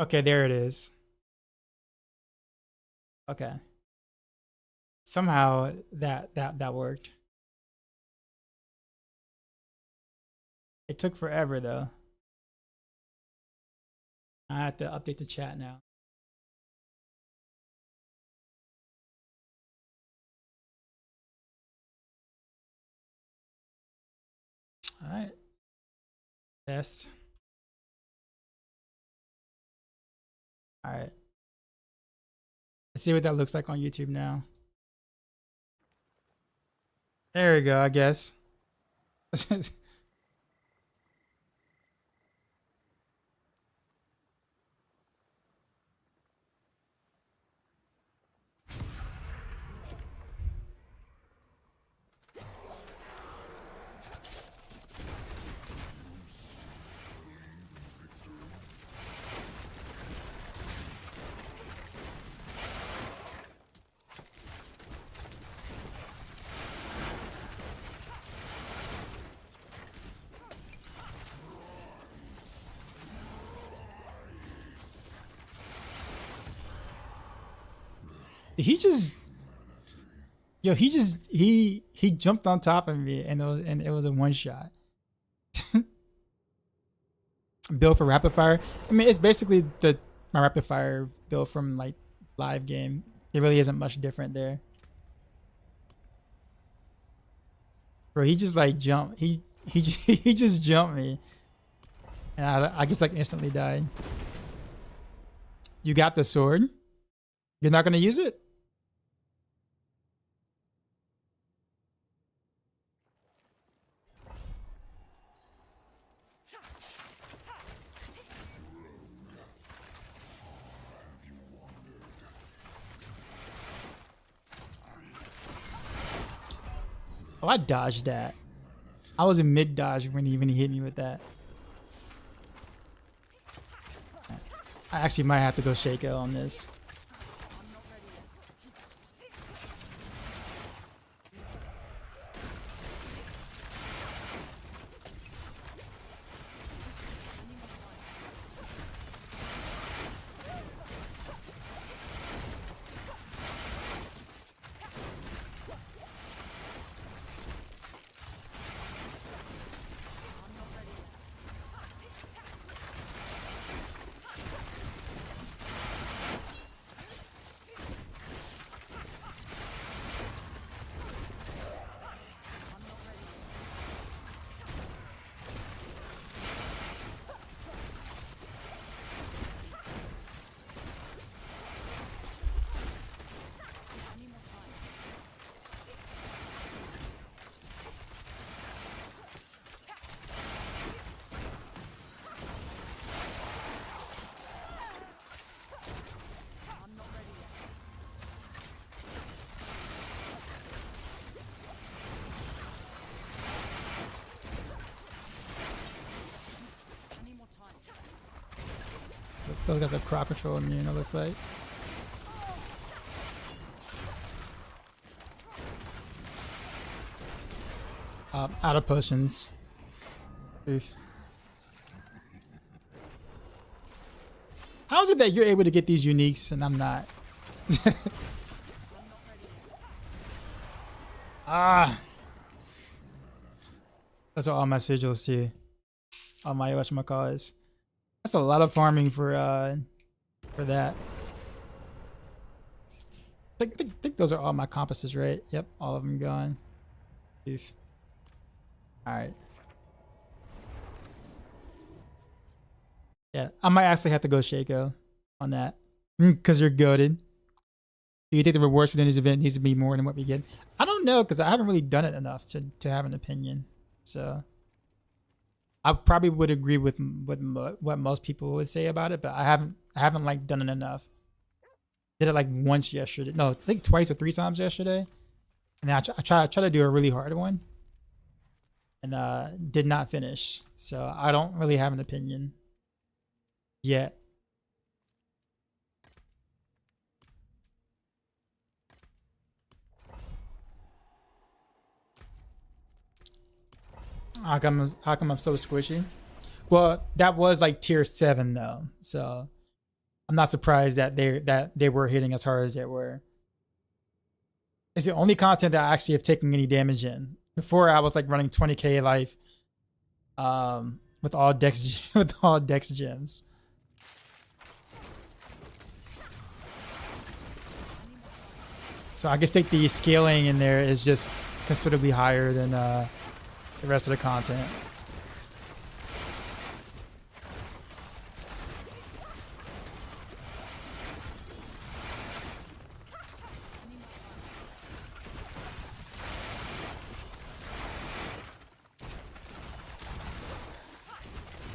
Okay, there it is. Okay. Somehow that worked. It took forever though. I have to update the chat now. All right. Test. All right. Let's see what that looks like on YouTube now. There we go, I guess. he just yo he just he jumped on top of me and it was a one shot. Build for rapid fire. I mean, it's basically my rapid fire build from like live game. It really isn't much different there. Bro, he just like jumped. He he just jumped me, and I just like instantly died. You got the sword. You're not gonna use it? Oh, I dodged that. I was in mid dodge when he hit me with that. I actually might have to go Shaco on this. Those guys have crop control immune, it looks like. Out of potions. Oof. How is it that you're able to get these uniques and I'm not? Ah. That's what all my sigils see. All my whatchamacallit. That's a lot of farming for that. I think those are all my compasses, right? Yep, all of them gone. Oof. All right. Yeah, I might actually have to go Shaco on that because you're goaded. Do you think the rewards for this event needs to be more than what we get? I don't know because I haven't really done it enough to have an opinion. So I probably would agree with what most people would say about it, but I haven't like done it enough. Did it like once yesterday. No, I think twice or three times yesterday. And then I try to do a really hard one. And did not finish. So I don't really have an opinion yet. How come I'm so squishy? Well, that was like tier 7 though. So I'm not surprised that they were hitting as hard as they were. It's the only content that I actually have taken any damage in. Before I was like running 20k life, with all dex gems. So I guess think the scaling in there is just considerably higher than the rest of the content.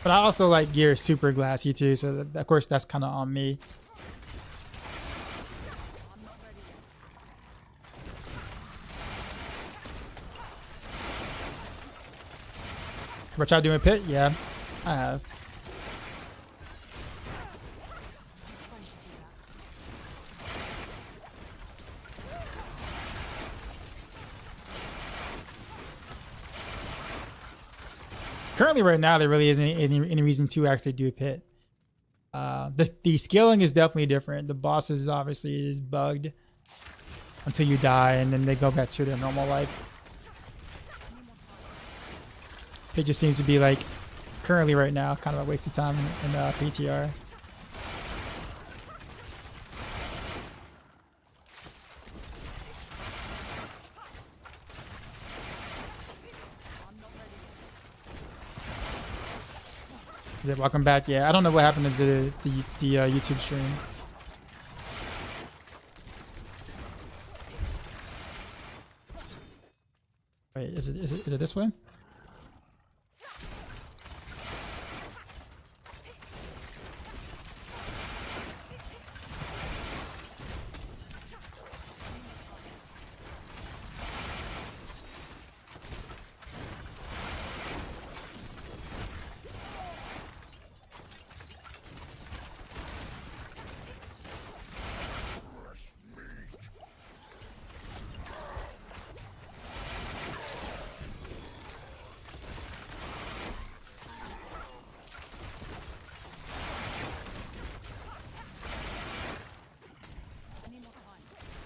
But I also like gear super glassy too, so of course that's kind of on me. Ever tried doing pit? Yeah, I have. Currently, right now, there really isn't any reason to actually do a pit. The scaling is definitely different. The bosses obviously is bugged until you die, and then they go back to their normal life. It just seems to be like currently right now kind of a waste of time in PTR. Is it welcome back? Yeah, I don't know what happened to the YouTube stream. Wait, is it this way?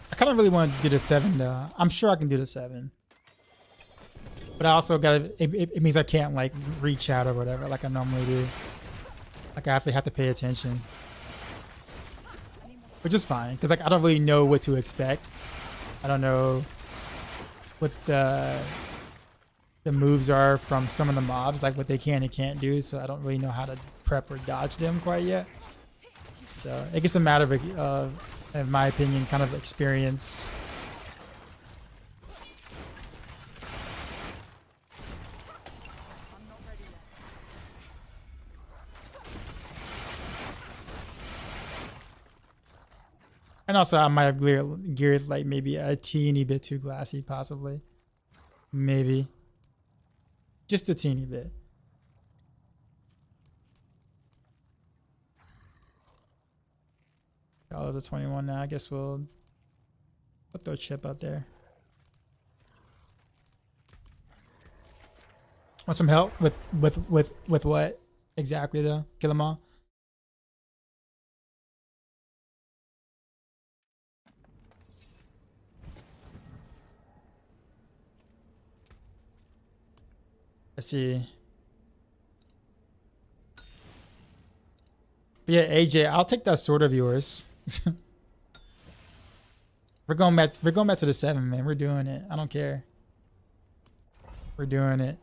I kind of really want to do the 7 though. I'm sure I can do the 7. But I also gotta, it means I can't like reach out or whatever like I normally do. Like I actually have to pay attention. Which is fine, because like I don't really know what to expect. I don't know what the moves are from some of the mobs, like what they can and can't do, so I don't really know how to prep or dodge them quite yet. So it gets a matter of in my opinion, kind of experience. And also I might have geared like maybe a teeny bit too glassy, possibly. Maybe. Just a teeny bit. Oh, it's a 21 now. I guess we'll throw a chip up there. Want some help with what exactly though? Kill them all. Let's see. But yeah, AJ, I'll take that sword of yours. We're going back to the 7, man. We're doing it. I don't care. We're doing it.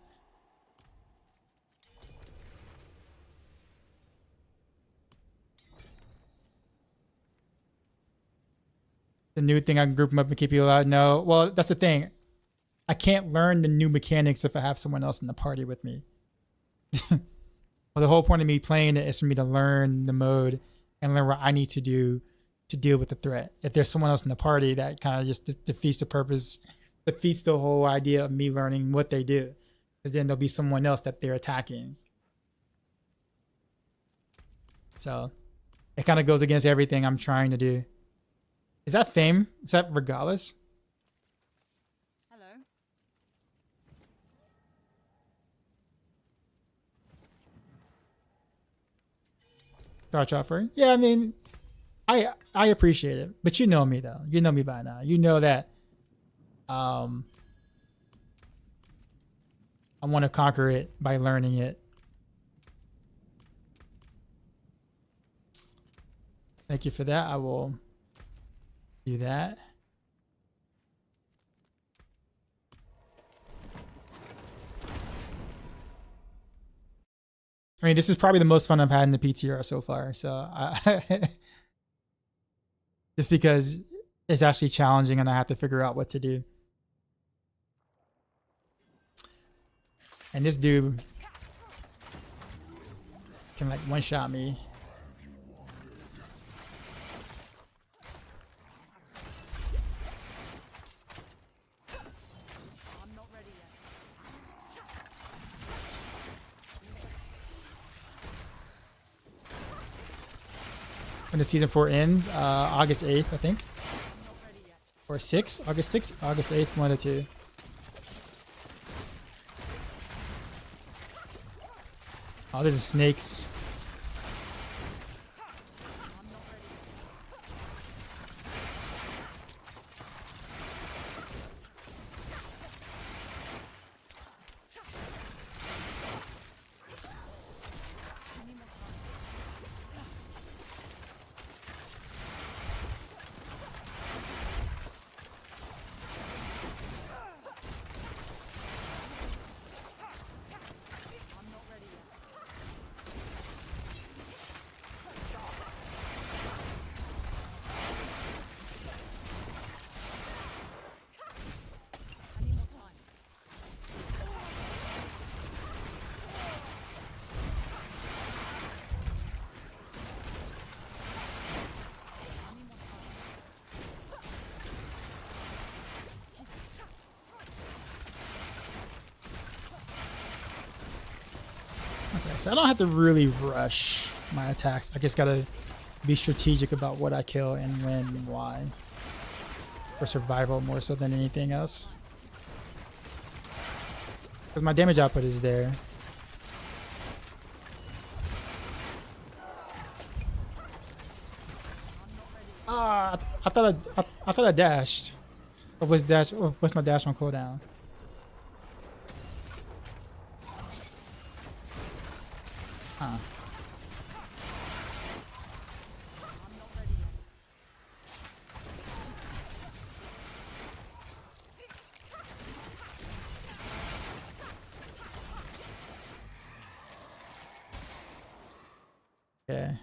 The new thing, I can group them up and keep you alive. No, well, that's the thing. I can't learn the new mechanics if I have someone else in the party with me. Well, the whole point of me playing it is for me to learn the mode and learn what I need to do to deal with the threat. If there's someone else in the party, that kind of just defeats the purpose, defeats the whole idea of me learning what they do. Because then there'll be someone else that they're attacking. So it kind of goes against everything I'm trying to do. Is that Fame? Is that Regalis? Hello. Thought Chopper? Yeah, I mean, I appreciate it, but you know me though. You know me by now. You know that I want to conquer it by learning it. Thank you for that. I will do that. I mean, this is probably the most fun I've had in the PTR so far. So just because it's actually challenging and I have to figure out what to do. And this dude can like one-shot me. I'm not ready yet. When the season 4 end, August 8th, I think. I'm not ready yet. Or 6th, August 6th, August 8th, one of the two. Oh, there's snakes. I'm not ready yet. I need more time. I'm not ready yet. I need more time. I need more time. Okay, so I don't have to really rush my attacks. I just gotta be strategic about what I kill and when and why. For survival more so than anything else. Because my damage output is there. Ah, I thought I dashed. Or what's my dash on cooldown? Huh. I'm not ready yet. Okay.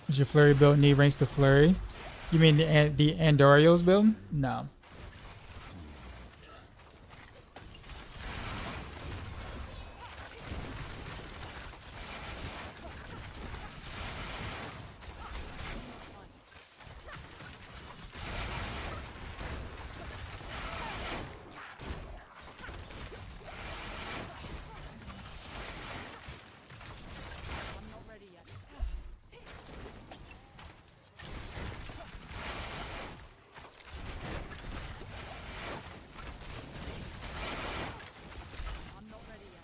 Does your Flurry build need ranks to Flurry? You mean the Andorio's build? No. I'm not ready yet. I'm not ready yet.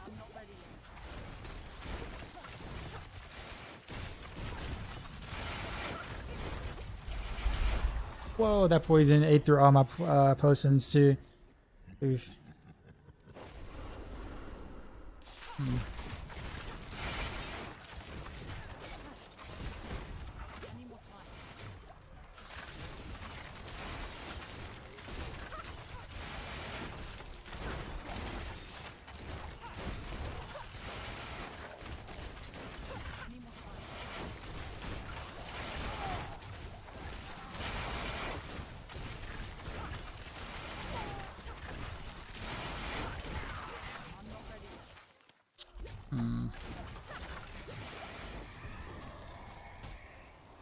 I'm not ready yet. Whoa, that poison ate through all my potions too. Oof. I need more time. I need more time. I'm not ready yet.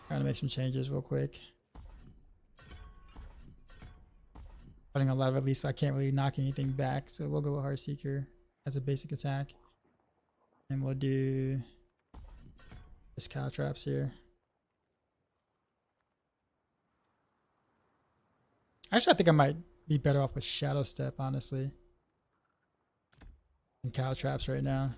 Trying to make some changes real quick. Fighting a lot of at least, so I can't really knock anything back. So we'll go with Heartseeker as a basic attack. And we'll do this cow traps here. Actually, I think I might be better off with Shadow Step, honestly, than cow traps right now.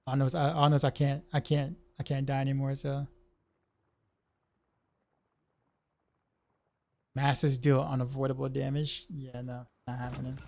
All knows I can't die anymore, so masses deal unavoidable damage. Yeah, no, not happening.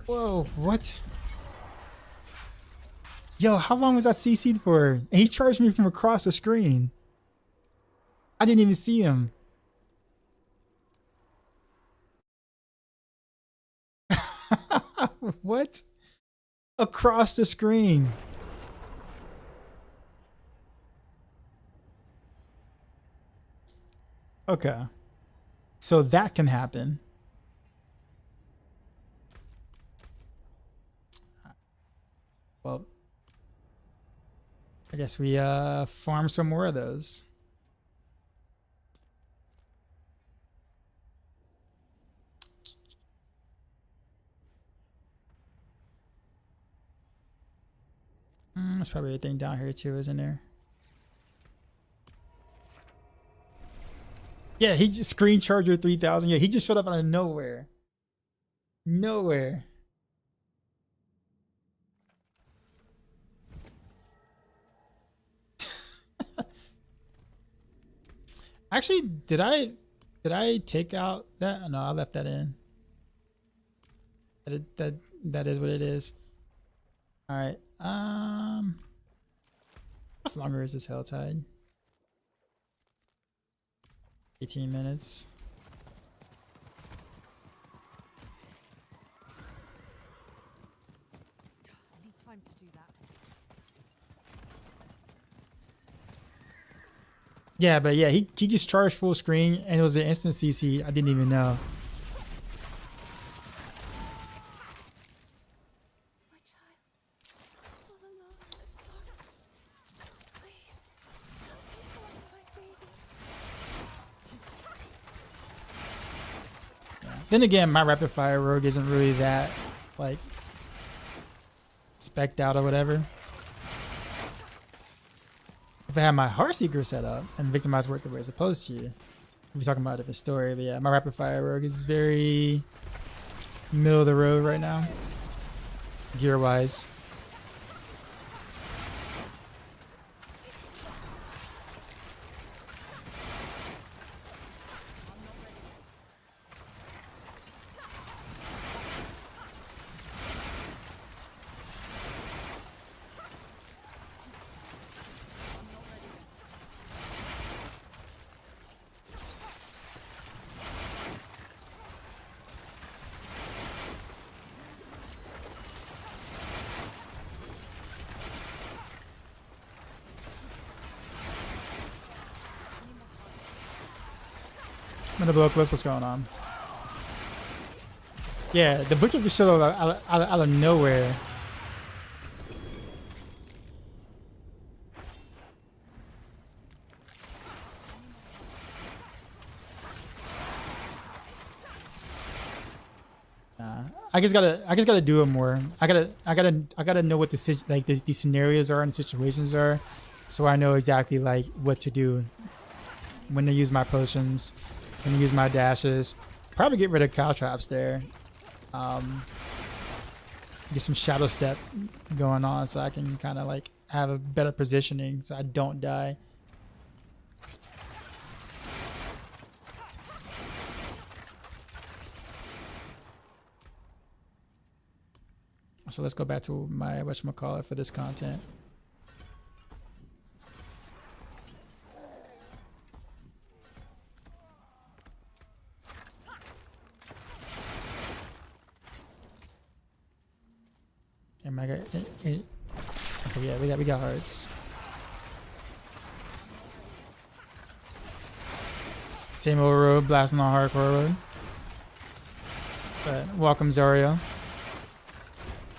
Whoa, what? Yo, how long was that CC'd for? And he charged me from across the screen. I didn't even see him. What? Across the screen. Okay. So that can happen. Well, I guess we farm some more of those. That's probably everything down here too, isn't there? Yeah, he just screen charger 3000. Yeah, he just showed up out of nowhere. Nowhere. Actually, did I take out that? No, I left that in. That is what it is. All right. How much longer is this Helltide? 18 minutes. I need time to do that. Yeah, but yeah, he just charged full screen and it was an instant CC. I didn't even know. My child, all alone in this darkness. Please, help me find my baby. Then again, my rapid fire rogue isn't really that like specced out or whatever. If I had my Heartseeker set up and Victimize worked the way it's supposed to, we're talking about a different story. But yeah, my rapid fire rogue is very middle of the road right now, gear wise. I'm gonna blow Cliff. What's going on? Yeah, the butcher just showed up out of nowhere. I just gotta do it more. I gotta know what the scenarios are and the situations are, so I know exactly like what to do, when to use my potions, when to use my dashes. Probably get rid of cow traps there. Get some shadow step going on so I can kind of like have a better positioning so I don't die. So let's go back to my whatchamacallit for this content. Am I got okay, yeah, we got hearts. Same old road, blasting on hardcore road. But welcome Zario.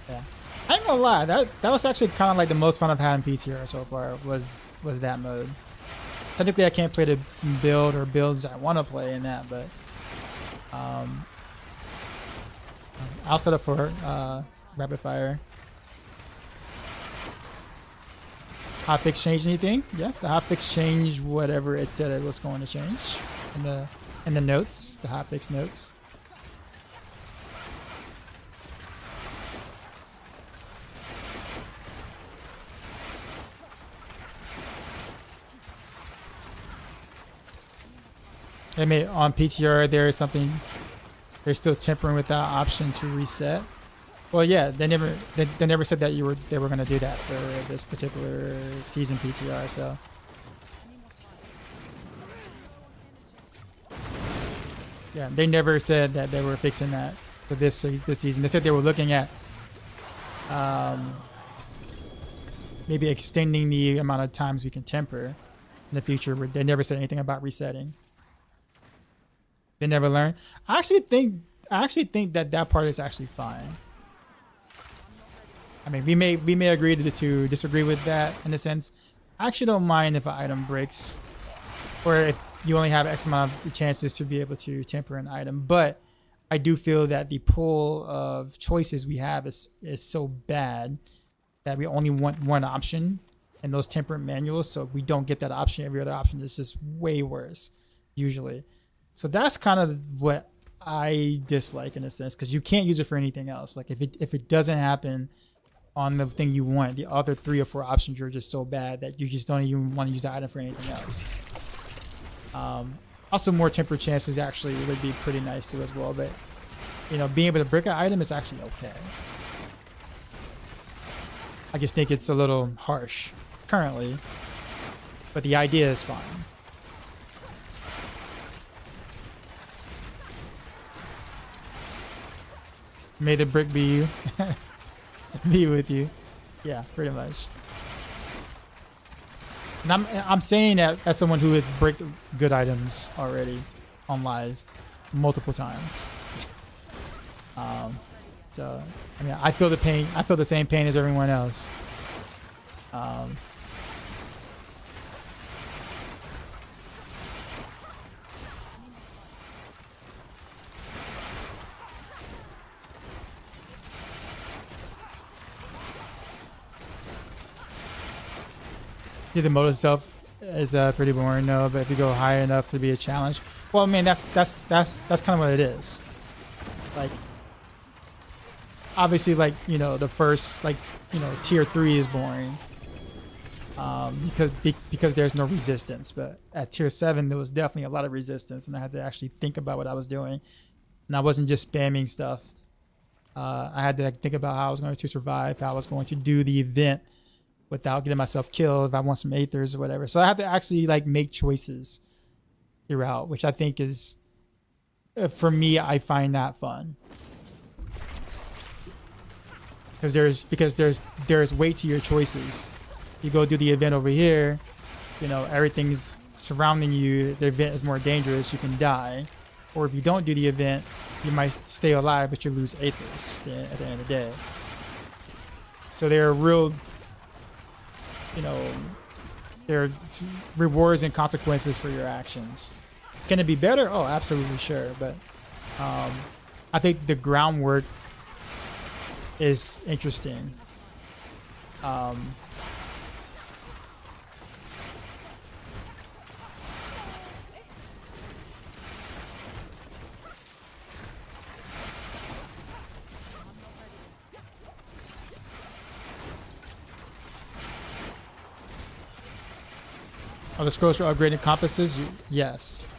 Yeah. I ain't gonna lie, that was actually kind of like the most fun I've had in PTR so far was that mode. Technically I can't play the build or builds I want to play in that, but I'll set up for rapid fire. Hotfix change anything? Yeah, the hotfix changed whatever it said it was going to change in the notes, the hotfix notes. They made on PTR there is something they're still tempering with that option to reset. Well, yeah, they never said that they were gonna do that for this particular season PTR. So yeah, they never said that they were fixing that for this season. They said they were looking at maybe extending the amount of times we can temper in the future. They never said anything about resetting. They never learned. I actually think that part is actually fine. I mean, we may agree to disagree with that in a sense. I actually don't mind if an item breaks, or if you only have X amount of chances to be able to temper an item. But I do feel that the pool of choices we have is so bad that we only want one option in those temperate manuals. So we don't get that option. Every other option is just way worse usually. So that's kind of what I dislike in a sense, because you can't use it for anything else. Like if it doesn't happen on the thing you want, the other 3 or 4 options are just so bad that you just don't even want to use the item for anything else. Also, more tempered chances actually would be pretty nice too as well. But you know, being able to break an item is actually okay. I just think it's a little harsh currently, but the idea is fine. May the brick be you. Be with you. Yeah, pretty much. And I'm saying that as someone who has bricked good items already on live multiple times. So I mean, I feel the pain. I feel the same pain as everyone else. The mode itself is pretty boring, no. But if you go high enough to be a challenge, well, I mean that's kind of what it is. Like, obviously, like you know, the first tier 3 is boring, because there's no resistance. But at tier 7, there was definitely a lot of resistance, and I had to actually think about what I was doing, and I wasn't just spamming stuff. I had to think about how I was going to survive, how I was going to do the event without getting myself killed if I want some aethers or whatever. So I have to actually like make choices throughout, which I think is, for me, I find that fun. Because there's weight to your choices. You go do the event over here, you know, everything's surrounding you, the event is more dangerous, you can die. Or if you don't do the event, you might stay alive, but you lose aethers at the end of the day. So there are real, you know, there are rewards and consequences for your actions. Can it be better? Oh, absolutely, sure. But I think the groundwork is interesting. Are the scrolls for upgrading compasses? Yes.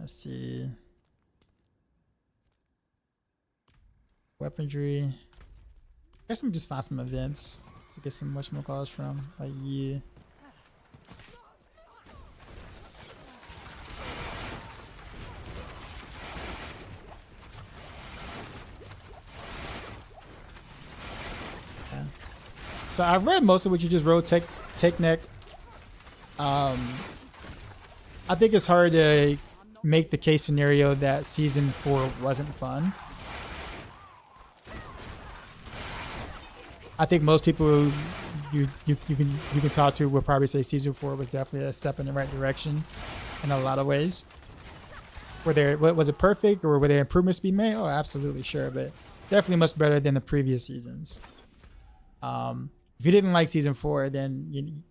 Let's see. Weaponry. I guess I'm just find some events to get some whatchamacalls from. Like, yeah. Okay. So I've read most of what you just wrote, take neck. I think it's hard to make the case scenario that season 4 wasn't fun. I think most people you can talk to will probably say season 4 was definitely a step in the right direction in a lot of ways. Was it perfect or were there improvements to be made? Oh, absolutely, sure, but definitely much better than the previous seasons. If you didn't like season 4, then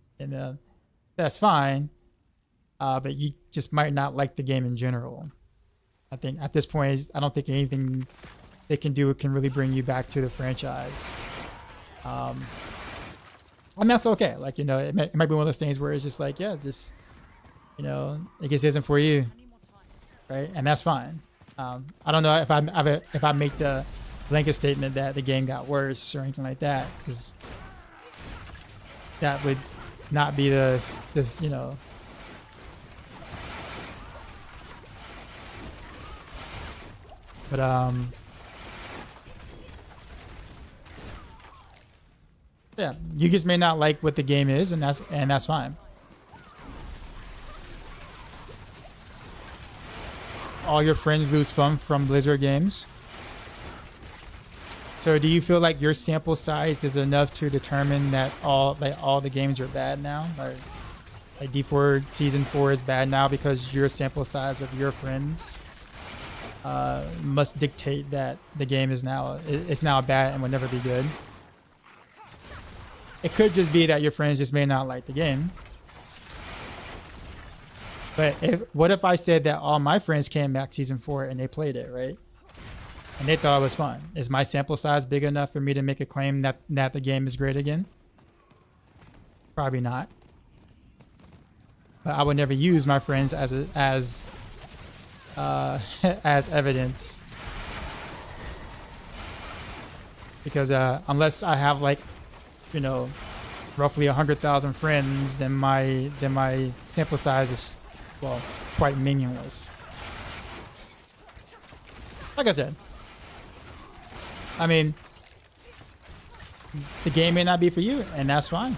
that's fine. But you just might not like the game in general. I think at this point, I don't think anything they can do can really bring you back to the franchise. And that's okay. Like, you know, it might be one of those things where it's just like, yeah, it's just, you know, it just isn't for you, right? And that's fine. I don't know if I make the blanket statement that the game got worse or anything like that, because that would not be this, you know. But yeah, you just may not like what the game is, and that's fine. All your friends lose fun from Blizzard games. So do you feel like your sample size is enough to determine that all the games are bad now? Like D4 season 4 is bad now because your sample size of your friends must dictate that the game is now bad and will never be good. It could just be that your friends just may not like the game. But what if I said that all my friends came back season 4 and they played it, right? And they thought it was fun. Is my sample size big enough for me to make a claim that the game is great again? Probably not. But I would never use my friends as evidence, because unless I have, like, you know, roughly 100,000 friends, then my sample size is, well, quite meaningless. Like I said, I mean, the game may not be for you, and that's fine.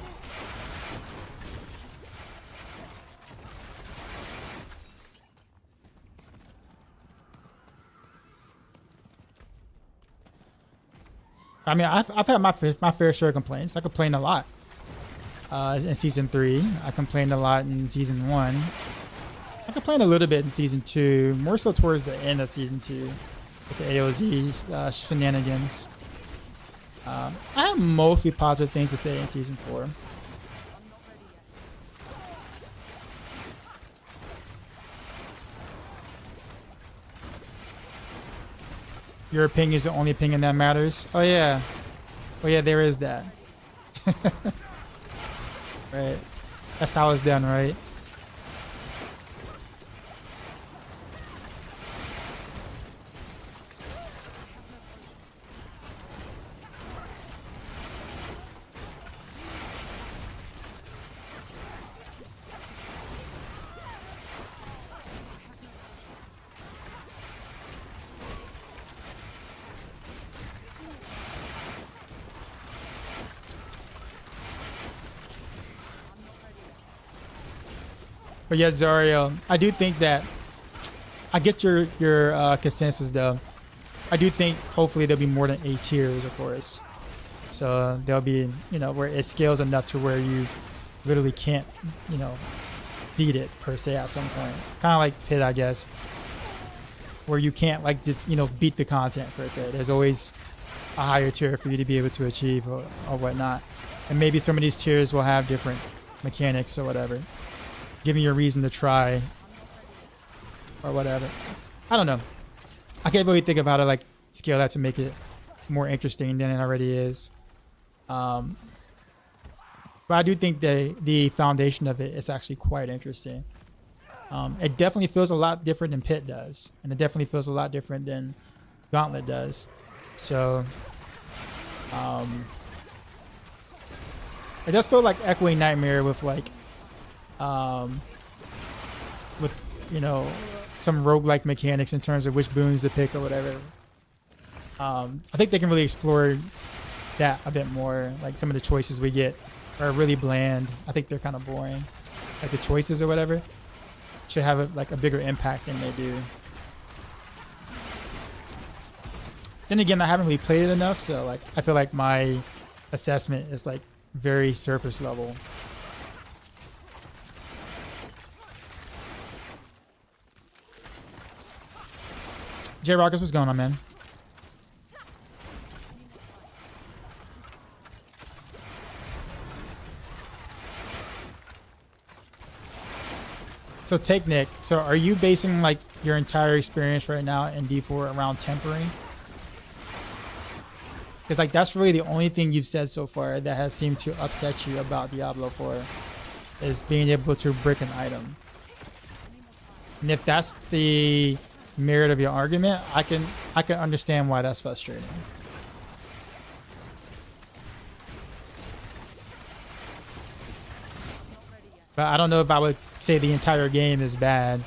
I mean, I've had my fair share of complaints. I complained a lot in season 3. I complained a lot in season 1. I complained a little bit in season 2, more so towards the end of season 2 with the AOZ shenanigans. I have mostly positive things to say in season 4. Your opinion is the only opinion that matters. Oh yeah. Oh yeah, there is that. Right. That's how it's done, right? But yeah, Zario, I do think that I get your consensus though. I do think hopefully there'll be more than 8 tiers, of course. So there'll be, you know, where it scales enough to where you literally can't, you know, beat it per se at some point. Kind of like Pit, I guess, where you can't like just, you know, beat the content per se. There's always a higher tier for you to be able to achieve or whatnot. And maybe some of these tiers will have different mechanics or whatever, giving you a reason to try or whatever. I don't know. I can't really think about it like scale that to make it more interesting than it already is. But I do think the foundation of it is actually quite interesting. It definitely feels a lot different than Pit does, and it definitely feels a lot different than Gauntlet does. So it does feel like Echoing Nightmare with like with, you know, some roguelike mechanics in terms of which boons to pick or whatever. I think they can really explore that a bit more. Like some of the choices we get are really bland. I think they're kind of boring. Like the choices or whatever should have like a bigger impact than they do. Then again, I haven't really played it enough, so like I feel like my assessment is like very surface level. J Rockers, what's going on, man? So take Nick. So are you basing like your entire experience right now in D4 around tempering? Because like that's really the only thing you've said so far that has seemed to upset you about Diablo 4 is being able to brick an item. And if that's the merit of your argument, I can understand why that's frustrating. But I don't know if I would say the entire game is bad,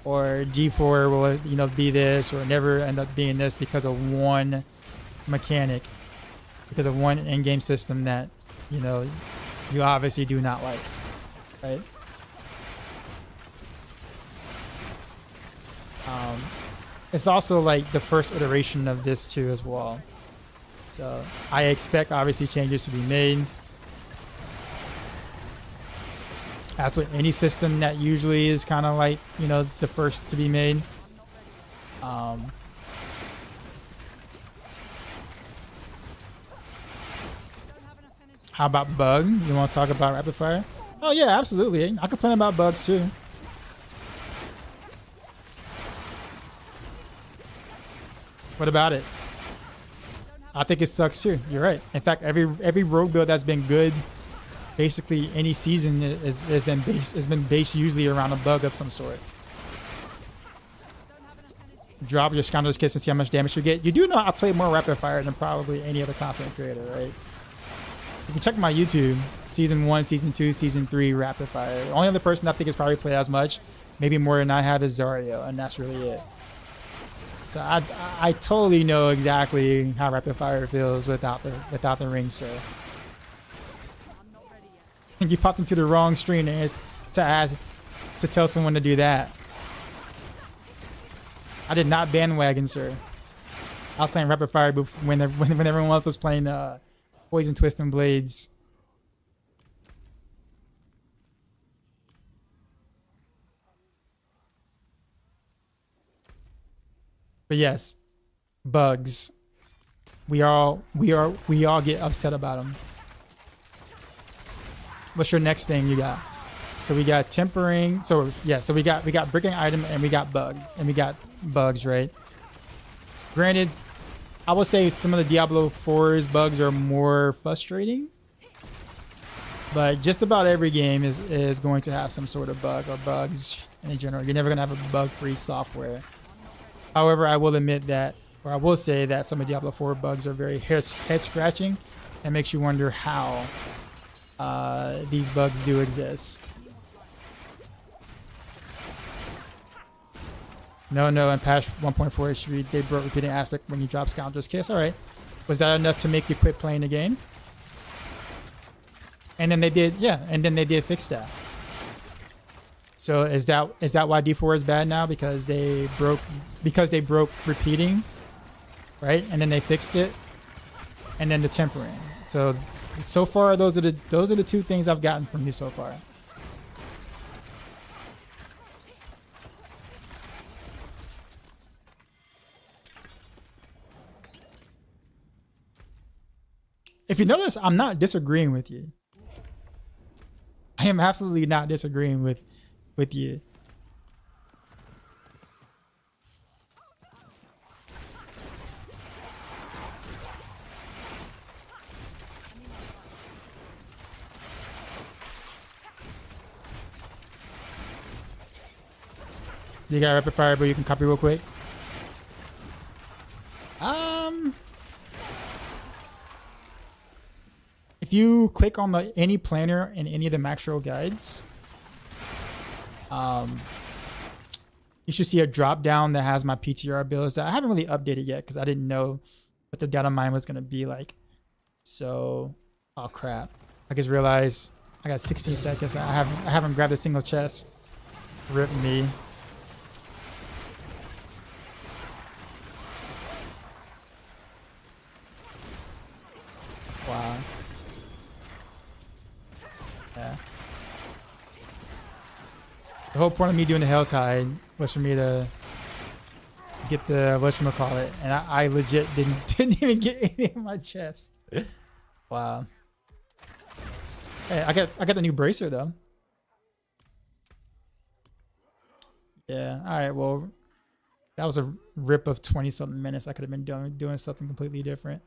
or G4 will, you know, be this or never end up being this because of one mechanic, because of one in-game system that, you know, you obviously do not like, right? It's also like the first iteration of this too as well. So I expect obviously changes to be made. That's what any system that usually is kind of like, you know, the first to be made. How about bug? You want to talk about rapid fire? Oh yeah, absolutely. I complain about bugs too. What about it? I think it sucks too. You're right. In fact, every rogue build that's been good, basically any season has been based usually around a bug of some sort. Drop your Scoundrel's Kiss and see how much damage you get. You do know I play more rapid fire than probably any other content creator, right? You can check my YouTube, season 1, season 2, season 3 rapid fire. The only other person I think has probably played as much, maybe more than I have, is Zario, and that's really it. So I totally know exactly how rapid fire feels without the ring, sir. You popped into the wrong stream to tell someone to do that. I did not bandwagon, sir. I was playing rapid fire when everyone else was playing Poison Twist and Blades. But yes, bugs. We all get upset about them. What's your next thing you got? So we got tempering. So yeah, so we got bricking item and we got bug and we got bugs, right? Granted, I would say some of the Diablo 4's bugs are more frustrating, but just about every game is going to have some sort of bug or bugs in general. You're never gonna have a bug-free software. However, I will admit that, or I will say that some of Diablo 4 bugs are very head-scratching and makes you wonder how these bugs do exist. No, in patch 1.4 they broke repeating aspect when you drop Scoundrel's Kiss. All right, was that enough to make you quit playing the game? And then they did, yeah, and then they did fix that. So is that why D4 is bad now? Because they broke repeating, right? And then they fixed it, and then the tempering. So far those are the two things I've gotten from you so far. If you notice, I'm not disagreeing with you. I am absolutely not disagreeing with you. You got rapid fire, but you can copy real quick. If you click on any planner in any of the Maxroll guides, you should see a drop down that has my PTR builds. I haven't really updated yet because I didn't know what the data mine was gonna be like. So, oh crap! I just realized I got 16 seconds. I haven't grabbed a single chest. Rip me. Wow. Yeah. The whole point of me doing the Helltide was for me to get the whatchamacallit, and I legit didn't even get any in my chest. Wow. Hey, I got the new bracer though. Yeah. All right. Well, that was a rip of 20-something minutes. I could have been doing something completely different.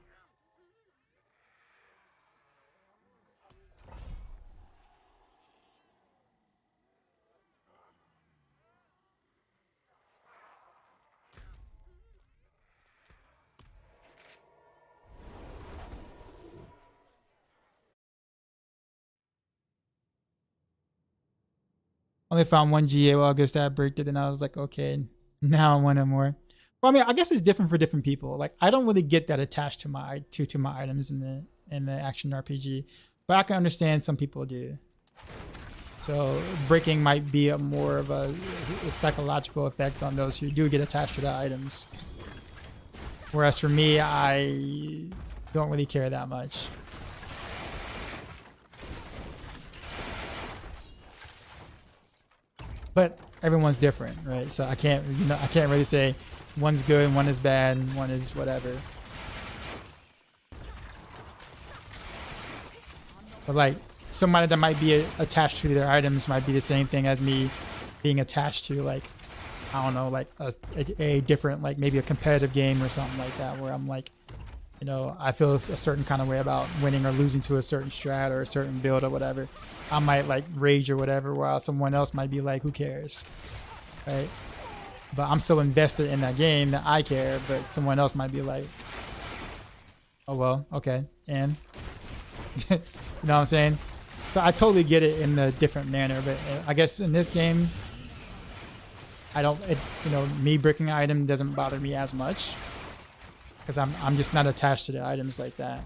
Only found one GA while August that breaked it, and I was like, okay, now I want it more. Well, I mean, I guess it's different for different people. Like, I don't really get that attached to my items in the action RPG, but I can understand some people do. So breaking might be more of a psychological effect on those who do get attached to the items. Whereas for me, I don't really care that much. But everyone's different, right? So I can't really say one's good and one is bad and one is whatever. But like somebody that might be attached to their items might be the same thing as me being attached to, like, I don't know, like a different, like maybe a competitive game or something like that, where I'm like, you know, I feel a certain kind of way about winning or losing to a certain strat or a certain build or whatever. I might like rage or whatever, while someone else might be like, who cares, right? But I'm so invested in that game that I care, but someone else might be like, oh well, okay, and you know what I'm saying? So I totally get it in a different manner, but I guess in this game, you know, me breaking an item doesn't bother me as much because I'm just not attached to the items like that.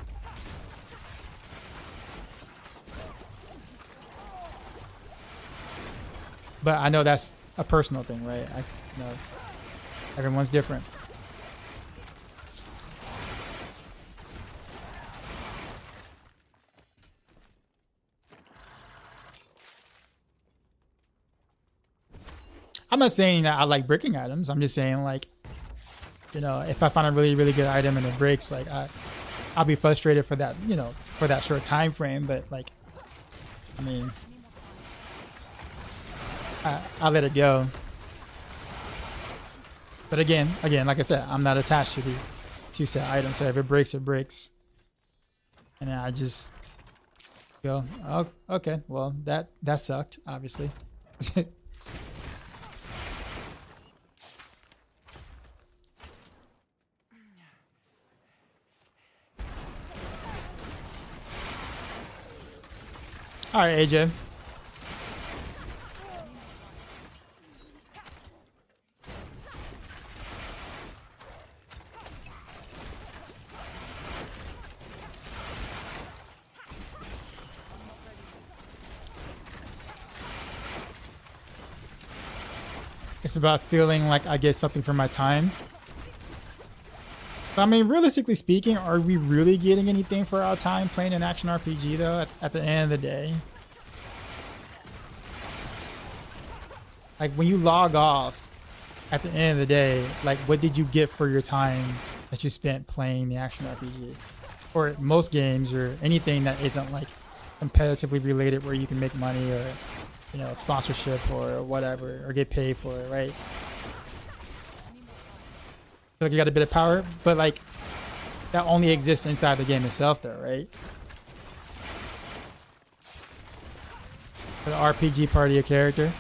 But I know that's a personal thing, right? You know, everyone's different. I'm not saying that I like breaking items. I'm just saying, like, you know, if I find a really, really good item and it breaks, like, I'll be frustrated for that, you know, for that short time frame. But like, I mean, I'll let it go. But again, like I said, I'm not attached to the two-set item, so if it breaks, it breaks. And then I just go, oh, okay, well, that sucked, obviously. All right, AJ. It's about feeling like I get something for my time. But I mean, realistically speaking, are we really getting anything for our time playing an action RPG though at the end of the day? Like when you log off at the end of the day, like what did you get for your time that you spent playing the action RPG? Or most games or anything that isn't like competitively related where you can make money or, you know, sponsorship or whatever, or get paid for it, right? Feel like you got a bit of power, but like that only exists inside the game itself though, right? For the RPG part of your character.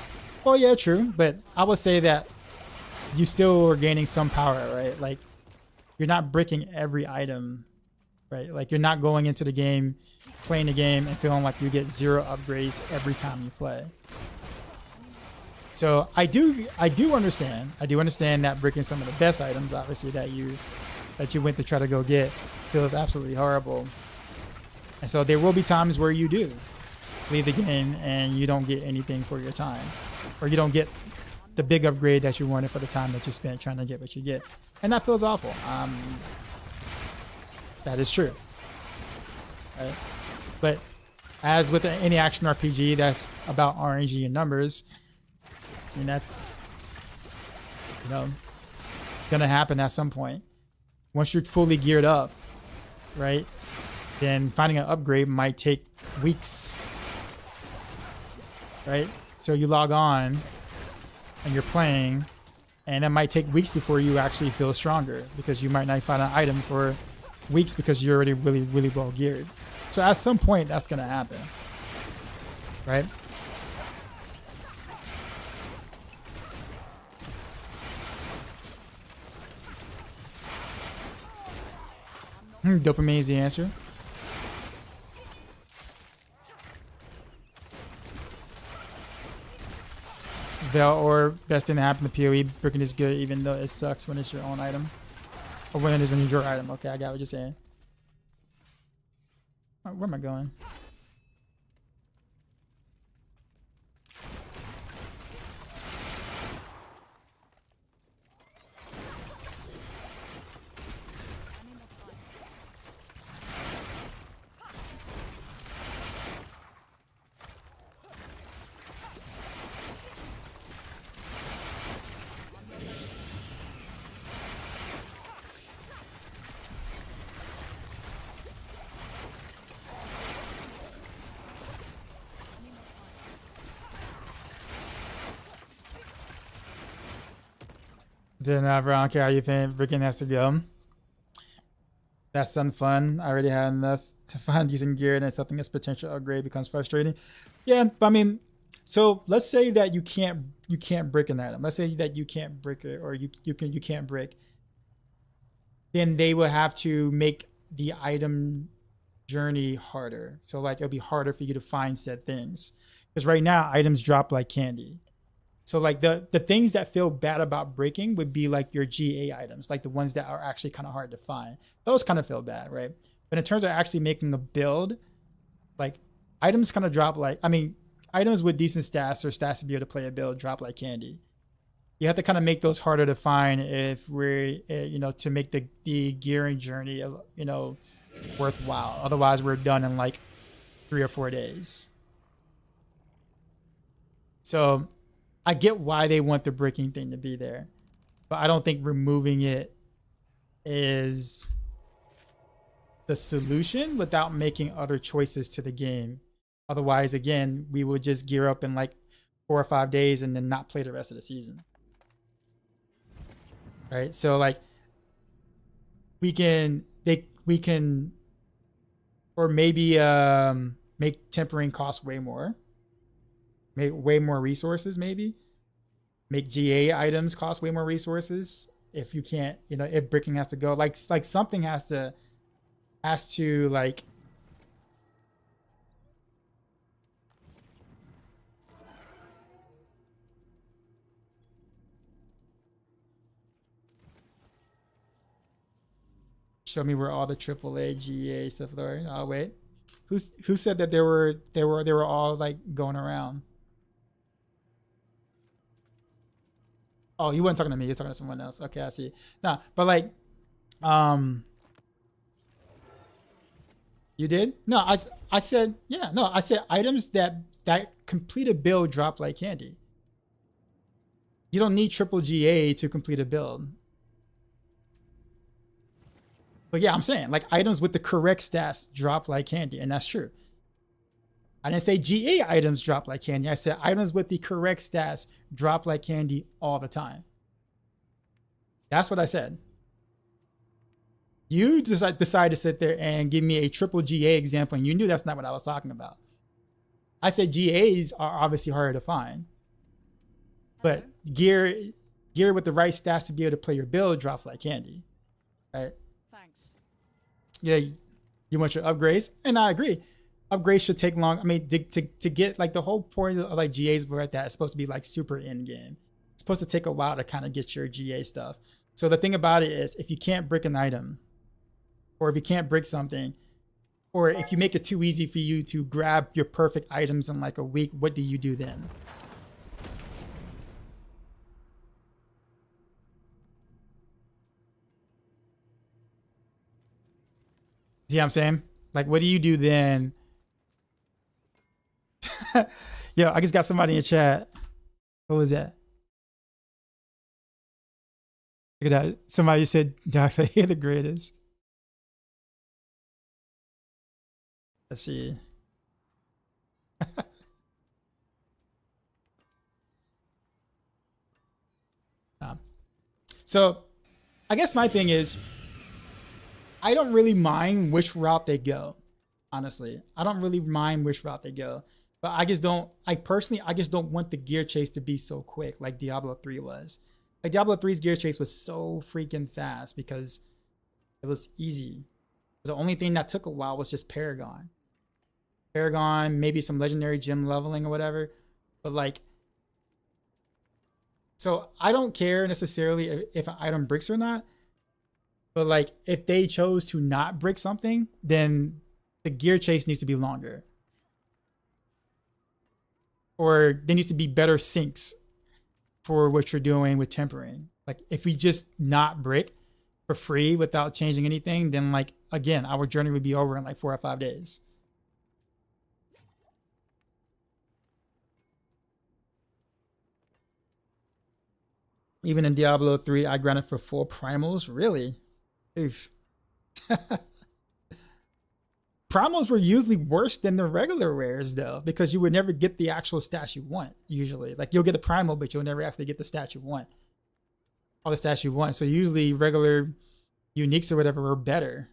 Well, yeah, true, but I would say that you still are gaining some power, right? Like you're not bricking every item, right? Like you're not going into the game, playing the game and feeling like you get 0 upgrades every time you play. So I do understand that bricking some of the best items, obviously, that you went to try to go get feels absolutely horrible. And so there will be times where you do leave the game and you don't get anything for your time, or you don't get the big upgrade that you wanted for the time that you spent trying to get what you get. And that feels awful. That is true. Right? But as with any action RPG that's about RNG and numbers, I mean, that's, you know, gonna happen at some point. Once you're fully geared up, right, then finding an upgrade might take weeks, right? So you log on and you're playing, and it might take weeks before you actually feel stronger because you might not find an item for weeks because you're already really, really well geared. So at some point, that's gonna happen, right? Dopamine is the answer. Vel or best thing to happen to PoE. Bricking is good even though it sucks when it's your own item. Or when it is when it's your item. Okay, I got what you're saying. Where am I going? Then I don't care how you think Bricking has to go. That's unfun. I already had enough to find using gear, and then something that's potential upgrade becomes frustrating. Yeah, but I mean, so let's say that you can't brick an item. Let's say that you can't brick it, or you can't brick. Then they will have to make the item journey harder. So like it'll be harder for you to find said things. Because right now items drop like candy. So like the things that feel bad about breaking would be like your GA items, like the ones that are actually kind of hard to find. Those kind of feel bad, right? But in terms of actually making a build, like items kind of drop like, I mean, items with decent stats or stats to be able to play a build drop like candy. You have to kind of make those harder to find if we're, you know, to make the gearing journey, you know, worthwhile. Otherwise we're done in like 3 or 4 days. So I get why they want the bricking thing to be there, but I don't think removing it is the solution without making other choices to the game. Otherwise, again, we would just gear up in like 4 or 5 days and then not play the rest of the season. Right? So like we can, or maybe make tempering cost way more. Make way more resources, maybe. Make GA items cost way more resources. If you can't, you know, if bricking has to go, like something has to like show me where all the AAA GA stuff are. Oh wait, who said that they were all like going around? Oh, you weren't talking to me. You were talking to someone else. Okay, I see. Nah, but like, um, you did? No, I said, yeah, no, I said items that complete a build drop like candy. You don't need triple GA to complete a build. But yeah, I'm saying like items with the correct stats drop like candy, and that's true. I didn't say GA items drop like candy. I said items with the correct stats drop like candy all the time. That's what I said. You decide to sit there and give me a triple GA example, and you knew that's not what I was talking about. I said GAs are obviously harder to find, but gear with the right stats to be able to play your build drops like candy, right? Thanks. Yeah, you want your upgrades, and I agree. Upgrades should take long. I mean, to get like the whole point of like GAs were at that, it's supposed to be like super in game. It's supposed to take a while to kind of get your GA stuff. So the thing about it is, if you can't brick an item, or if you can't brick something, or if you make it too easy for you to grab your perfect items in like a week, what do you do then? See what I'm saying? Like, what do you do then? Yo, I just got somebody in chat. What was that? Look at that. Somebody said, Docs, I hear the greatest. Let's see. So I guess my thing is, I don't really mind which route they go. Honestly, I don't really mind which route they go, but I just don't, I just don't want the gear chase to be so quick like Diablo 3 was. Like Diablo 3's gear chase was so freaking fast because it was easy. The only thing that took a while was just Paragon, maybe some legendary gem leveling or whatever. But like, so I don't care necessarily if an item bricks or not. But like, if they chose to not brick something, then the gear chase needs to be longer. Or there needs to be better syncs for what you're doing with tempering. Like, if we just not brick for free without changing anything, then like, again, our journey would be over in like 4 or 5 days. Even in Diablo 3, I grinded for full primals. Really? Oof. Primals were usually worse than the regular rares though, because you would never get the actual stats you want usually. Like you'll get a primal, but you'll never actually get the stats you want. All the stats you want. So usually regular uniques or whatever were better.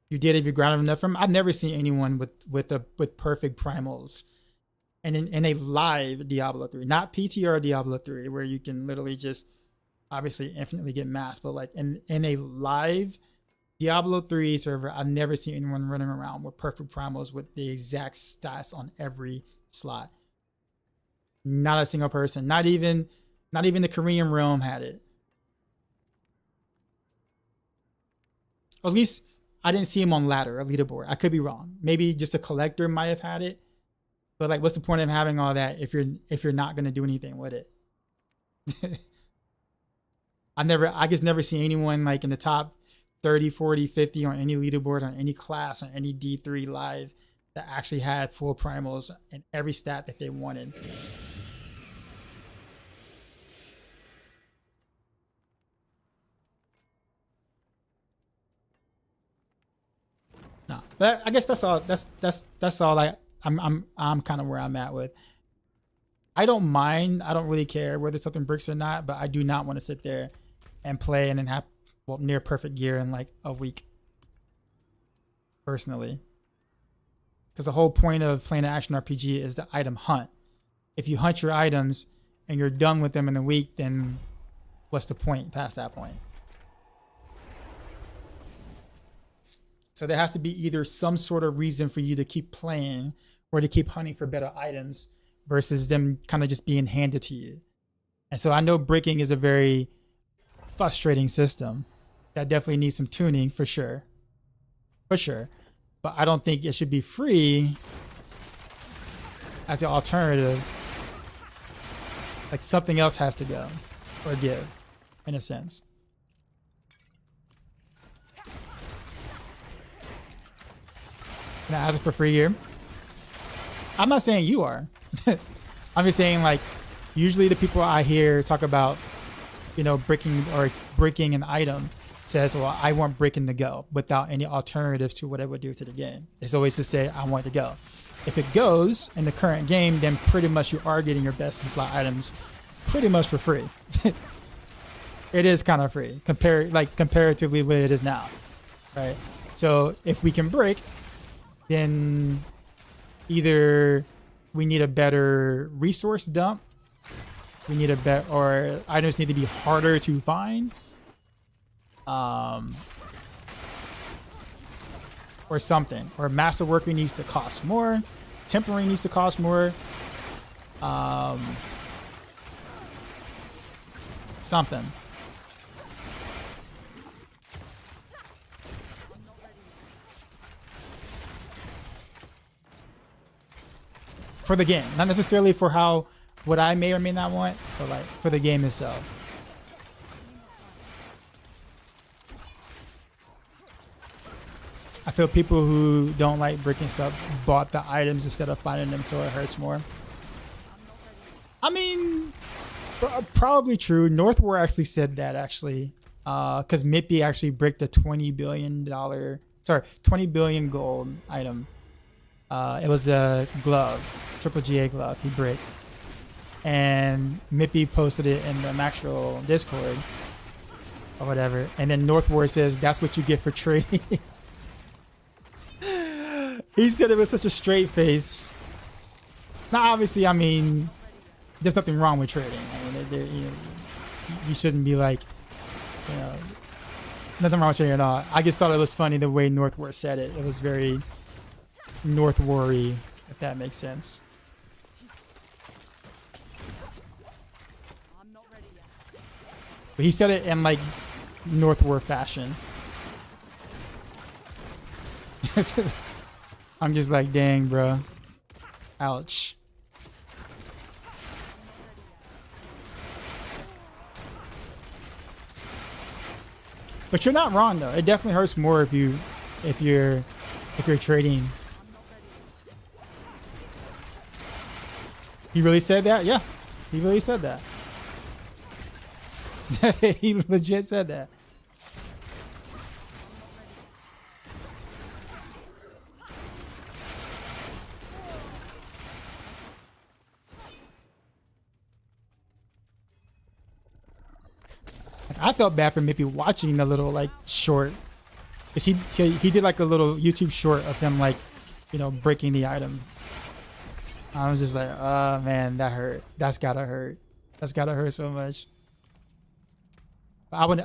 You did if you grinded enough from. I've never seen anyone with perfect primals. And in a live Diablo 3, not PTR Diablo 3, where you can literally just obviously infinitely get masked, but like in a live Diablo 3 server, I've never seen anyone running around with perfect primals with the exact stats on every slot. Not a single person. Not even the Korean realm had it. At least I didn't see him on ladder or leaderboard. I could be wrong. Maybe just a collector might have had it. But like, what's the point of having all that if you're not gonna do anything with it? I just never see anyone like in the top 30, 40, 50 on any leaderboard, on any class, on any D3 live that actually had full primals and every stat that they wanted. No, but I guess that's all. That's all. I'm kind of where I'm at with. I don't mind. I don't really care whether something bricks or not, but I do not want to sit there and play and then have near perfect gear in like a week. Personally, because the whole point of playing an action RPG is the item hunt. If you hunt your items and you're done with them in a week, then what's the point past that point? So there has to be either some sort of reason for you to keep playing or to keep hunting for better items versus them kind of just being handed to you. And so I know bricking is a very frustrating system that definitely needs some tuning for sure. For sure. But I don't think it should be free as an alternative, like something else has to go or give, in a sense. Can I ask it for free here? I'm not saying you are. I'm just saying, like, usually the people I hear talk about, you know, breaking an item says, well, I want breaking to go without any alternatives to what it would do to the game. It's always to say, I want it to go. If it goes in the current game, then pretty much you are getting your best in slot items pretty much for free. It is kind of free, comparatively what it is now, right? So if we can break, then either we need a better resource dump, we need a better, or items need to be harder to find, or something, or masterworking needs to cost more, tempering needs to cost more, something. For the game, not necessarily for what I may or may not want, but like for the game itself. I feel people who don't like breaking stuff bought the items instead of finding them, so it hurts more. I mean, probably true. Northward actually said that because Mippy actually bricked the $20 billion gold item. It was a glove. Triple GA glove he bricked, and Mippy posted it in the Maxroll Discord or whatever, and then Northward says that's what you get for trading. He said it with such a straight face. Now obviously, I mean, there's nothing wrong with trading. I mean, you shouldn't be like, you know, nothing wrong with trading at all. I just thought it was funny the way Northward said it. It was very Northward-y, if that makes sense. But he said it in like Northward fashion. I'm just like, dang, bro. Ouch. But you're not wrong though. It definitely hurts more if you're trading. He really said that? Yeah. He really said that. He legit said that. I felt bad for maybe watching the little like short. Cause he did like a little YouTube short of him like, you know, breaking the item. I was just like, oh man, that hurt. That's gotta hurt. That's gotta hurt so much. I would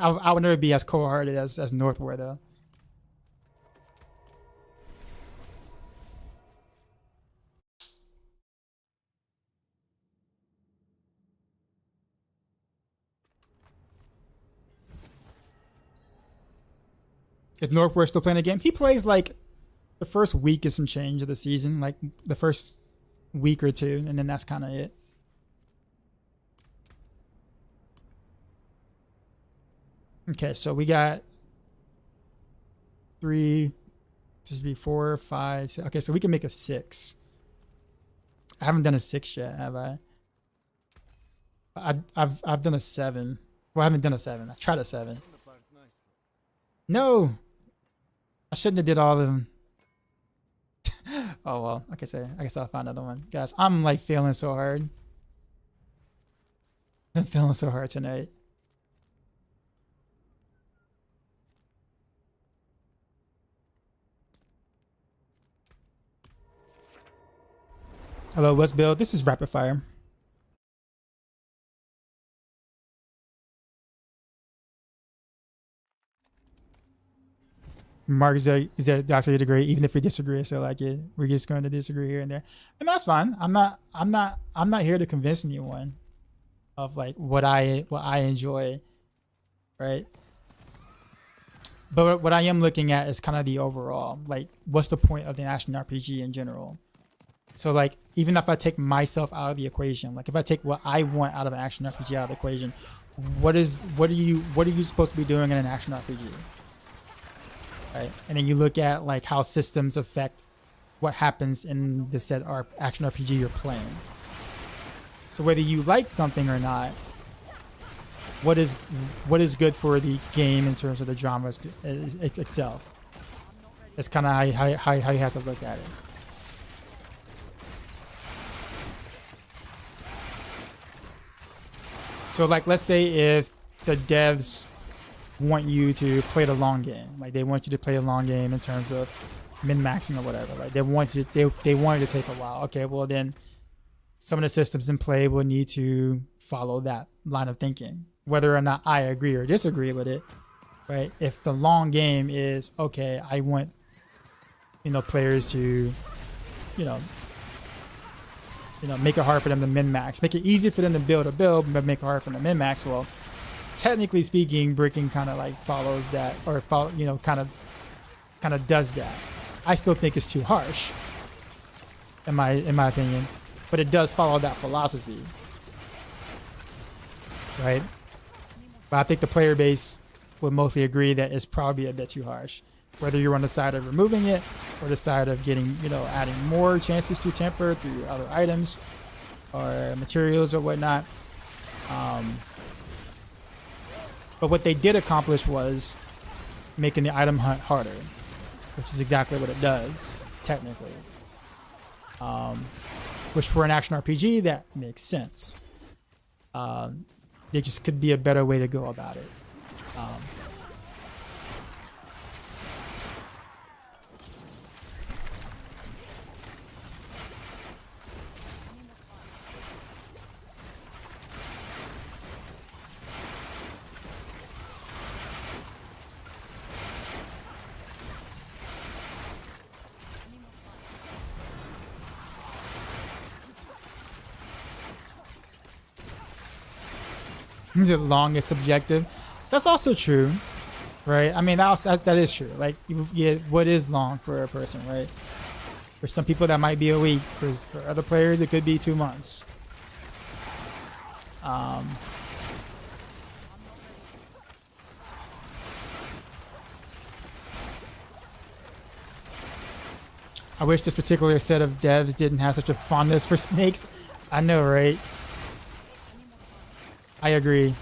never be as cold-hearted as Northward though. Is Northward still playing the game? He plays like the first week is some change of the season, like the first week or two, and then that's kind of it. Okay, so we got 3, just be 4, 5, 6. Okay, so we can make a 6. I haven't done a 6 yet, have I? I've done a 7. Well, I haven't done a 7. I tried a 7. No, I shouldn't have did all of them. Oh well. Okay, so I guess I'll find another one, guys. I'm like failing so hard. I'm feeling so hard tonight. Hello, what's Bill? This is Rapid Fire. Mark, is that that's your degree? Even if we disagree, so like it, we're just going to disagree here and there, and that's fine. I'm not here to convince anyone of like what I enjoy, right? But what I am looking at is kind of the overall, like, what's the point of the action RPG in general? So like, even if I take myself out of the equation, like if I take what I want out of an action RPG out of the equation, what are you supposed to be doing in an action RPG? Right? And then you look at like how systems affect what happens in the said action RPG you're playing. So whether you like something or not, what is good for the game in terms of the drama itself? That's kind of how you have to look at it. So like, let's say if the devs want you to play the long game, like they want you to play a long game in terms of min-maxing or whatever, like they want it to take a while. Okay, well then some of the systems in play will need to follow that line of thinking, whether or not I agree or disagree with it, right? If the long game is, okay, I want, players to, make it hard for them to min-max, make it easy for them to build a build, but make it hard for them to min-max. Well, technically speaking, bricking kind of like follows that, or kind of does that. I still think it's too harsh, in my opinion, but it does follow that philosophy, right? But I think the player base would mostly agree that it's probably a bit too harsh, whether you're on the side of removing it or the side of getting, adding more chances to temper through other items or materials or whatnot. But what they did accomplish was making the item hunt harder, which is exactly what it does, technically. Which for an action RPG, that makes sense. There just could be a better way to go about it. The longest subjective. That's also true, right? I mean, that is true. Like, yeah, what is long for a person, right? For some people, that might be a week. For other players, it could be 2 months. I wish this particular set of devs didn't have such a fondness for snakes. I know, right? I agree.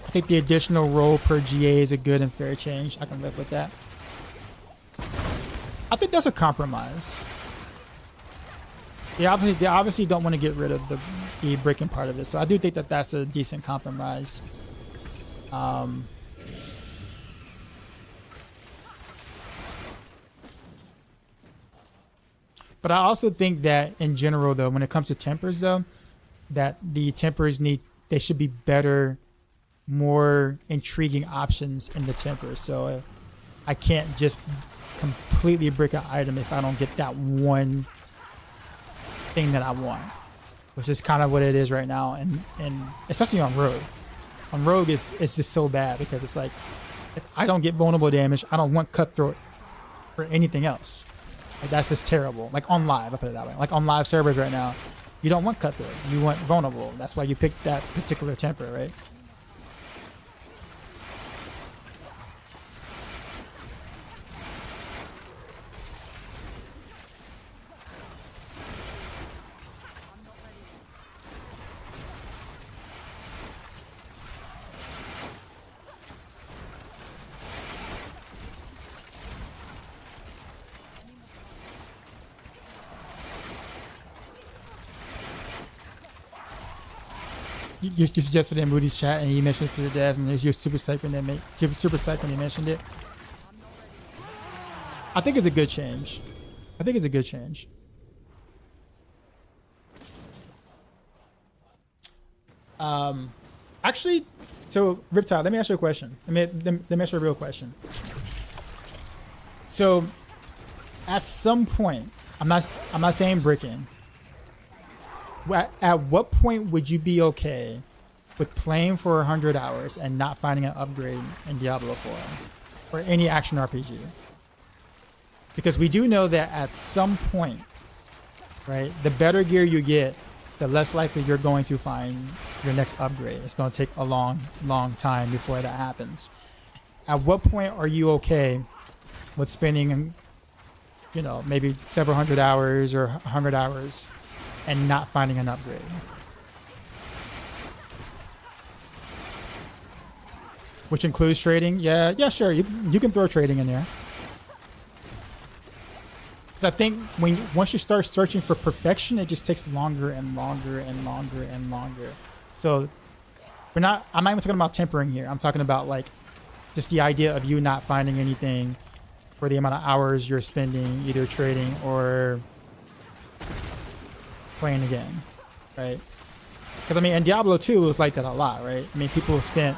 I think the additional roll per GA is a good and fair change. I can live with that. I think that's a compromise. They obviously don't want to get rid of the breaking part of it, so I do think that that's a decent compromise. But I also think that in general, though, when it comes to tempers, though, that the tempers they should be better, more intriguing options in the tempers. So I can't just completely brick an item if I don't get that one thing that I want, which is kind of what it is right now, and especially on Rogue. On Rogue, it's just so bad because it's like, if I don't get vulnerable damage, I don't want Cutthroat for anything else. Like, that's just terrible. Like on live, I put it that way. Like on live servers right now, you don't want Cutthroat. You want vulnerable. That's why you picked that particular temper, right? You suggested in Moody's chat, and he mentioned it to the devs, and you're super psyched when you mentioned it. I think it's a good change. Actually, so Riptide, let me ask you a question. Let me ask you a real question. So, at some point, I'm not saying bricking. At what point would you be okay with playing for 100 hours and not finding an upgrade in Diablo 4 or any action RPG? Because we do know that at some point, right, the better gear you get, the less likely you're going to find your next upgrade. It's going to take a long, long time before that happens. At what point are you okay with spending, you know, maybe several hundred hours or 100 hours and not finding an upgrade? Which includes trading? Yeah, sure. You can throw trading in there. Because I think once you start searching for perfection, it just takes longer and longer and longer and longer. So I'm not even talking about tempering here. I'm talking about like just the idea of you not finding anything for the amount of hours you're spending either trading or playing the game, right? Because I mean, in Diablo 2, it was like that a lot, right? I mean, people spent,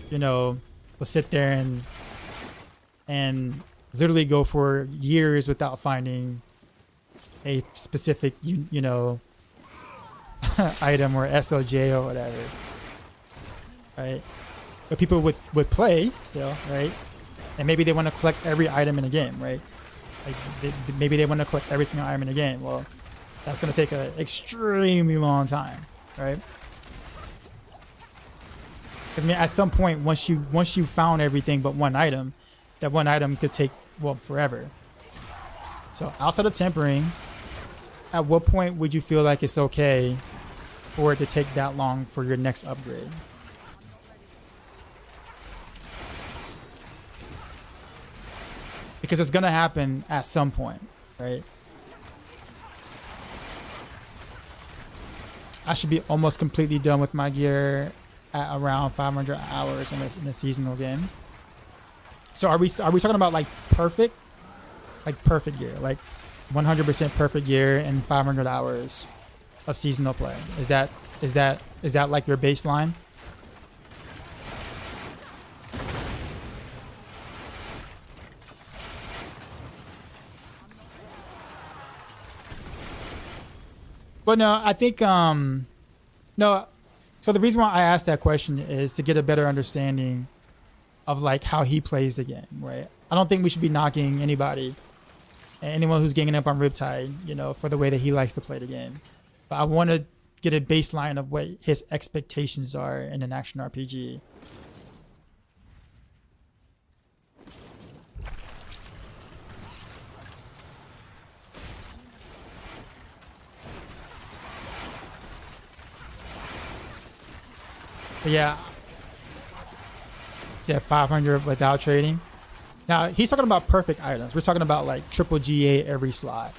you know, will sit there and literally go for years without finding a specific, you know, item or SOJ or whatever, right? But people would play still, right? And maybe they want to collect every item in the game, right? Like maybe they want to collect every single item in the game. Well, that's going to take an extremely long time, right? Because I mean, at some point, once you found everything but one item, that one item could take, well, forever. So outside of tempering, at what point would you feel like it's okay for it to take that long for your next upgrade? Because it's going to happen at some point, right? I should be almost completely done with my gear at around 500 hours in a seasonal game. So are we talking about like perfect gear, like 100% perfect gear in 500 hours of seasonal play? Is that like your baseline? But no, I think no. So the reason why I asked that question is to get a better understanding of like how he plays the game, right? I don't think we should be knocking anyone who's ganging up on Riptide, you know, for the way that he likes to play the game. But I want to get a baseline of what his expectations are in an action RPG. But yeah, he's at 500 without trading. Now he's talking about perfect items. We're talking about like triple GA every slot,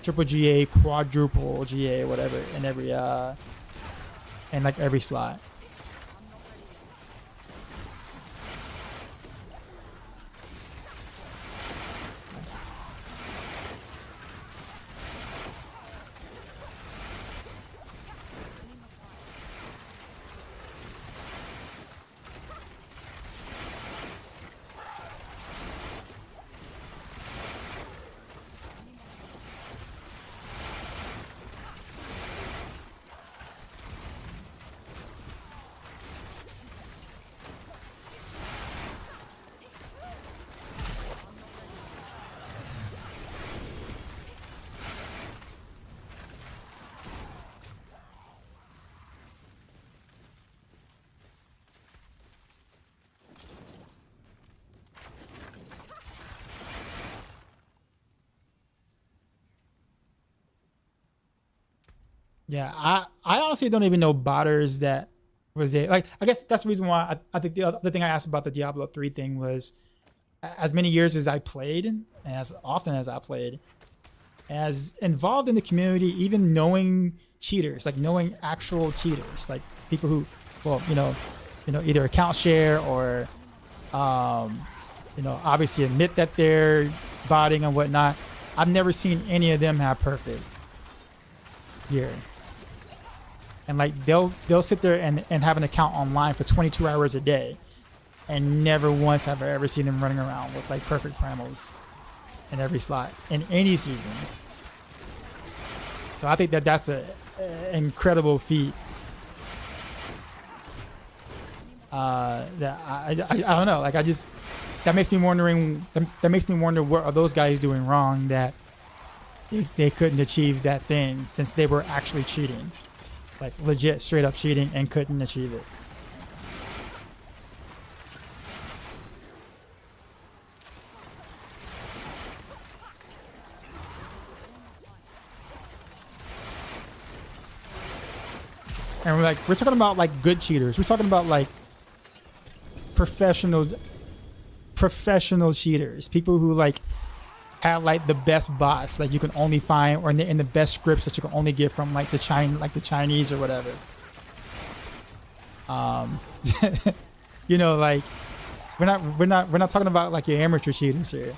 triple GA, quadruple GA, whatever, in every in like every slot. Yeah, I honestly don't even know botters that was it. Like, I guess that's the reason why I think the other thing I asked about the Diablo 3 thing was as many years as I played, and as often as I played, as involved in the community, even knowing cheaters, like knowing actual cheaters, like people who, well, you know, either account share or, obviously admit that they're botting and whatnot. I've never seen any of them have perfect gear. And like they'll sit there and have an account online for 22 hours a day, and never once have I ever seen them running around with like perfect primals in every slot in any season. So I think that that's an incredible feat That I don't know. Like I just that makes me wondering. That makes me wonder what are those guys doing wrong that they couldn't achieve that thing since they were actually cheating, like legit straight up cheating and couldn't achieve it. And we're talking about like good cheaters. We're talking about like professional cheaters, people who like had like the best bots like you can only find, or in the best scripts that you can only get from like the Chinese or whatever. You know, like we're not talking about like your amateur cheaters here.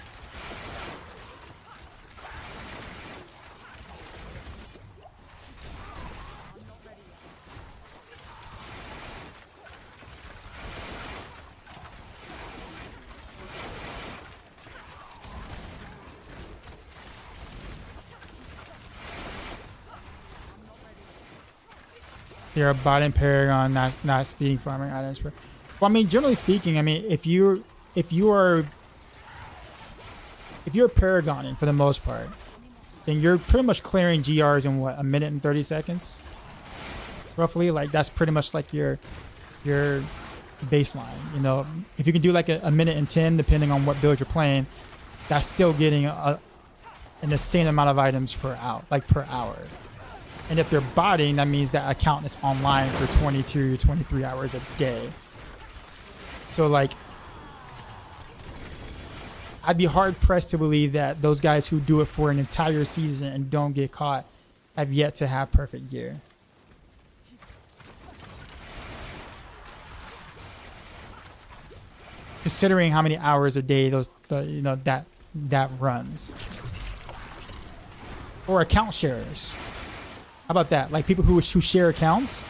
You're a bot in Paragon, not speeding farming items. Well, I mean, generally speaking, I mean, if you're Paragoning for the most part, then you're pretty much clearing GRs in what, a minute and 30 seconds, roughly. Like that's pretty much like your baseline. You know, if you can do like a minute and 10, depending on what build you're playing, that's still getting an insane amount of items per hour. And if they're botting, that means that account is online for 22 to 23 hours a day. So like, I'd be hard pressed to believe that those guys who do it for an entire season and don't get caught have yet to have perfect gear. Considering how many hours a day that runs. Or account sharers. How about that? Like people who share accounts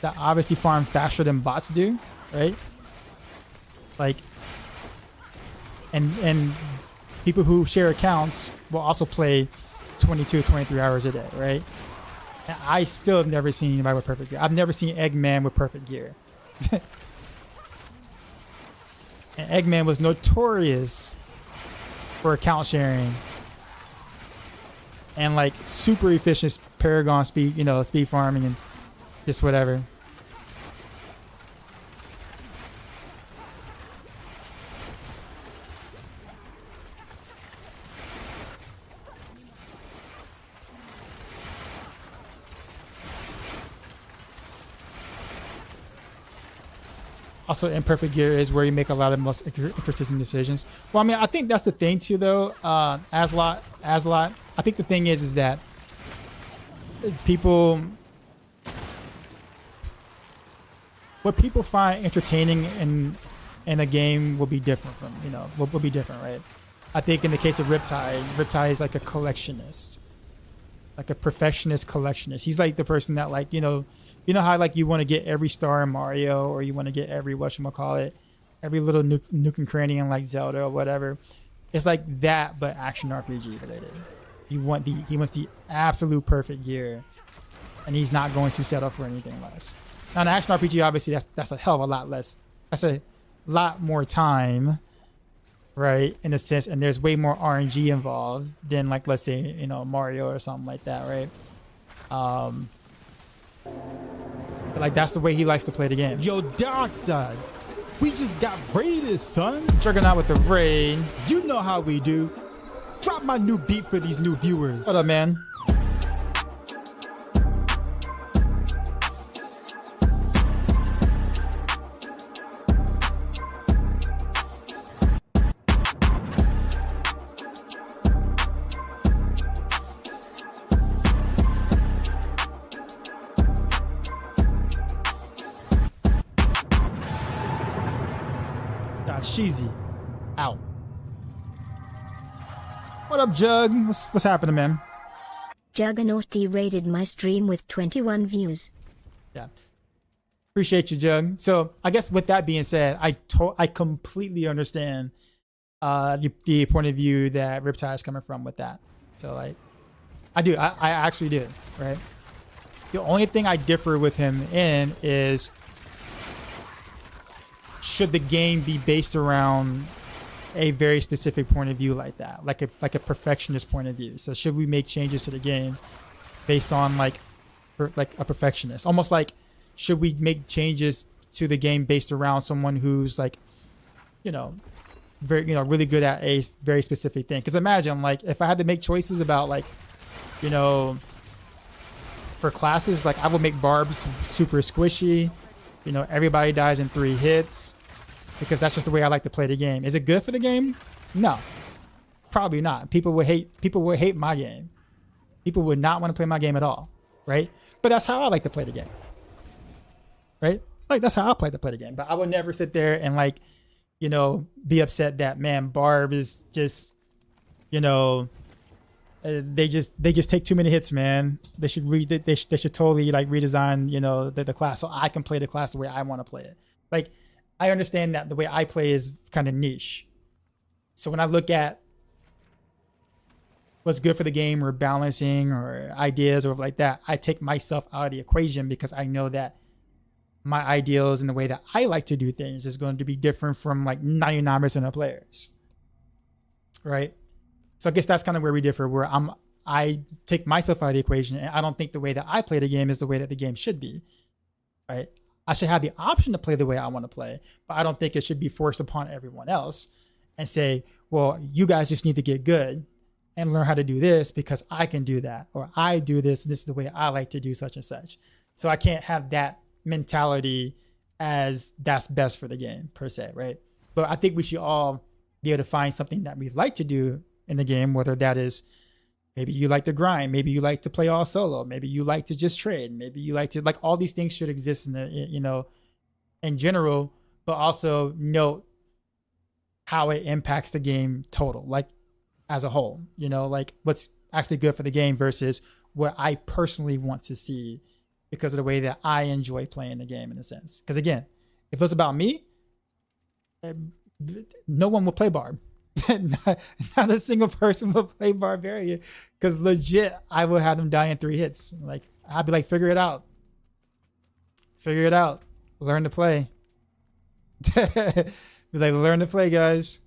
that obviously farm faster than bots do, right? Like, and people who share accounts will also play 22, 23 hours a day, right? And I still have never seen anybody with perfect gear. I've never seen Eggman with perfect gear. And Eggman was notorious for account sharing and like super efficient Paragon speed, speed farming and just whatever. Also, imperfect gear is where you make a lot of most interesting decisions. Well, I mean, I think that's the thing too, though. Aslot. I think the thing is that what people find entertaining in a game will be different from, will be different, right? I think in the case of Riptide is like a collectionist, like a perfectionist collectionist. He's like the person that like, how like you want to get every star in Mario, or you want to get every whatchamacallit, every little nook and cranny in like Zelda or whatever. It's like that, but action RPG related. He wants the absolute perfect gear, and he's not going to settle for anything less. Now, in action RPG, obviously, that's a hell of a lot less. That's a lot more time, right? In a sense, and there's way more RNG involved than like, let's say, Mario or something like that, right? But like that's the way he likes to play the game. Yo, Darkside, we just got raided, son. Juggernaut with the raid. You know how we do. Drop my new beat for these new viewers. What up, man? Sheezy out. What up, Jug? What's happening, man? Juggernaut raided my stream with 21 views. Yeah. Appreciate you, Jug. So I guess with that being said, I completely understand the point of view that Riptide is coming from with that. So like, I do. I actually do, right? The only thing I differ with him in is should the game be based around a very specific point of view like that, like a perfectionist point of view? So should we make changes to the game based on like a perfectionist? Almost like, should we make changes to the game based around someone who's like, you know, very, you know, really good at a very specific thing? Because imagine like if I had to make choices about like, you know, for classes, like I would make barbs super squishy. You know, everybody dies in 3 hits because that's just the way I like to play the game. Is it good for the game? No, probably not. People would hate my game. People would not want to play my game at all, right? But that's how I like to play the game, right? Like that's how I play the game. But I would never sit there and like, you know, be upset that, man, Barb is just, you know, they just take too many hits, man. They should they should totally like redesign, you know, the class so I can play the class the way I want to play it. Like I understand that the way I play is kind of niche. So when I look at what's good for the game or balancing or ideas or like that, I take myself out of the equation because I know that my ideals and the way that I like to do things is going to be different from like 99% of players, right? So I guess that's kind of where we differ, where I take myself out of the equation and I don't think the way that I play the game is the way that the game should be, right? I should have the option to play the way I want to play, but I don't think it should be forced upon everyone else and say, well, you guys just need to get good and learn how to do this because I can do that, or I do this, and this is the way I like to do such and such. So I can't have that mentality as that's best for the game per se, right? But I think we should all be able to find something that we like to do in the game, whether that is maybe you like to grind, maybe you like to play all solo, maybe you like to just trade, maybe you like to, like, all these things should exist in the, you know, in general, but also note how it impacts the game total, like as a whole, you know, like what's actually good for the game versus what I personally want to see because of the way that I enjoy playing the game in a sense. Because again, if it was about me, no one would play Barb. not a single person will play Barbarian because legit I will have them die in 3 hits. Like I'd be like, figure it out, learn to play. Be like, learn to play, guys.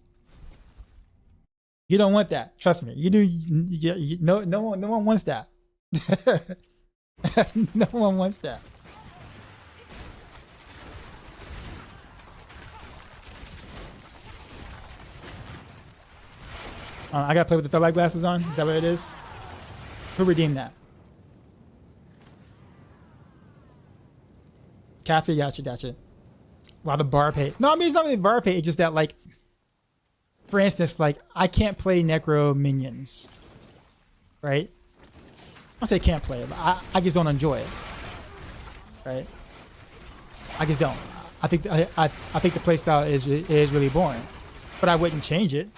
You don't want that, trust me. You do. No one wants that. No one wants that. I gotta play with the third light glasses on. Is that what it is? Who redeemed that? Cafe, gotcha. Wow, the Barb hate. No, I mean, it's not really Barb hate. It's just that, like, for instance, like, I can't play Necro minions, right? I say can't play it, but I just don't enjoy it, right? I just don't. I think the playstyle is really boring, but I wouldn't change it.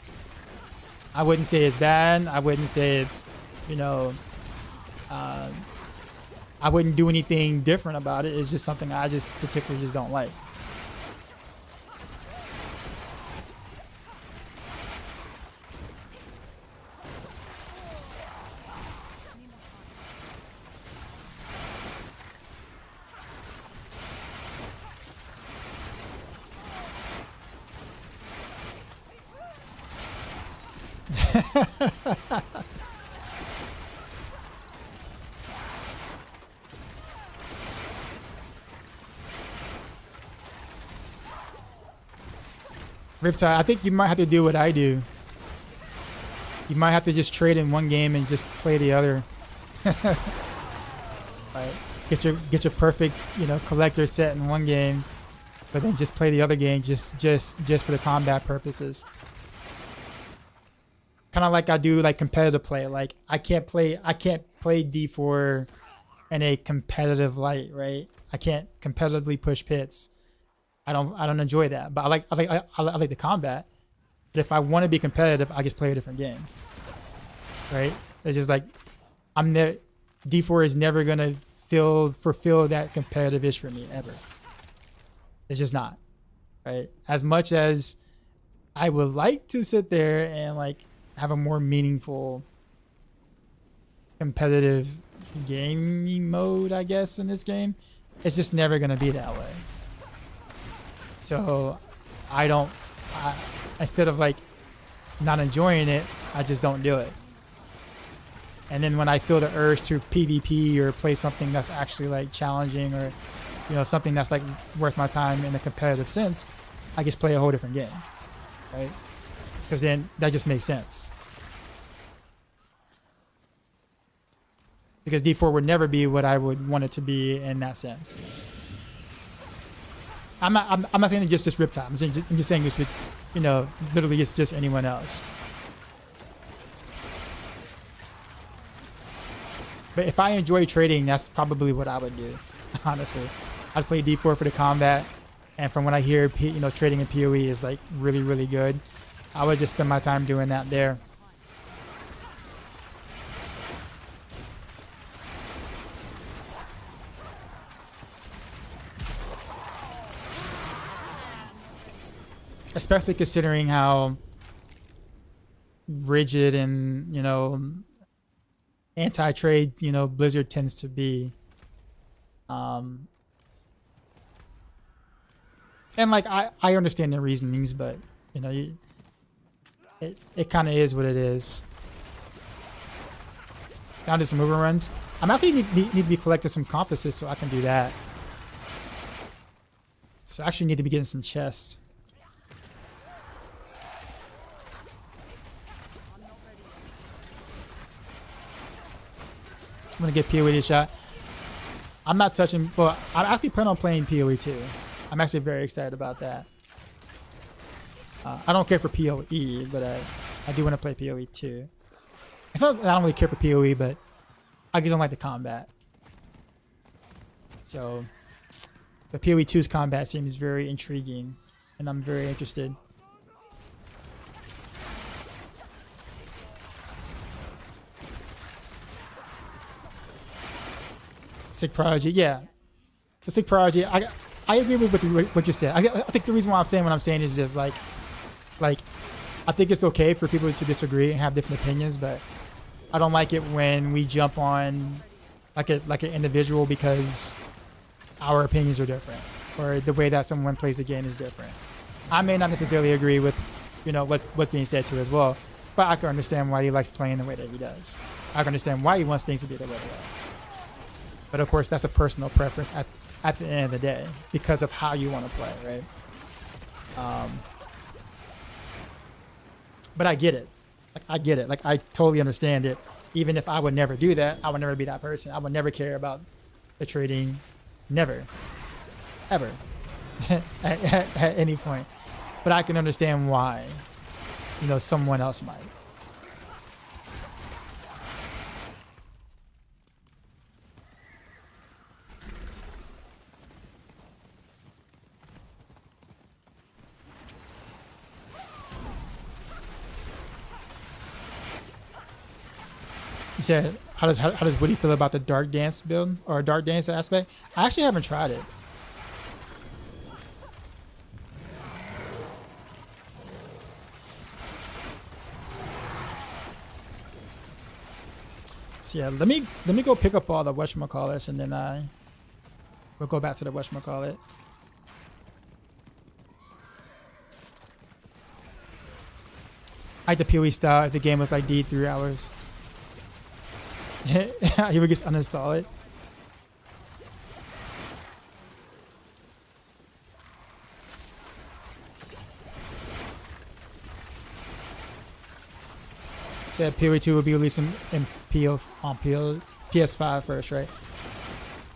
I wouldn't say it's bad. I wouldn't say it's, you know, I wouldn't do anything different about it. It's just something I just particularly just don't like. Riptide, I think you might have to do what I do. You might have to just trade in one game and just play the other. Right. Get your perfect, you know, collector set in one game, but then just play the other game just for the combat purposes. Kind of like I do like competitive play. Like I can't play D4 in a competitive light, right? I can't competitively push pits. I don't enjoy that. But I like the combat. But if I want to be competitive, I just play a different game. Right? It's just like D4 is never gonna fulfill that competitive itch for me ever. It's just not. Right? As much as I would like to sit there and like have a more meaningful competitive gaming mode, I guess, in this game, it's just never gonna be that way. So I don't, instead of like not enjoying it, I just don't do it. And then when I feel the urge to PvP or play something that's actually like challenging or, you know, something that's like worth my time in a competitive sense, I just play a whole different game, right? Because then that just makes sense. Because D4 would never be what I would want it to be in that sense. I'm not saying it's just Riptide. I'm just saying it's with, you know, literally it's just anyone else. But if I enjoy trading, that's probably what I would do, honestly. I'd play D4 for the combat, and from what I hear, you know, trading in PoE is like really, really good. I would just spend my time doing that there. Especially considering how rigid and, you know, anti-trade, you know, Blizzard tends to be. And like I understand their reasonings, but you know, it kind of is what it is. Now do some mover runs. I'm actually need to be collecting some compasses so I can do that. So I actually need to be getting some chests. I'm gonna get PoE a shot. I'm not touching. Well, I actually plan on playing PoE too. I'm actually very excited about that. I don't care for PoE, but I do want to play PoE too. It's not that I don't really care for PoE, but I just don't like the combat. So, the PoE 2's combat seems very intriguing, and I'm very interested. Sick Prodigy, yeah. So Sick Prodigy, I agree with what you said. I think the reason why I'm saying what I'm saying is just like I think it's okay for people to disagree and have different opinions, but I don't like it when we jump on like an individual because our opinions are different or the way that someone plays the game is different. I may not necessarily agree with, you know, what's being said too as well, but I can understand why he likes playing the way that he does. I can understand why he wants things to be the way they are. But of course, that's a personal preference at the end of the day because of how you want to play, right? But I get it. Like, I get it. Like, I totally understand it. Even if I would never do that, I would never be that person. I would never care about the trading. Never. Ever. at any point. But I can understand why, you know, someone else might. You said, how does Woody feel about the dark dance build or dark dance aspect? I actually haven't tried it. So yeah, let me go pick up all the whatchamacallits and then we'll go back to the whatchamacallit. I like the PoE style if the game was like D 3 hours. He would just uninstall it. Said PoE 2 will be released in PS5 first, right?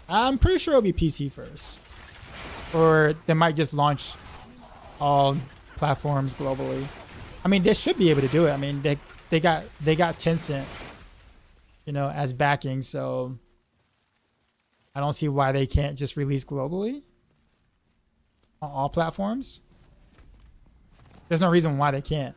I'm pretty sure it'll be PC first. Or they might just launch all platforms globally. I mean, they should be able to do it. I mean, they got Tencent, you know, as backing, so I don't see why they can't just release globally on all platforms. There's no reason why they can't.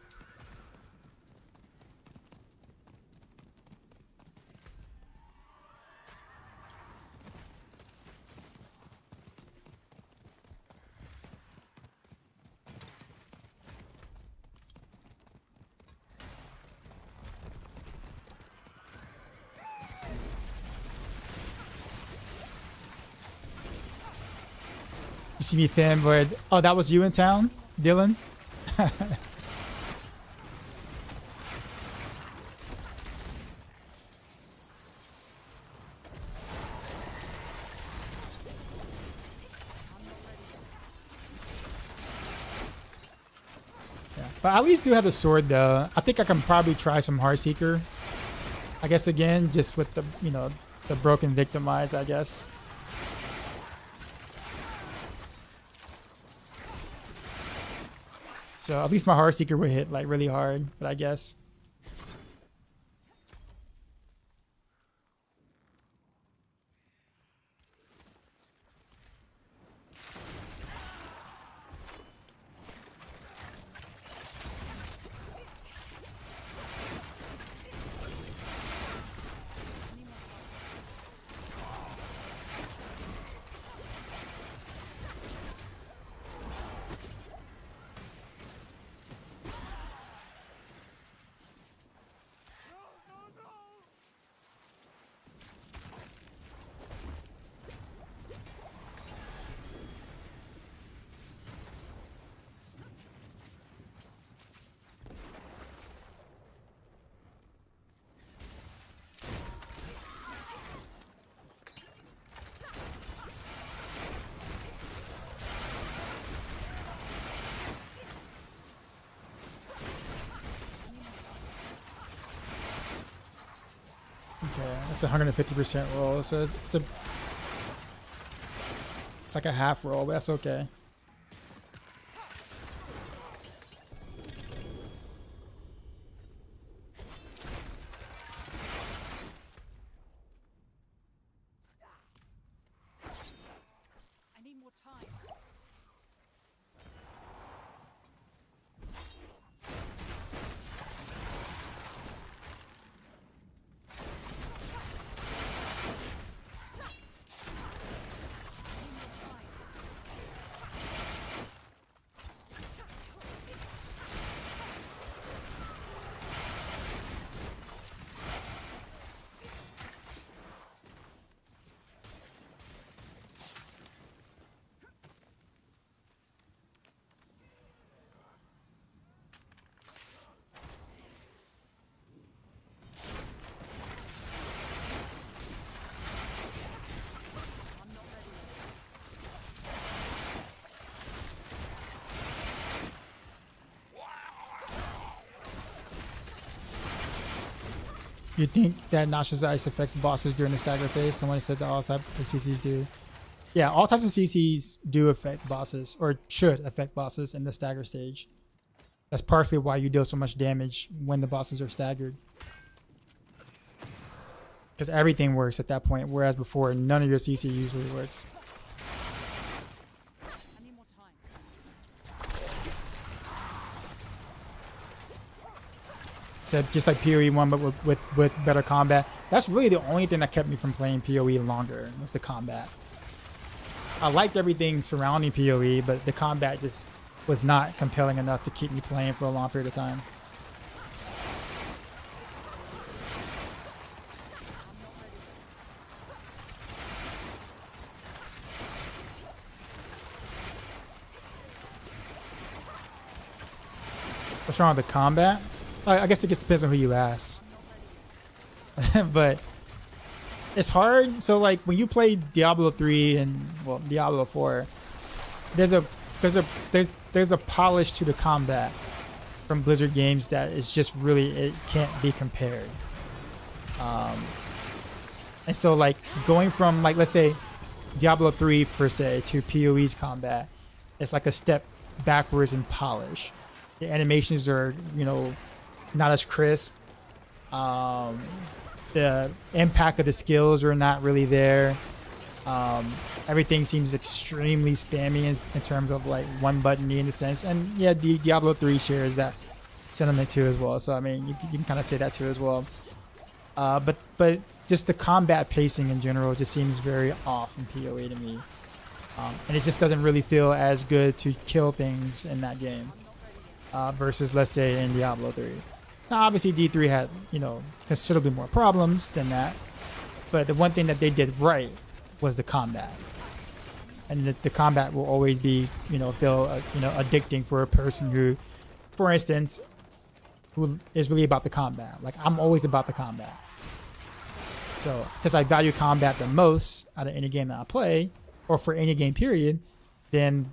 You see me fanboy. Oh, that was you in town? Dylan. But I at least do have the sword though. I think I can probably try some Heartseeker. I guess again, just with the, you know, the broken victimize, I guess. So at least my Heartseeker would hit like really hard, but I guess. Okay, that's a 150% roll, so it's like a half roll, but that's okay. I need more time. You think that Noxious Ice affects bosses during the stagger phase? Someone said that all types of CCs do. Yeah, all types of CCs do affect bosses, or should affect bosses in the stagger stage. That's partially why you deal so much damage when the bosses are staggered. Because everything works at that point, whereas before, none of your CC usually works. I need more time. So just like PoE 1, but with better combat. That's really the only thing that kept me from playing PoE longer, was the combat. I liked everything surrounding PoE, but the combat just was not compelling enough to keep me playing for a long period of time. What's wrong with the combat? I guess it just depends on who you ask. But it's hard. So like when you play Diablo 3 and well Diablo 4, there's a polish to the combat from Blizzard games that is just really, it can't be compared. And so like going from like let's say Diablo 3 per se to PoE's combat, it's like a step backwards in polish. The animations are, you know, not as crisp. The impact of the skills are not really there. Everything seems extremely spammy in terms of like one button in a sense. And yeah, the Diablo 3 shares that sentiment too as well. So I mean, you can kind of say that too as well. But just the combat pacing in general just seems very off in PoE to me. And it just doesn't really feel as good to kill things in that game. Versus let's say in Diablo 3. Now obviously D3 had, you know, considerably more problems than that, but the one thing that they did right was the combat. and the combat will always be, feel addicting for a person who, for instance, who is really about the combat. Like, I'm always about the combat. So since I value combat the most out of any game that I play, or for any game period, then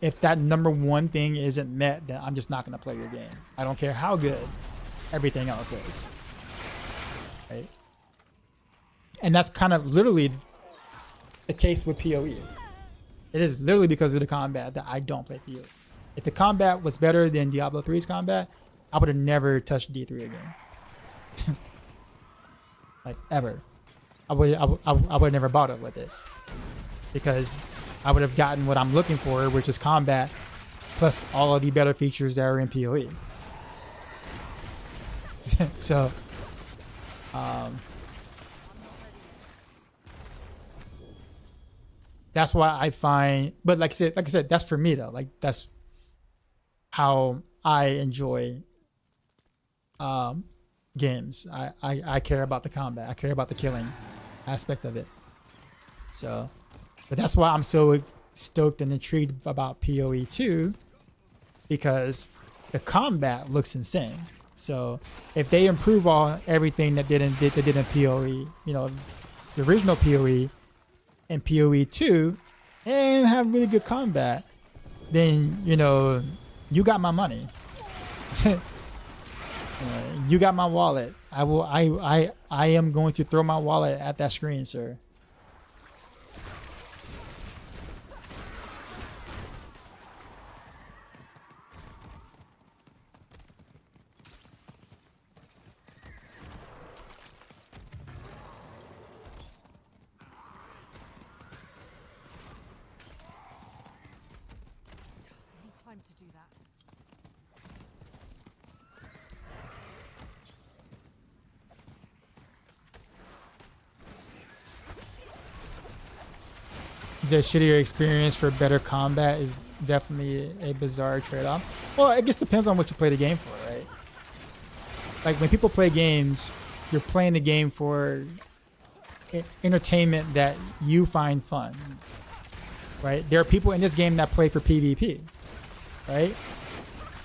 if that number one thing isn't met, then I'm just not going to play your game. I don't care how good everything else is. Right? And that's kind of literally the case with PoE. It is literally because of the combat that I don't play PoE. If the combat was better than Diablo 3's combat, I would have never touched D3 again. Like, ever. I would have never bothered with it. Because I would have gotten what I'm looking for, which is combat, plus all of the better features that are in PoE. So, that's why I find, but like I said, that's for me though. Like, that's how I enjoy games. I care about the combat. I care about the killing aspect of it. So, but that's why I'm so stoked and intrigued about PoE 2, because the combat looks insane. So if they improve everything that did in PoE, the original PoE and PoE 2, and have really good combat, then you got my money. You got my wallet. I am going to throw my wallet at that screen, sir. To do that. The shittier experience for better combat is definitely a bizarre trade-off. Well, I guess it depends on what you play the game for, right? Like, when people play games, you're playing the game for entertainment that you find fun, right? There are people in this game that play for PvP, right?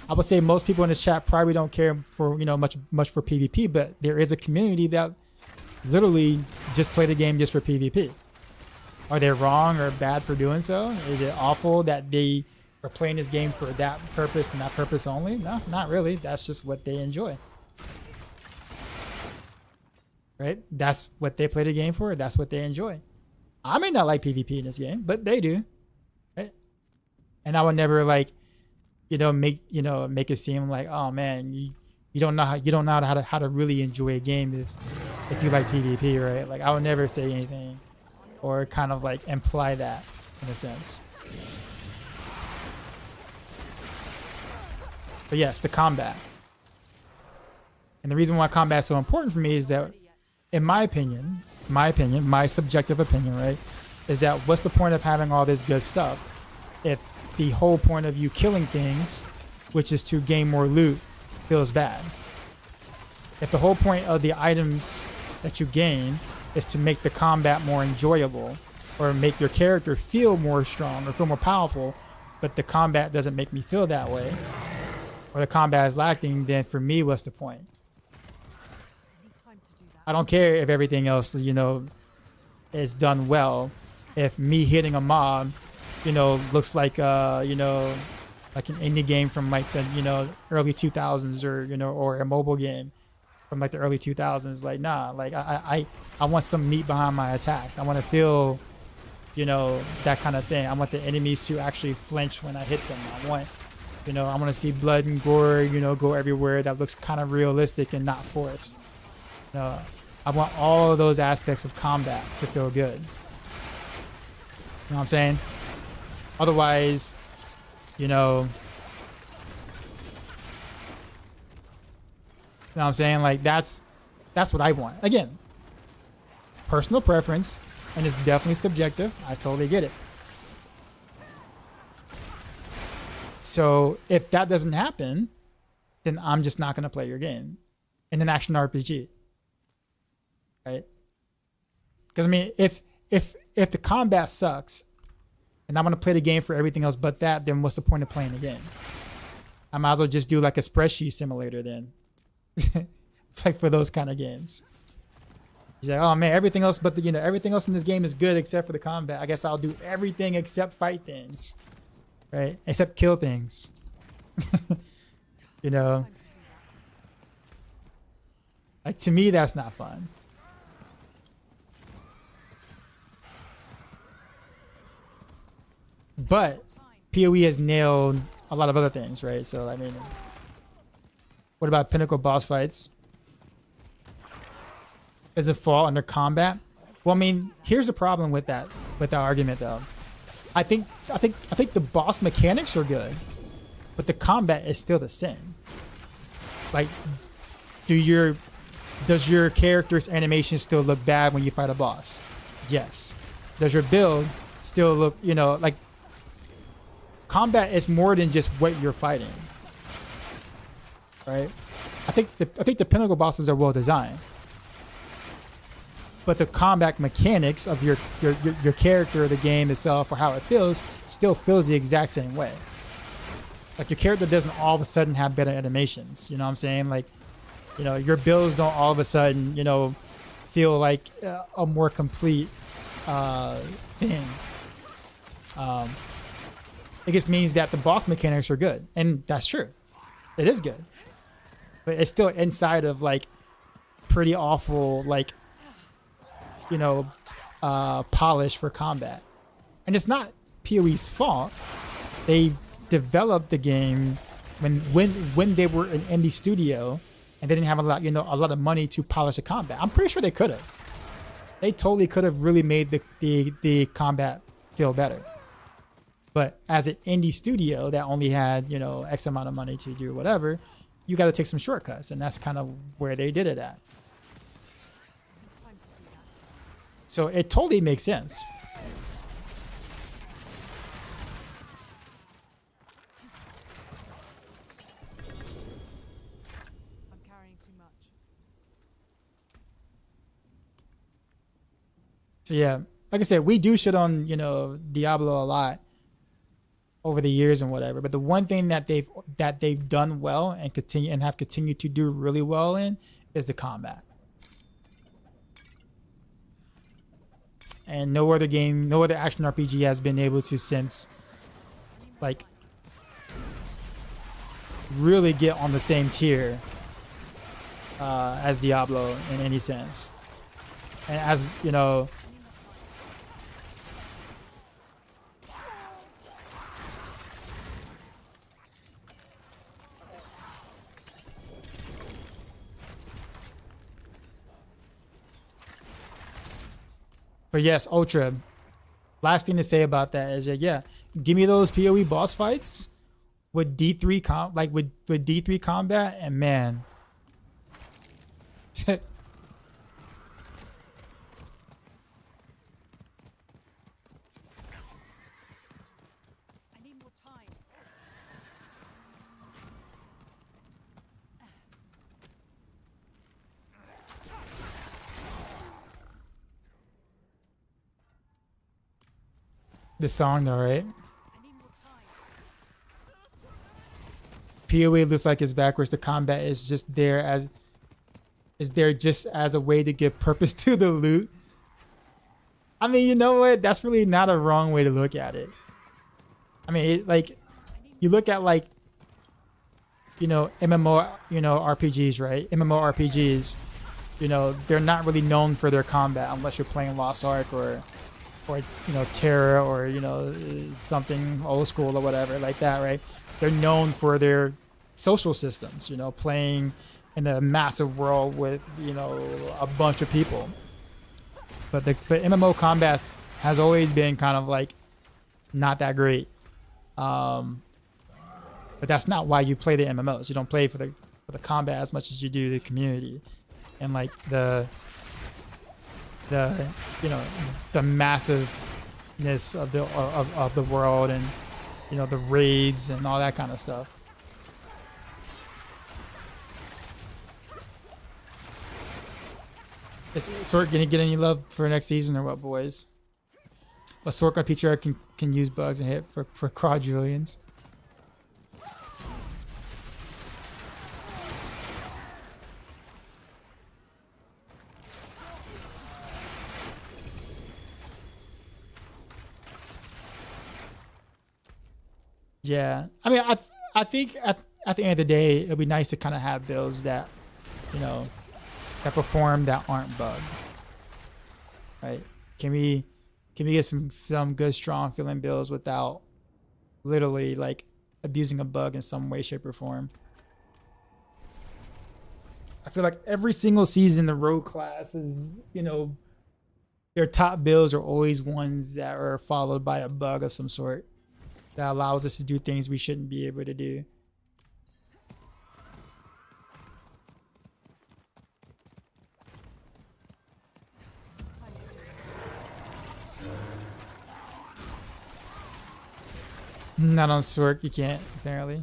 I would say most people in this chat probably don't care for much for PvP, but there is a community that literally just play the game just for PvP. Are they wrong or bad for doing so? Is it awful that they are playing this game for that purpose and that purpose only? No, not really. That's just what they enjoy. Right? That's what they play the game for. That's what they enjoy. I may not like PvP in this game, but they do. Right? And I would never make it seem like, oh man, you don't know how to really enjoy a game if you like PvP, right? Like, I would never say anything or kind of like imply that in a sense. But yes, the combat. And the reason why combat is so important for me is that, in my opinion, my subjective opinion, right, is that what's the point of having all this good stuff if the whole point of you killing things, which is to gain more loot, feels bad? If the whole point of the items that you gain is to make the combat more enjoyable or make your character feel more strong or feel more powerful, but the combat doesn't make me feel that way, or the combat is lacking, then for me, what's the point? I don't care if everything else, is done well. If me hitting a mob, looks like, like an indie game from like the, early 2000s, or a mobile game from like the early 2000s. Like, nah, like I want some meat behind my attacks. I want to feel, that kind of thing. I want the enemies to actually flinch when I hit them. I want to see blood and gore, go everywhere. That looks kind of realistic and not forced. I want all of those aspects of combat to feel good. You know what I'm saying? Otherwise, you know what I'm saying? Like, that's what I want. Again, personal preference, and it's definitely subjective. I totally get it. So if that doesn't happen, then I'm just not going to play your game in an action RPG. Right? Because I mean, if the combat sucks, and I want to play the game for everything else but that, then what's the point of playing the game? I might as well just do like a spreadsheet simulator then. Like for those kind of games. He's like, oh man, everything else but the, everything else in this game is good except for the combat. I guess I'll do everything except fight things. Right? Except kill things. Like to me that's not fun. But PoE has nailed a lot of other things, right? So I mean, what about pinnacle boss fights? Does it fall under combat? Well, I mean, here's the problem with that argument though. I think the boss mechanics are good, but the combat is still the same. Like, does your character's animation still look bad when you fight a boss? Yes. Does your build still look, like combat is more than just what you're fighting. Right? I think the pinnacle bosses are well designed. But the combat mechanics of your character, the game itself, or how it feels, still feels the exact same way. Like your character doesn't all of a sudden have better animations. You know what I'm saying? Like, your builds don't all of a sudden, feel like a more complete thing. It just means that the boss mechanics are good, and that's true. It is good, but it's still inside of like pretty awful, like polish for combat, and it's not PoE's fault. They developed the game when they were an indie studio, and they didn't have a lot of money to polish the combat. I'm pretty sure they could have. They totally could have really made the combat feel better. But as an indie studio that only had, X amount of money to do whatever, you got to take some shortcuts. And that's kind of where they did it at. So it totally makes sense. I'm carrying too much. So yeah, like I said, we do shit on, Diablo a lot over the years and whatever, but the one thing that they've done well and have continued to do really well in is the combat. And no other action RPG has been able to since like really get on the same tier as Diablo in any sense. And as but yes, Ultra. Last thing to say about that is that give me those PoE boss fights with D3 with D3 combat, and man, I need more time. the song though, right? I need more time. PoE looks like it's backwards. The combat is just there just as a way to give purpose to the loot. I mean, you know what? That's really not a wrong way to look at it. I mean, you look at MMO, RPGs, right? MMORPGs, they're not really known for their combat unless you're playing Lost Ark or Terra or something old school or whatever like that, right? They're known for their social systems, playing in a massive world with a bunch of people. But MMO combat has always been kind of like not that great. But that's not why you play the MMOs. You don't play for the combat as much as you do the community and like the massiveness of the world and the raids and all that kind of stuff. Is Sword gonna get any love for next season or what, boys? a Sork on PTR can use bugs and hit for quadrillions. Yeah, I mean, I think at the end of the day, it'd be nice to kind of have builds that, you know, that perform that aren't bugged. Right? Can we get some good strong feeling builds without literally like abusing a bug in some way, shape, or form? I feel like every single season the rogue class is, you know, their top builds are always ones that are followed by a bug of some sort that allows us to do things we shouldn't be able to do. Not on Sork, you can't, apparently.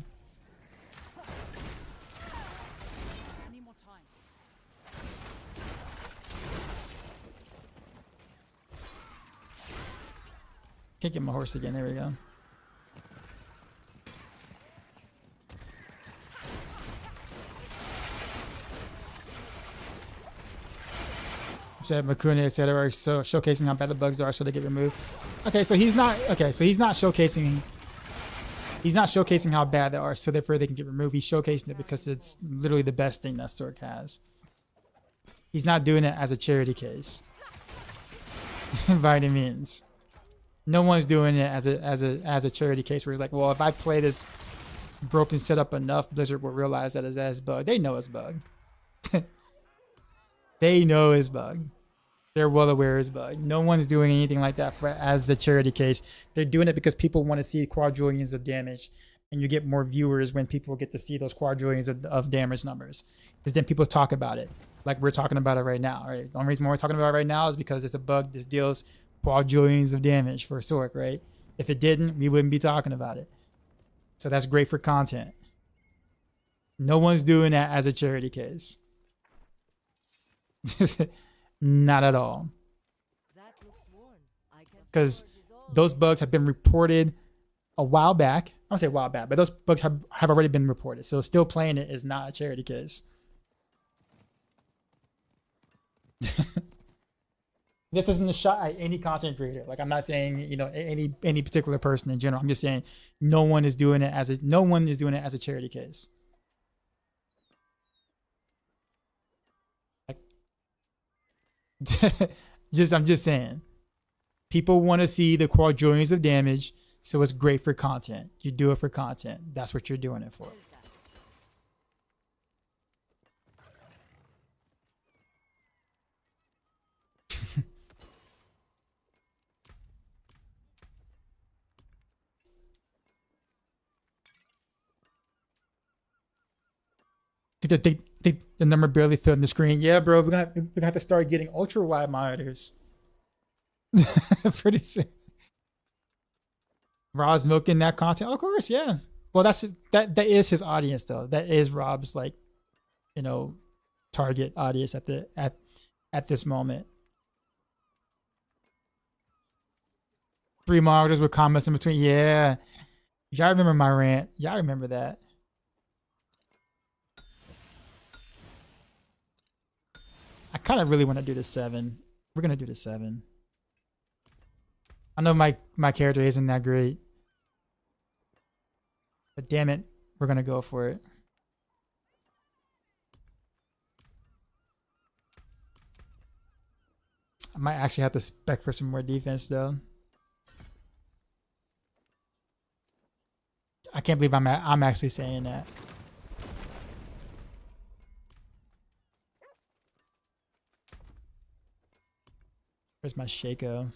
Can't get my horse again, there we go. Said Makuna, etc. So showcasing how bad the bugs are, so they get removed. Okay, so he's not showcasing how bad they are, so therefore they can get removed. He's showcasing it because it's literally the best thing that Sork has. He's not doing it as a charity case. By any means. No one's doing it as a charity case where he's like, well, if I play this broken setup enough, Blizzard will realize that it's bug. They know it's bug. They know it's bug. They're well aware it's bug. No one's doing anything like that as a charity case. They're doing it because people want to see quadrillions of damage, and you get more viewers when people get to see those quadrillions of damage numbers. Because then people talk about it, like we're talking about it right now. Right? The only reason we're talking about it right now is because it's a bug that deals quadrillions of damage for Sork. Right? If it didn't, we wouldn't be talking about it. So that's great for content. No one's doing that as a charity case. Not at all. Because those bugs have been reported a while back. I don't say a while back, but those bugs have already been reported. So still playing it is not a charity case. This isn't a shot at any content creator. Like, I'm not saying, you know, any particular person in general. I'm just saying no one is doing it as a charity case. I'm just saying, people want to see the quadrillions of damage, so it's great for content. You do it for content. That's what you're doing it for. The number barely filled in the screen. Yeah, bro, we're gonna have to start getting ultra wide monitors pretty soon. Rob's milking that content, of course, yeah. Well, that is his audience though. That is Rob's, like, you know, target audience at this moment. 3 monitors with comments in between. Yeah, y'all remember my rant? Y'all remember that? I kind of really want to do the 7. We're gonna do the 7. I know my character isn't that great, but damn it, we're gonna go for it. I might actually have to spec for some more defense though. I can't believe I'm actually saying that. Where's my Shaco?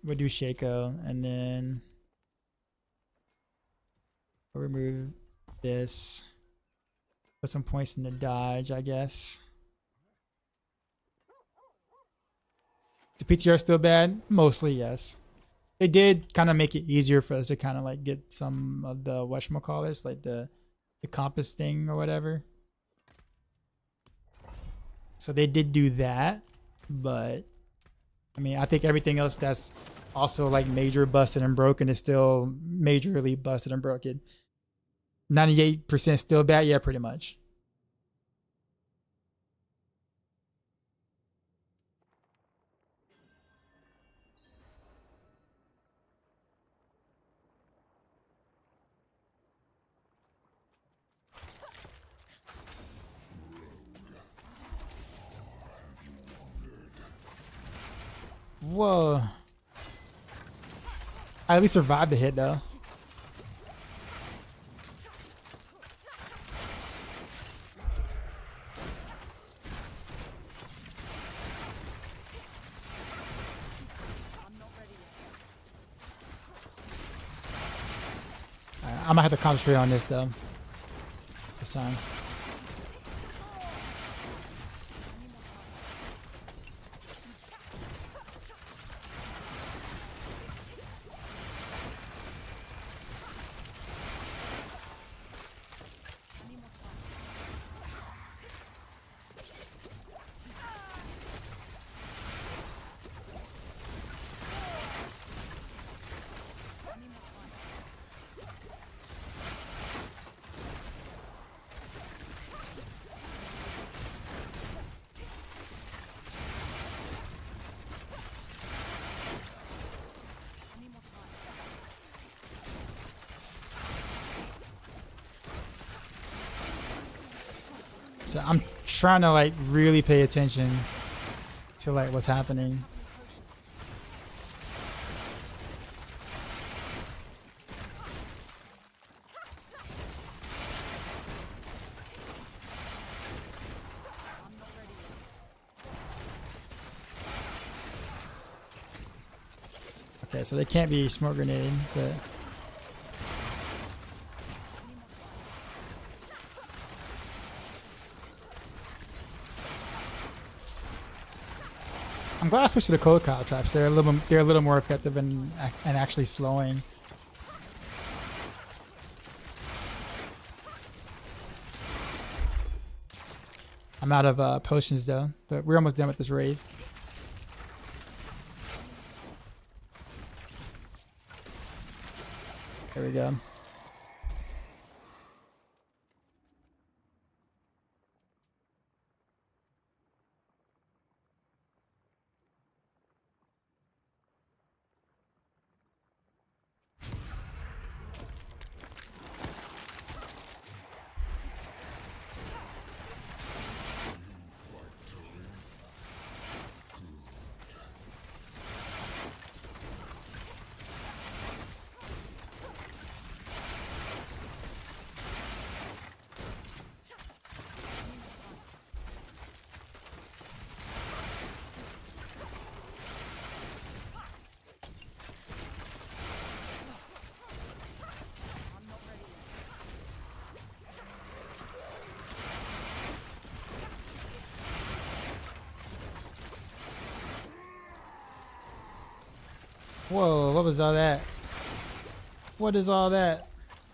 We'll do Shaco, and then we'll remove this. Put some points in the dodge, I guess. The PTR still bad? Mostly, yes. They did kind of make it easier for us to kind of like get some of the whatchamacallits, like the compass thing or whatever. So they did do that. But I mean, I think everything else that's also like major busted and broken is still majorly busted and broken. 98% still bad, yeah, pretty much. Whoa. I at least survived the hit though. I might have to concentrate on this though. This time. So I'm trying to like really pay attention to like what's happening. Okay, so they can't be smoke grenading, but I'm glad I switched to the cold cow traps. They're a little more effective and actually slowing. I'm out of potions though, but we're almost done with this raid. There we go. Whoa, what was all that? What is all that?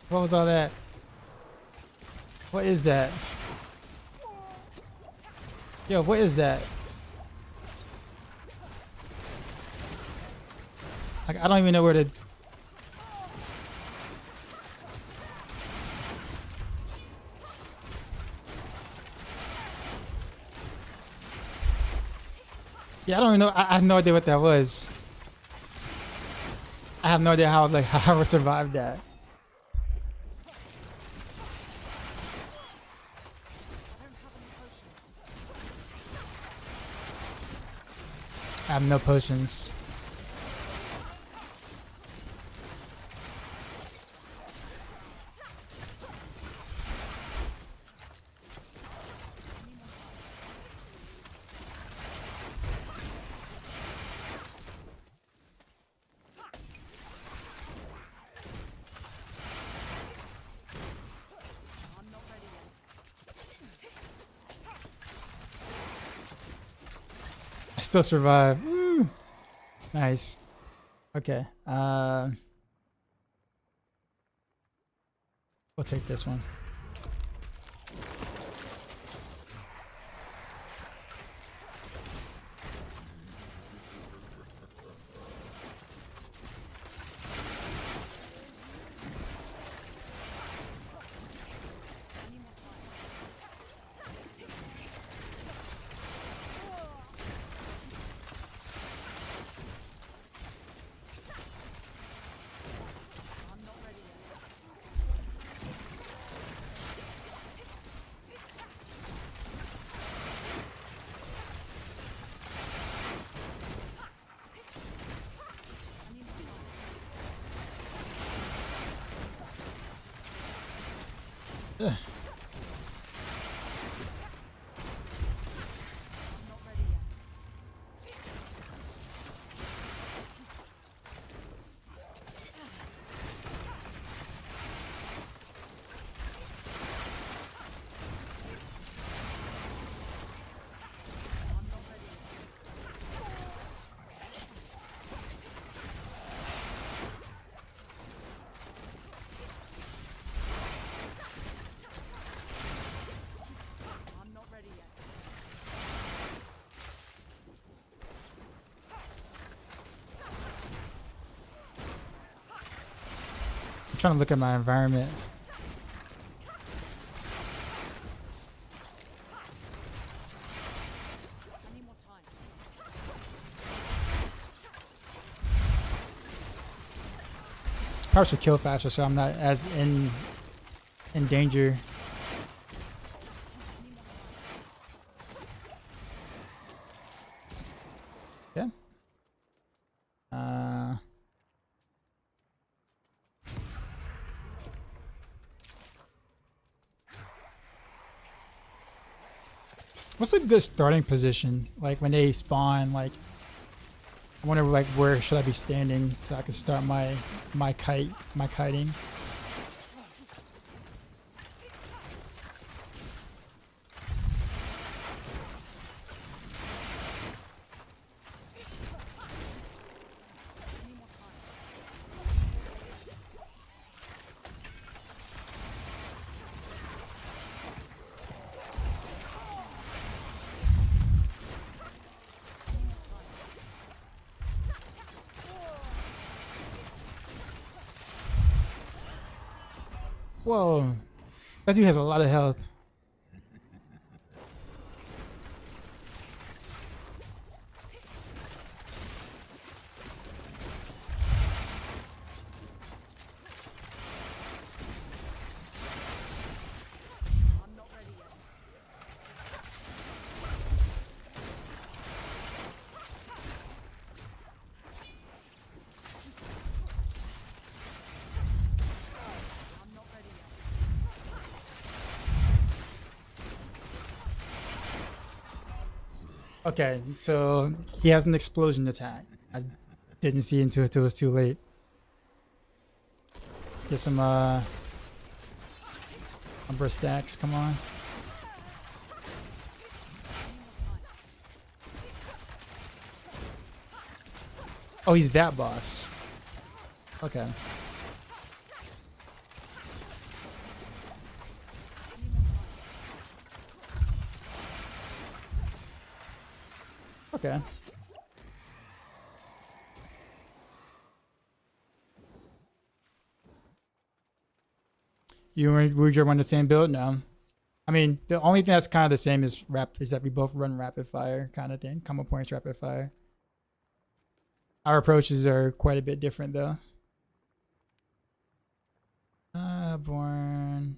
What was all that? What is that? Yo, what is that? I don't even know where to... Yeah, I don't even know. I have no idea what that was. I have no idea how I survived that. I have no potions. I still survive. Woo. Nice. Okay. We'll take this one. Ugh. I'm trying to look at my environment. Probably should kill faster so I'm not as in danger. Yeah. What's a good starting position? Like when they spawn, like I wonder like where should I be standing so I can start my kiting. Whoa, that dude has a lot of health. Okay, so he has an explosion attack. I didn't see until it was too late. Get some Umbra stacks, come on. Oh, he's that boss. Okay. Okay. You and Ruger run the same build? No. I mean, the only thing that's kind of the same is that we both run rapid fire kind of thing. Combo points, rapid fire. Our approaches are quite a bit different though. Born.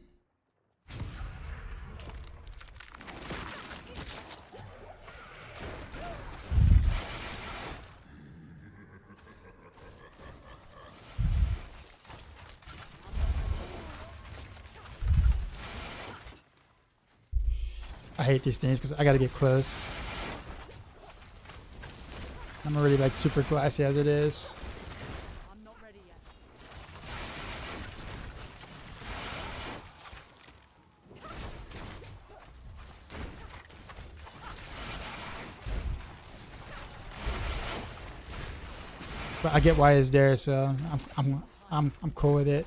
I hate these things because I gotta get close. I'm already like super glassy as it is. I'm not ready yet. But I get why it's there, so I'm cool with it.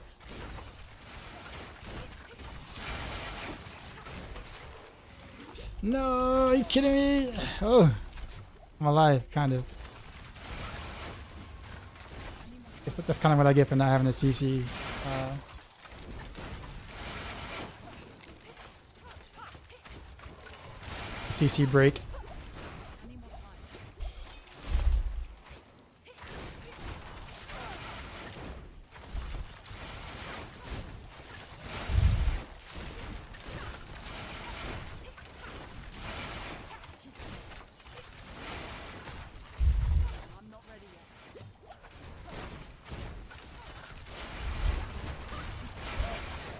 No, are you kidding me? Oh, I'm alive, kind of. That's kind of what I get for not having a CC. CC break.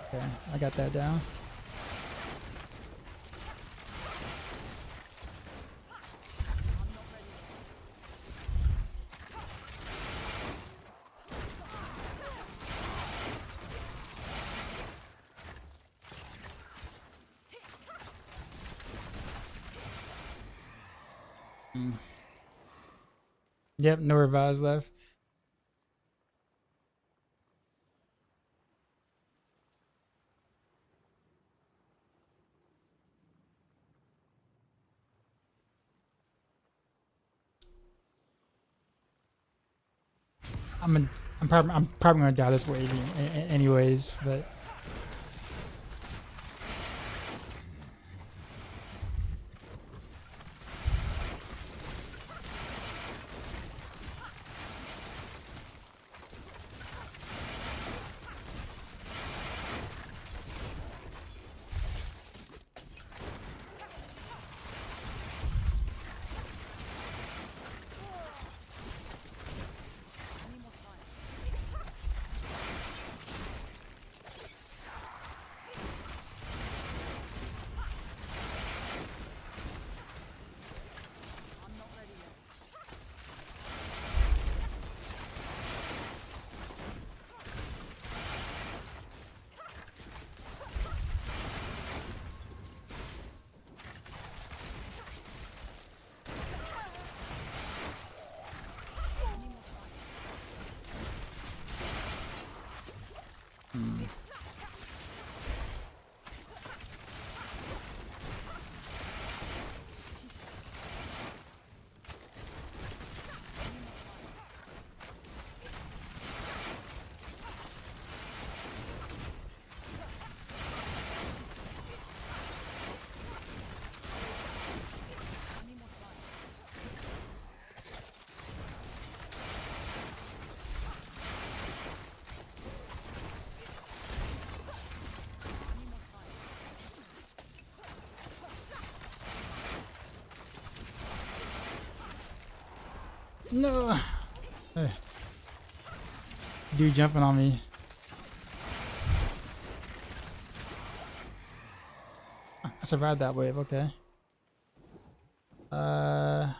Okay, I got that down. Yep, no revives left. I'm probably gonna die this way anyways, but no. Dude jumping on me. I survived that wave, okay. Why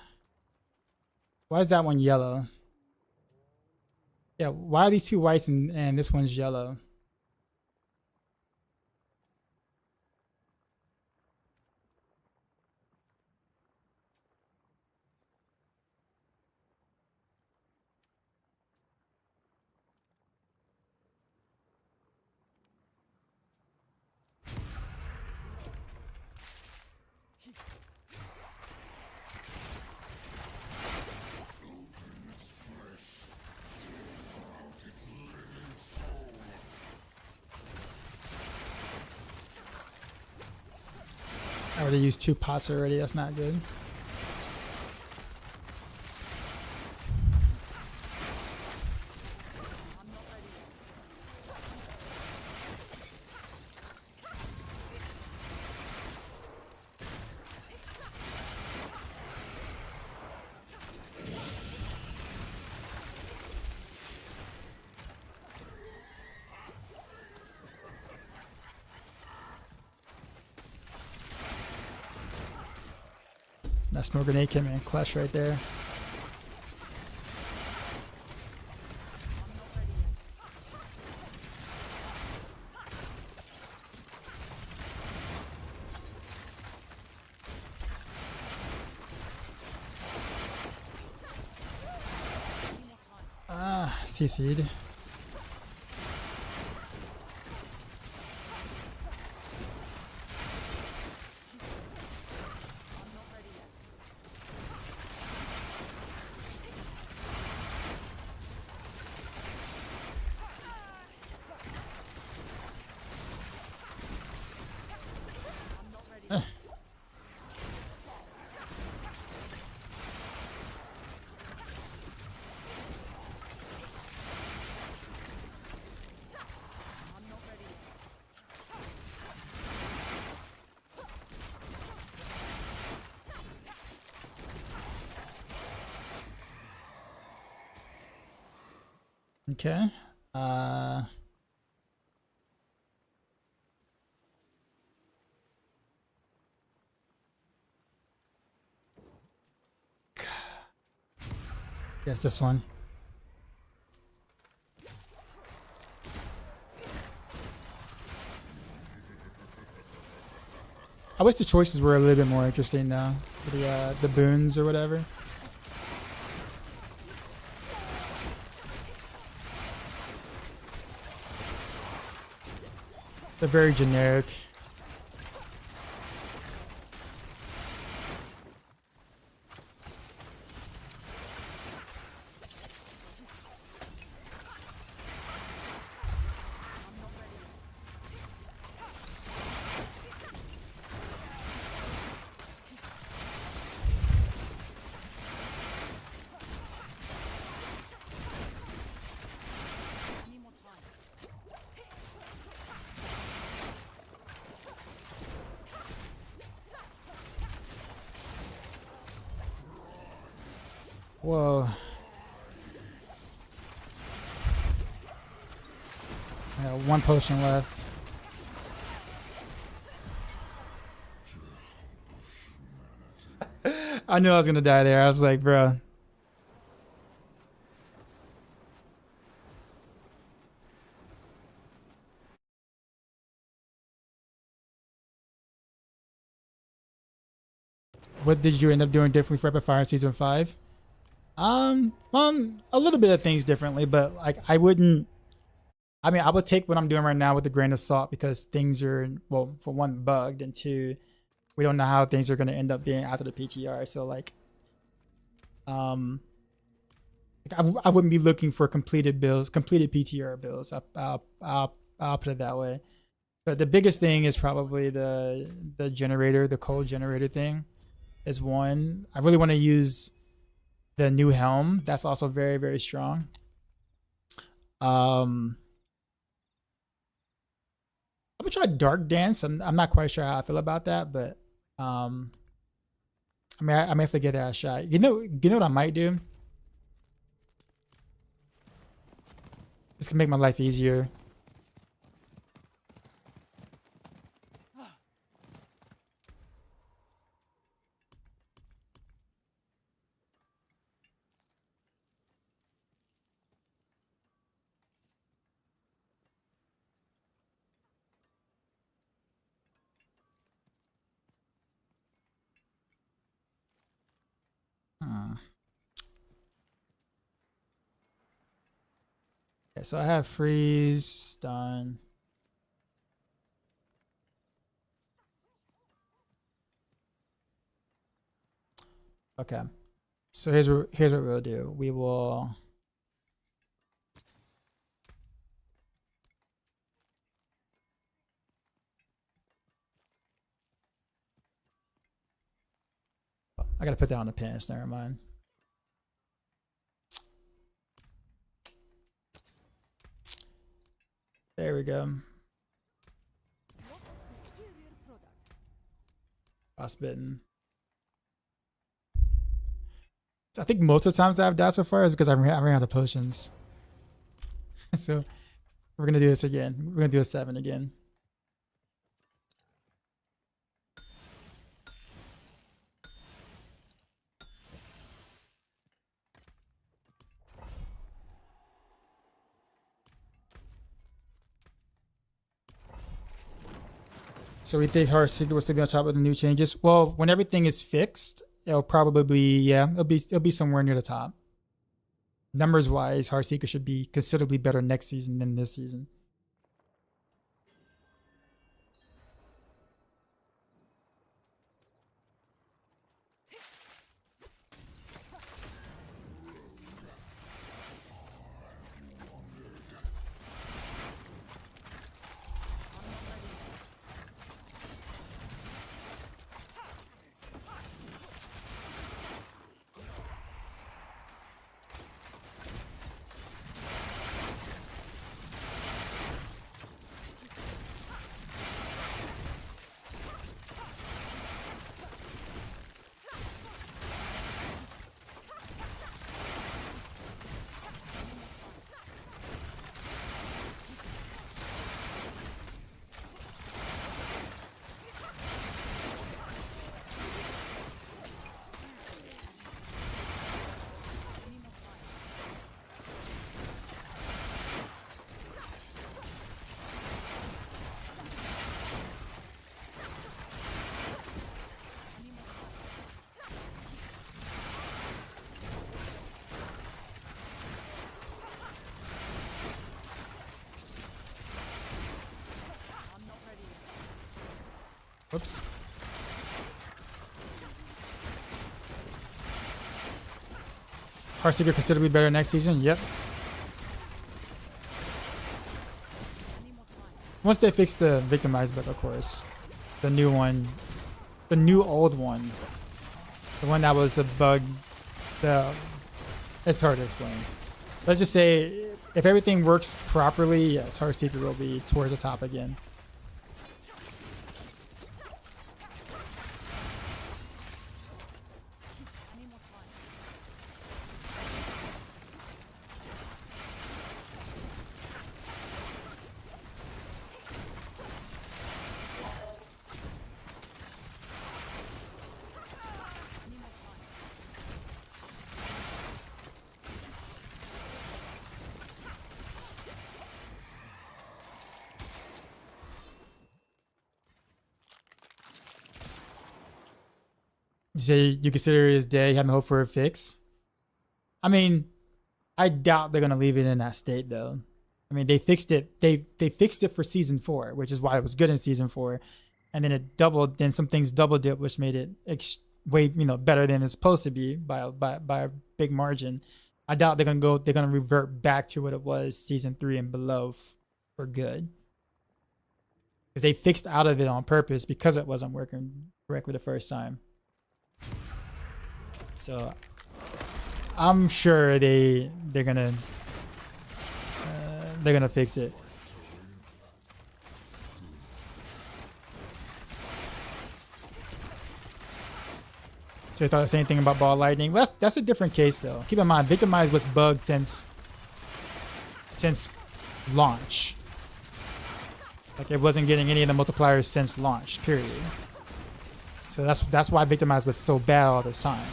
is that one yellow? Yeah, why are these two whites and this one's yellow? I already used 2 pots already, that's not good. That smoke grenade came in clutch right there. Ah, CC'd. Okay. Yes, this one. I wish the choices were a little bit more interesting though. For the boons or whatever. They're very generic. Whoa. I got one potion left. I knew I was gonna die there. I was like, bro. What did you end up doing differently for Rapid Fire Season 5? A little bit of things differently, but like I wouldn't. I mean, I would take what I'm doing right now with a grain of salt because things are, well, for one, bugged, and two, we don't know how things are going to end up being after the PTR. So like, I wouldn't be looking for completed builds, completed PTR builds. I'll put it that way. But the biggest thing is probably the generator, the cold generator thing, is one. I really want to use the new helm. That's also very, very strong. I'm gonna try Dark Dance. I'm not quite sure how I feel about that, but I mean, I may have to get that a shot. You know what I might do? This can make my life easier. Okay, so I have freeze, stun. Okay, so here's what we'll do. We will. I gotta put that on the pants. Never mind. There we go. Frostbitten. So I think most of the times I've died so far is because I ran out of potions. So we're gonna do this again. We're gonna do a 7 again. So we think Heartseeker will still be on top of the new changes. Well, when everything is fixed, it'll probably be, yeah, it'll be somewhere near the top. Numbers wise, Heartseeker should be considerably better next season than this season. Whoops. Heartseeker considerably better next season. Yep. Once they fix the victimized bug, of course. The new one. The new old one. The one that was a bug. It's hard to explain. Let's just say, if everything works properly, yes, Heartseeker will be towards the top again. You say you consider his day, having hope for a fix? I mean, I doubt they're gonna leave it in that state though. I mean, they fixed it. They fixed it for season 4, which is why it was good in season 4, and then it doubled. Then some things doubled it, which made it way better than it's supposed to be by a big margin. I doubt they're gonna revert back to what it was season 3 and below for good, because they fixed out of it on purpose because it wasn't working correctly the first time. So I'm sure they're gonna fix it. So I thought the same thing about ball lightning. Well, that's a different case though. Keep in mind, Victimize was bugged since launch. Like it wasn't getting any of the multipliers since launch, period. So that's why Victimize was so bad all this time.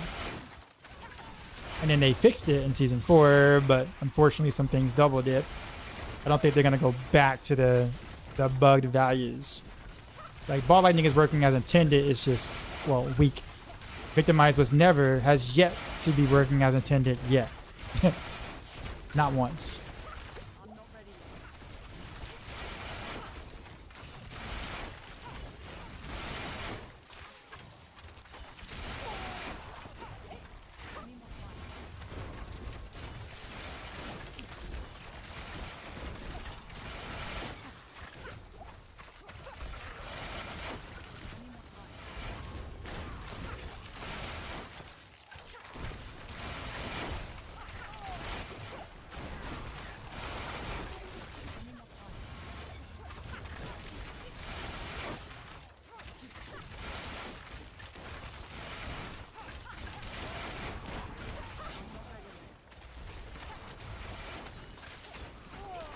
And then they fixed it in season 4, but unfortunately some things doubled it. I don't think they're gonna go back to the bugged values. Like ball lightning is working as intended, it's just weak. Victimize has yet to be working as intended yet. Not once.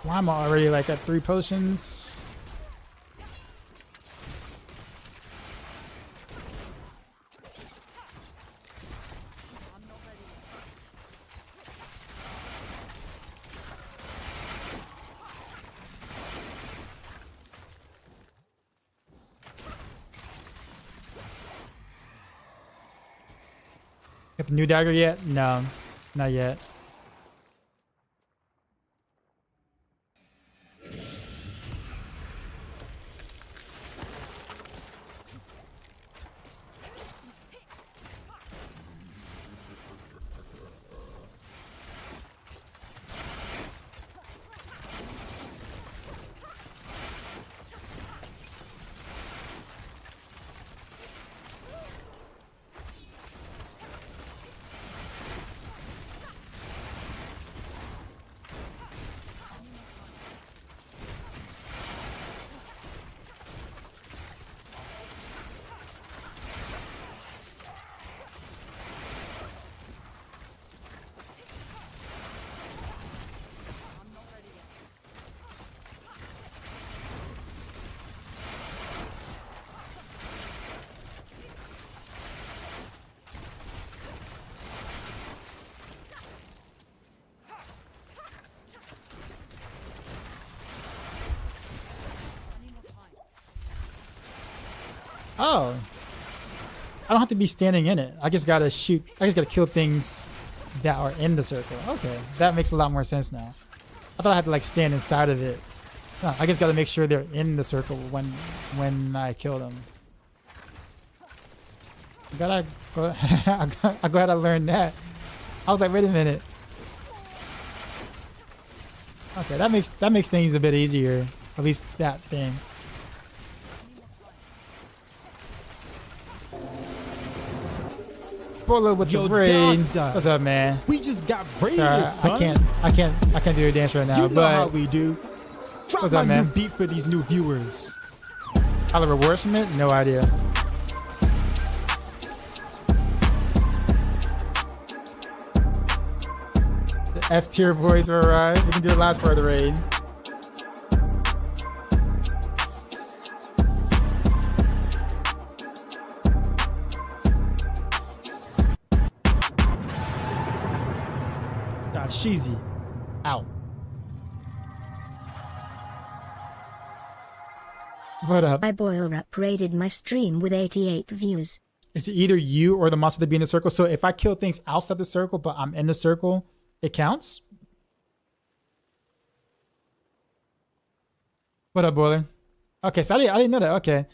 Why am I already like at 3 potions? Got the new dagger yet? No, not yet. Oh. I don't have to be standing in it. I just gotta shoot. I just gotta kill things that are in the circle. Okay. That makes a lot more sense now. I thought I had to like stand inside of it. No, I just gotta make sure they're in the circle when I kill them. I'm glad I learned that. I was like, wait a minute. Okay, that makes things a bit easier. At least that thing. Bullet with Yo, the raid. Darkside. What's up, man? We just got raided, Sorry, son. I can't do a dance right now. You know how But we do. Drop What's my up, man? new beat for these new viewers. how the rewards from it? No idea. The F tier boys will arrive. We can do the last part of the raid. Sheezy. Out. What up? I boil up raided my stream with 88 views. It's either you or the monster to be in the circle. So if I kill things outside the circle, but I'm in the circle, it counts. What up, Boiler? Okay, so I didn't know that. Okay,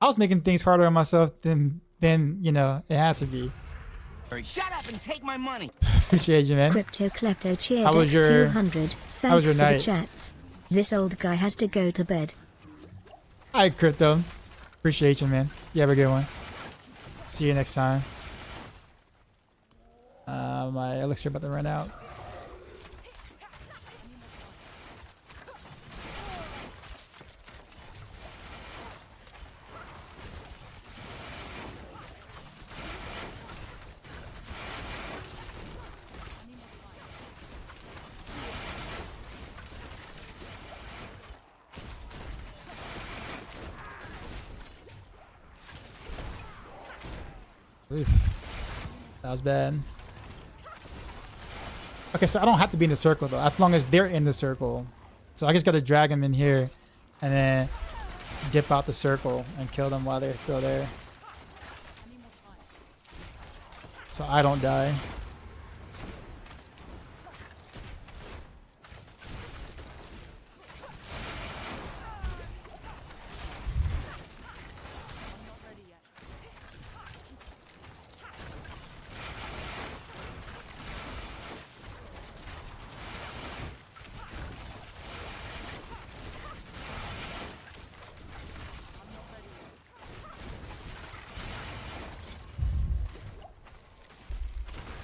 I was making things harder on myself than you know it had to be. Shut up and take my money. Appreciate you, man. Crypto Klepto cheered How was your- X200. how was Thanks your for night? the chats. This old guy has to go to bed. All right, Crypto. Appreciate you, man. You have a good one. See you next time. My elixir about to run out. Oof. That was bad. Okay, so I don't have to be in the circle though, as long as they're in the circle. So I just gotta drag them in here and then dip out the circle and kill them while they're still there. So I don't die.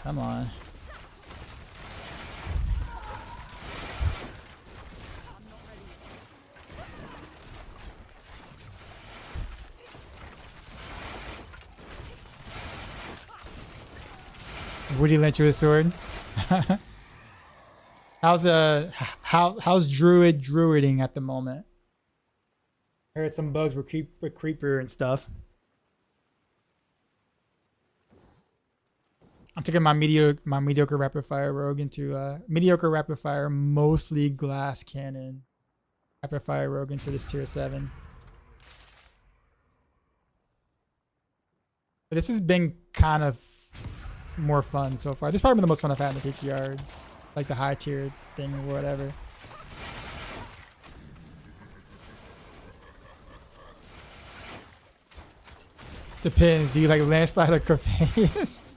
Come on. Woody lent you a sword. how's druiding at the moment? I heard some bugs with creeper and stuff. I'm taking my mediocre rapid fire rogue into mediocre rapid fire, mostly glass cannon rapid fire rogue into this tier 7. But this has been kind of more fun so far. This is probably the most fun I've had in the PTR, like the high tier thing or whatever. Depends. Do you like landslide or Corpheus?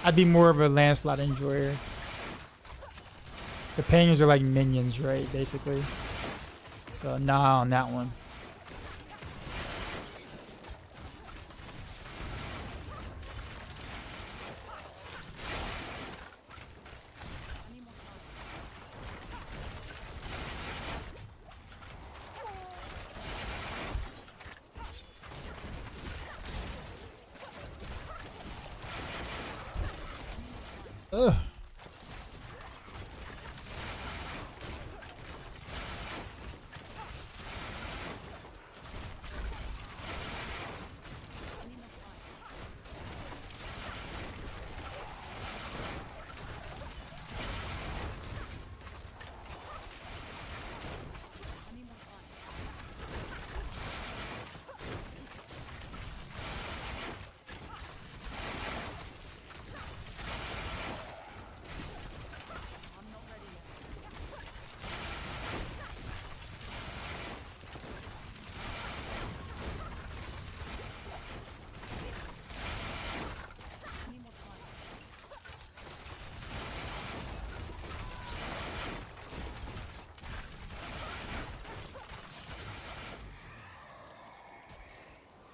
I'd be more of a landslide enjoyer. The Payers are like minions, right? Basically. So nah on that one. Ugh.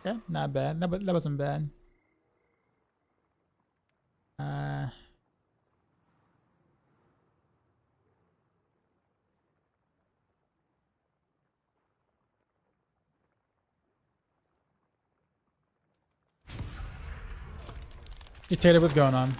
Yeah, not bad. That wasn't bad. Dictator, what's going on?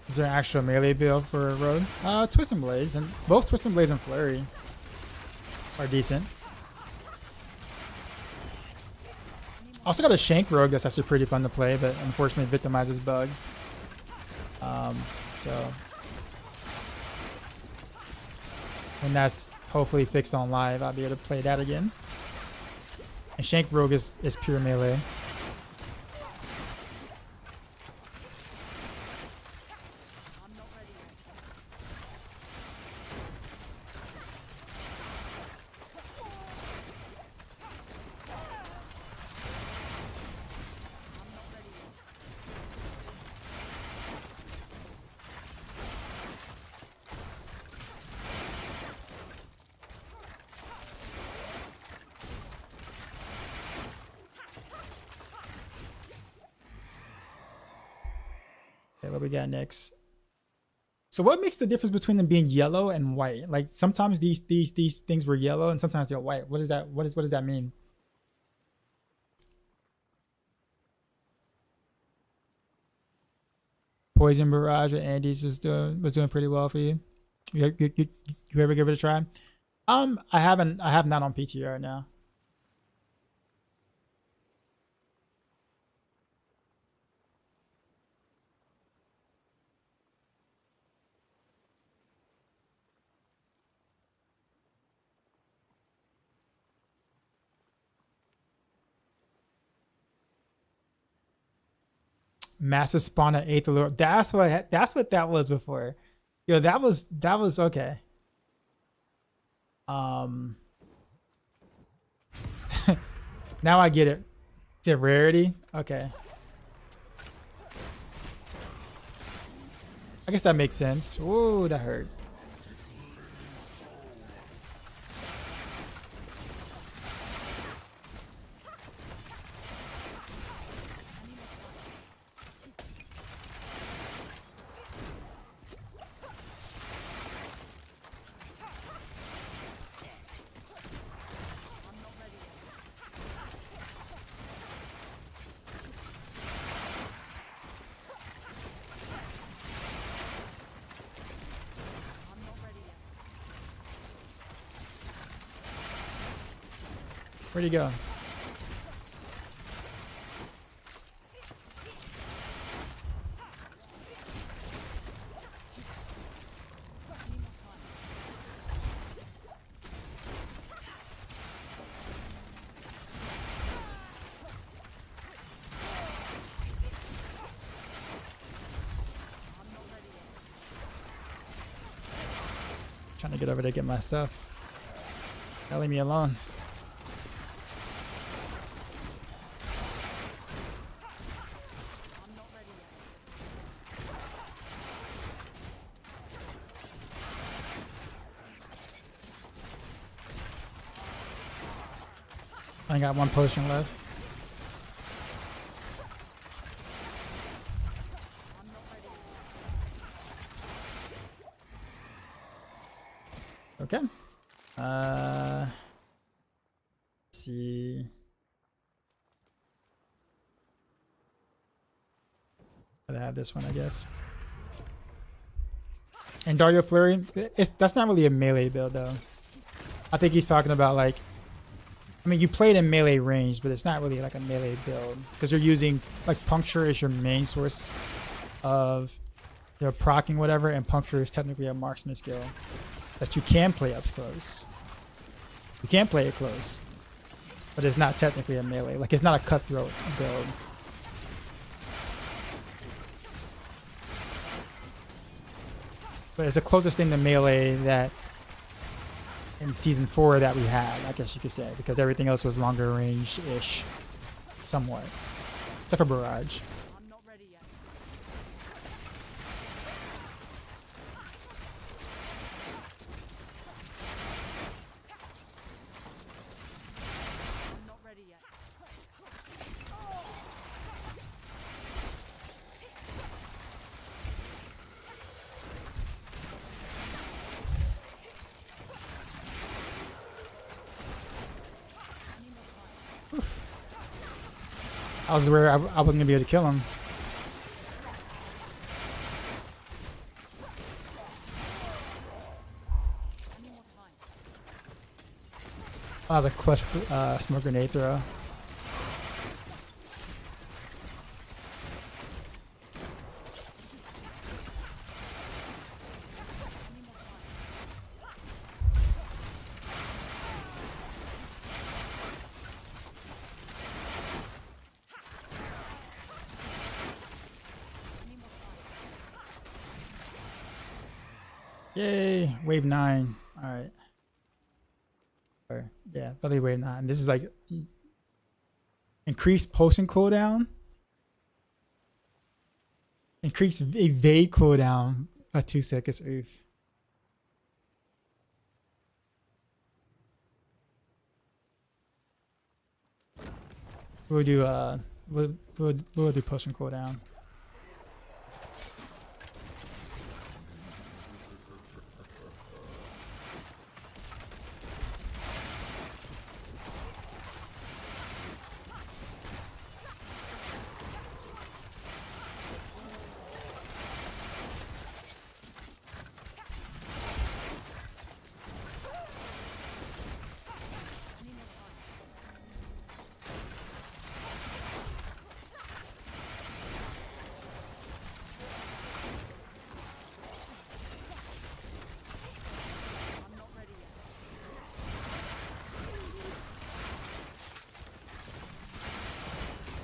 Is there an actual melee build for Road? Twist and Blaze, and both Twist and Blaze and Flurry are decent. Also got a Shank Rogue that's actually pretty fun to play, but unfortunately victimizes bug. So when that's hopefully fixed on live, I'll be able to play that again. And Shank Rogue is pure melee. Okay, what we got next? So what makes the difference between them being yellow and white? Like sometimes these things were yellow and sometimes they're white. What is that? What does that mean? Poison Barrage with Andy's was doing pretty well for you. You ever give it a try? I haven't. I have not on PTR now. Massive spawn at 8th allure. That's what that was before. Yo, that was okay. Now I get it. It's a rarity. Okay. I guess that makes sense. Whoa, that hurt. Where'd he go? Trying to get over to get my stuff. Now leave me alone. I got one potion left. Okay. Let's see. I have this one, I guess. And Dario Flurry, that's not really a melee build though. I think he's talking about like, I mean, you played in melee range, but it's not really like a melee build because you're using like puncture is your main source of your procking whatever, and puncture is technically a marksman skill that you can play up close. You can play it close, but it's not technically a melee. Like it's not a cutthroat build. But it's the closest thing to melee that in season 4 that we had, I guess you could say, because everything else was longer range-ish, somewhat, except for Barrage. I'm not ready yet. I'm not ready yet. I was where I wasn't gonna be able to kill him. That was a clutch smoke grenade throw. Yay, wave 9. All right. Or, yeah, probably wave 9. This is like increased potion cooldown. Increase evade cooldown by 2 seconds. Oof. We'll do we'll do potion cooldown.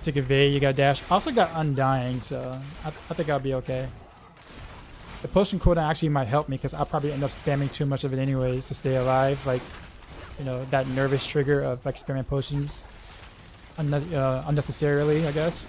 Take evade, you got dash. Also got undying, so I think I'll be okay. The potion cooldown actually might help me because I'll probably end up spamming too much of it anyways to stay alive. Like, you know, that nervous trigger of like spamming potions unnecessarily, I guess.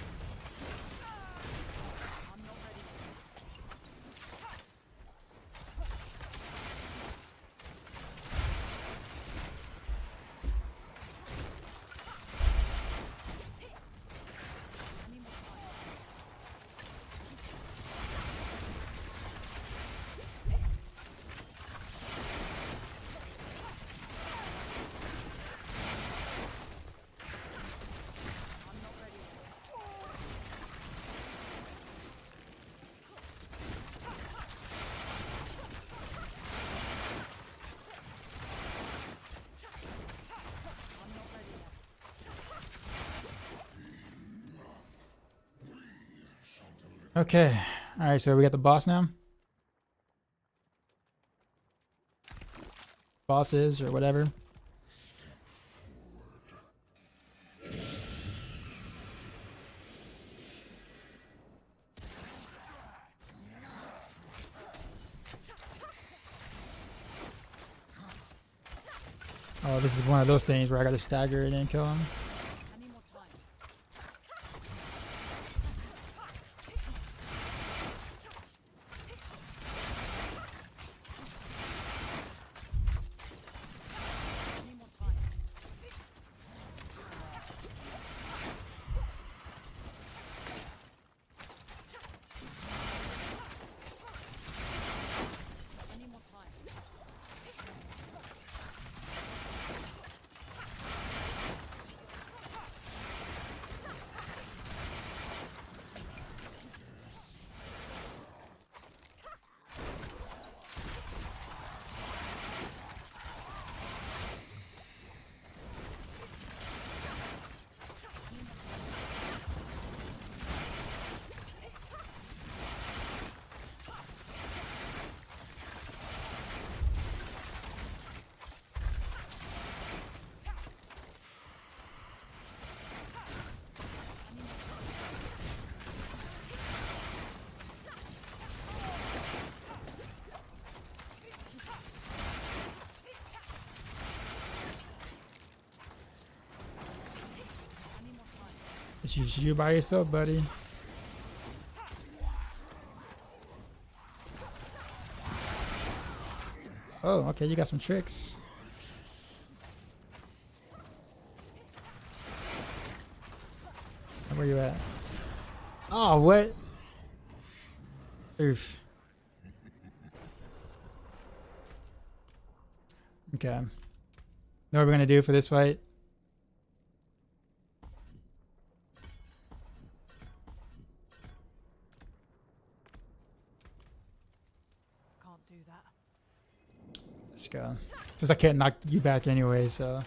Okay, all right, so we got the boss now. Bosses or whatever. Oh, this is one of those things where I gotta stagger and then kill him. It's just you by yourself, buddy. Oh, okay, you got some tricks. Where you at? Oh, what? Oof. Okay. Know what we're gonna do for this fight? Can't do that. Let's go. Since I can't knock you back anyway, so.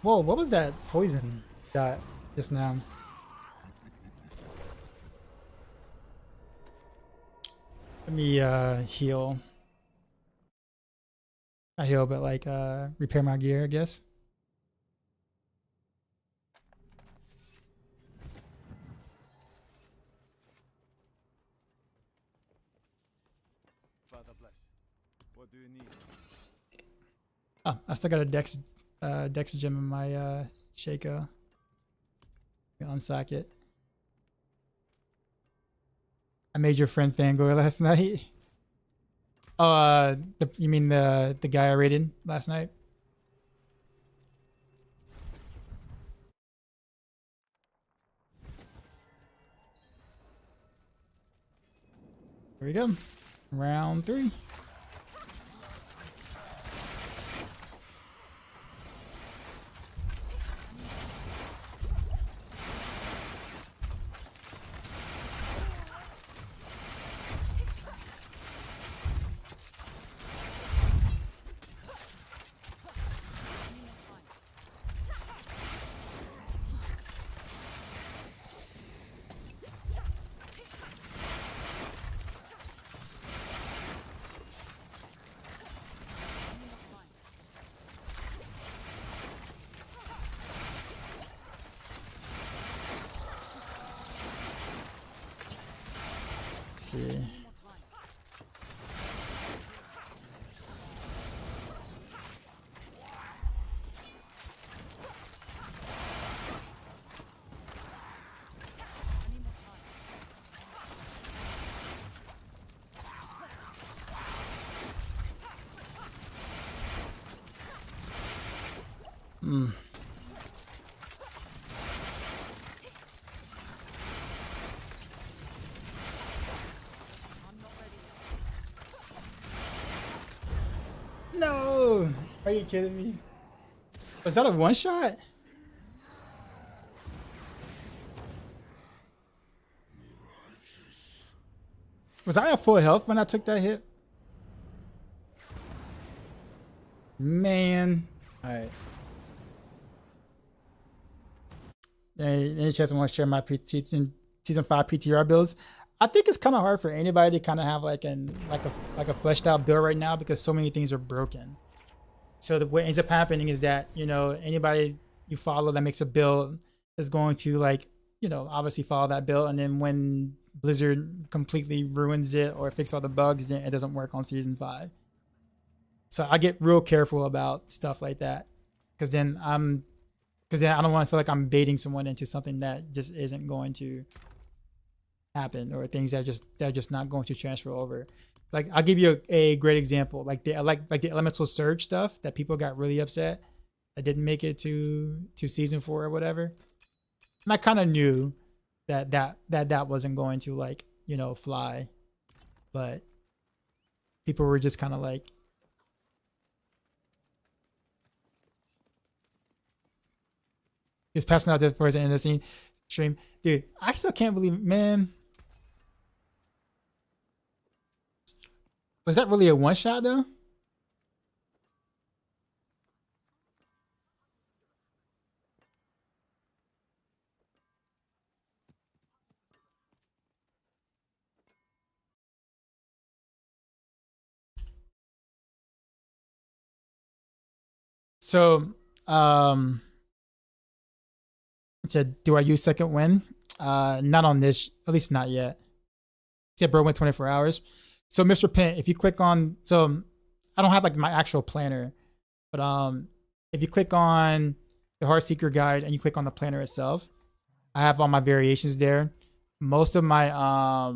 Whoa, what was that poison shot just now? Let me heal. I heal, but like repair my gear, I guess. Father bless. What do you need? Oh, I still got a Dex gem in my Shaco. Unsack it. I made your friend Fangor last night. Oh, you mean the guy I raided last night? Here we go. Round 3. Let's see. No! Are you kidding me? Was that a one shot? Was I at full health when I took that hit? Man. Alright. Any chance I want to share my season 5 PTR builds? I think it's kind of hard for anybody to kind of have like a fleshed out build right now because so many things are broken. So what ends up happening is that, you know, anybody you follow that makes a build is going to, like, you know, obviously follow that build, and then when Blizzard completely ruins it or fix all the bugs, then it doesn't work on season 5. So I get real careful about stuff like that, because then I don't want to feel like I'm baiting someone into something that just isn't going to happen, or things that are just not going to transfer over. Like, I'll give you a great example, like the elemental surge stuff that people got really upset that didn't make it to season 4 or whatever. And I kind of knew that wasn't going to, like, you know, fly, but people were just kind of like, just passing out the first end of the scene stream. Dude, I still can't believe, man. Was that really a one shot though? So, it said, do I use second wind? Not on this, at least not yet. It said, bro, went 24 hours. So, Mr. Pint, if you click on, so I don't have like my actual planner, but if you click on the Heartseeker guide and you click on the planner itself, I have all my variations there. Most of my oh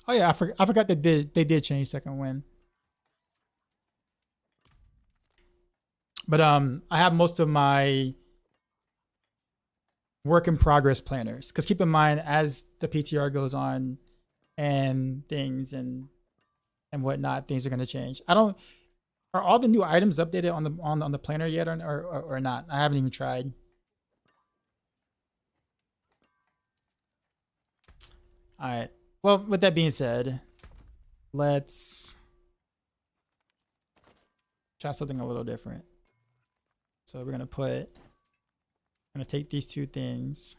yeah, I forgot they did change second wind. But I have most of my work in progress planners, because keep in mind, as the PTR goes on and things and whatnot, things are going to change. Are all the new items updated on the planner yet, or not? I haven't even tried. All right. Well, with that being said, let's try something a little different. So we're gonna take these two things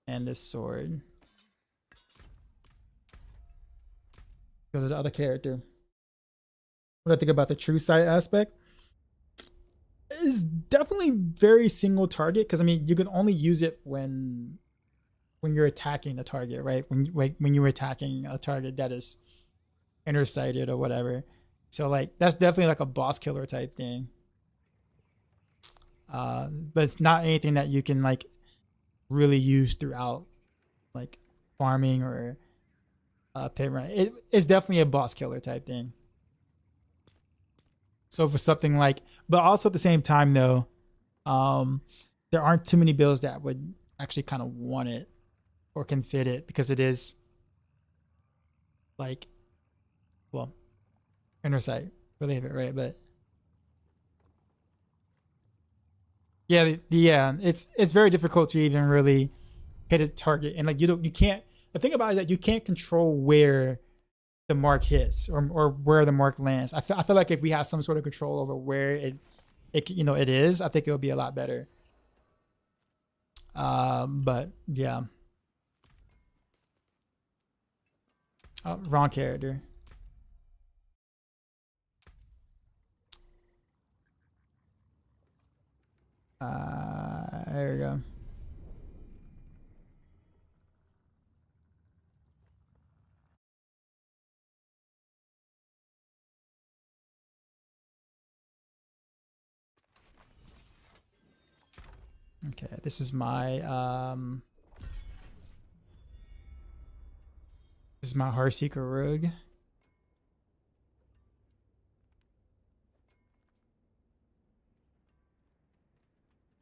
and this sword. Go to the other character. What do I think about the true sight aspect? It's definitely very single target, because I mean, you can only use it when you're attacking the target, right? When you're attacking a target that is intersighted or whatever. So like, that's definitely like a boss killer type thing. But it's not anything that you can like really use throughout like farming or pit run. It's definitely a boss killer type thing. So for something like, but also at the same time though, there aren't too many builds that would actually kind of want it or can fit it, because it is like, well, inner sight, believe it, right? But yeah, it's very difficult to even really hit a target, and like you can't. The thing about it is that you can't control where the mark hits or where the mark lands. I feel like if we have some sort of control over where it is, I think it would be a lot better. But yeah, wrong character. There we go. Okay, this is my Heartseeker rogue.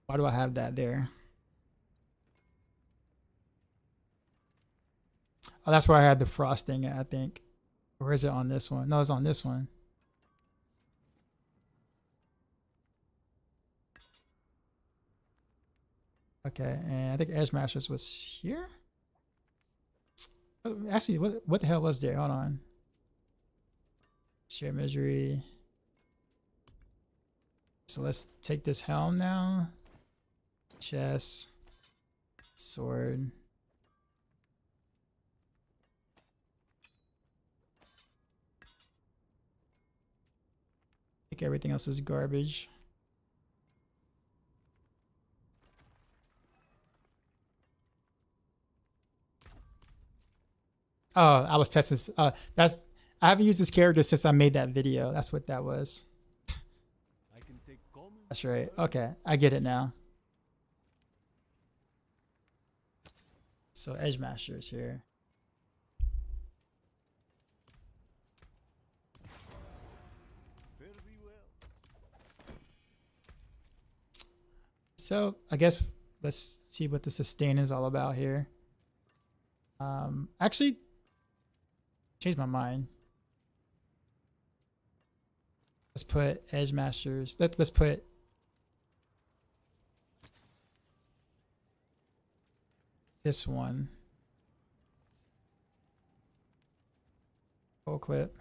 Why do I have that there? Oh, that's where I had the frosting, I think. Or is it on this one? No, it's on this one. Okay, and I think Edge Masters was here? Actually, what the hell was there? Hold on. Share misery. So let's take this helm now. Chest. Sword. Like everything else is garbage. Oh, I was testing. That's I haven't used this character since I made that video. That's what that was. I can take comments. That's right. Okay, I get it now. So Edge Master is here. Very well. So I guess let's see what the sustain is all about here. Actually, changed my mind. Let's put Edge Masters. Let's put this one. Full clip.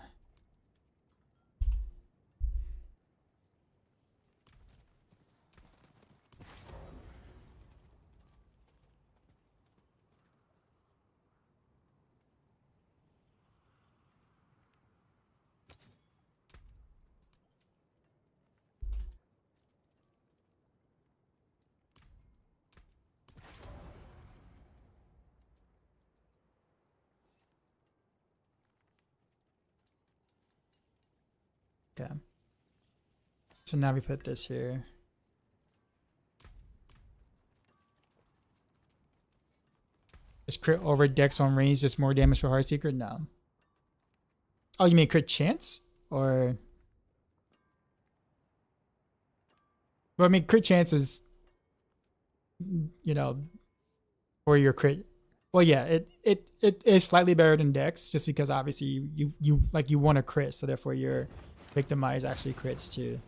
Okay. So now we put this here. Is crit over dex on range just more damage for Heartseeker? No. Oh, you mean crit chance? Or... Well, I mean, crit chance is, you know, for your crit. Well, yeah, it is slightly better than dex, just because obviously you want to crit, so therefore your victimize actually crits too.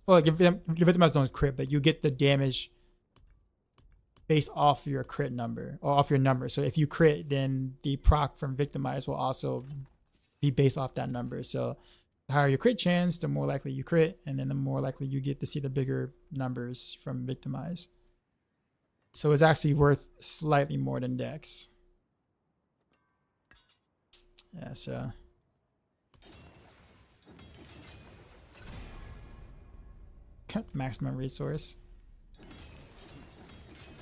Well, like your victimize don't crit, but you get the damage based off your crit number or off your number. So if you crit, then the proc from victimize will also be based off that number. So the higher your crit chance, the more likely you crit, and then the more likely you get to see the bigger numbers from victimize. So it's actually worth slightly more than dex. Yeah, so maximum resource.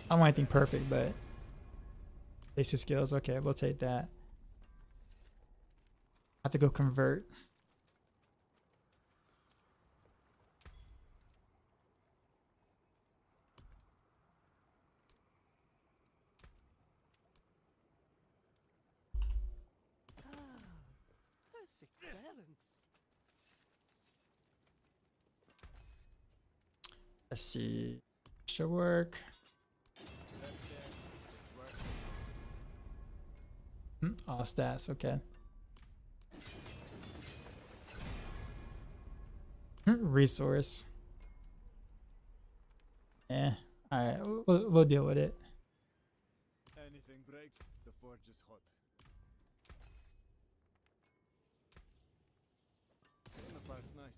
I don't want anything perfect, but basic skills. Okay, we'll take that. I have to go convert. Perfect balance. Let's see. Should work. All stats, okay. Resource. Yeah, alright, we'll deal with it. Anything breaks, the forge is hot. Came apart nicely.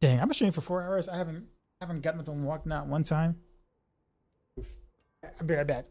Dang, I've been streaming for 4 hours. I haven't gotten up and walked not one time. I'll be right back.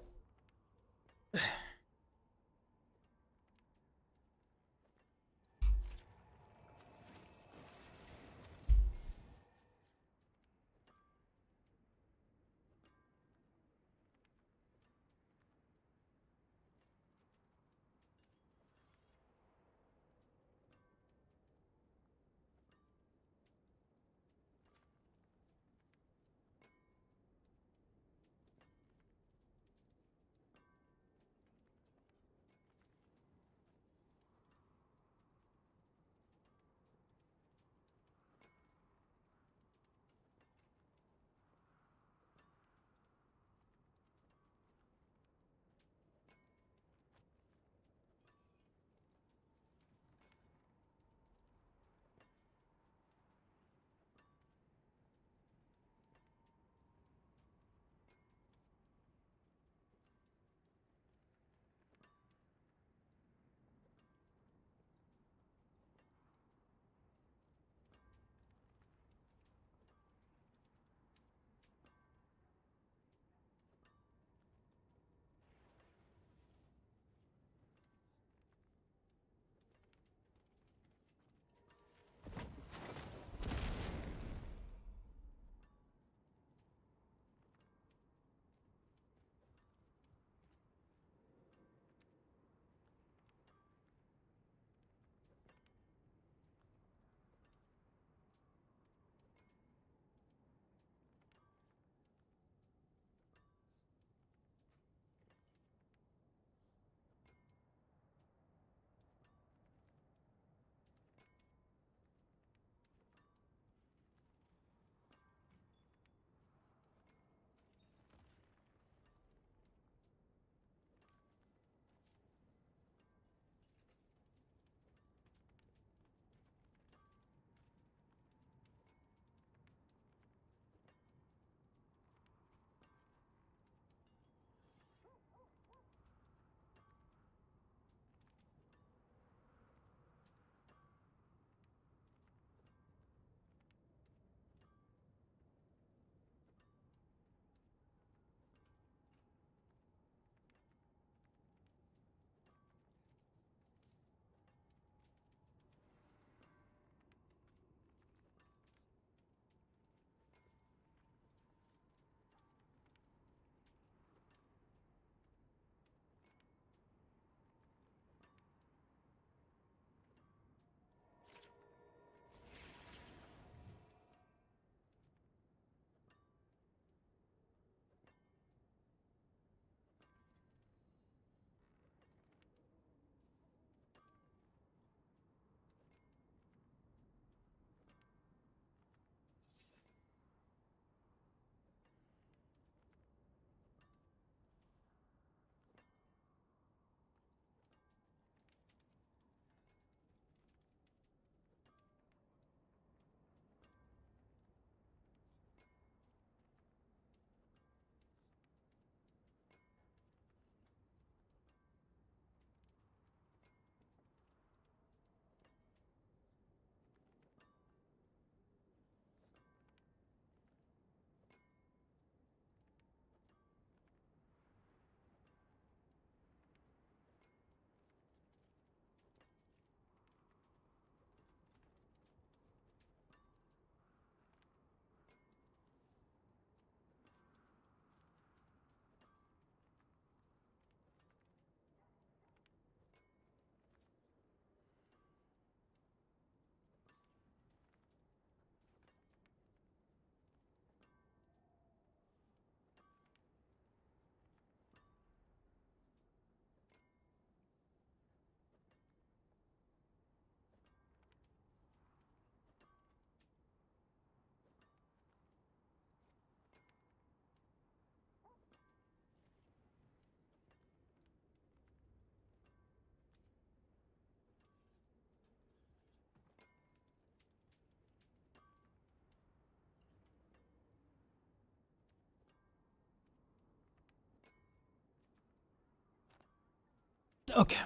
Okay.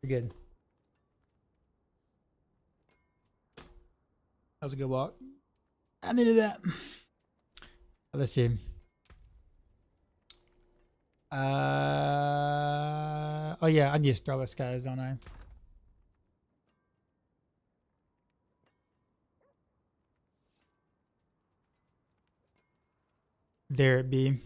We're good. That was a good walk. I needed that. Let's see. Oh yeah, I need Starless Skies, don't I? There it be.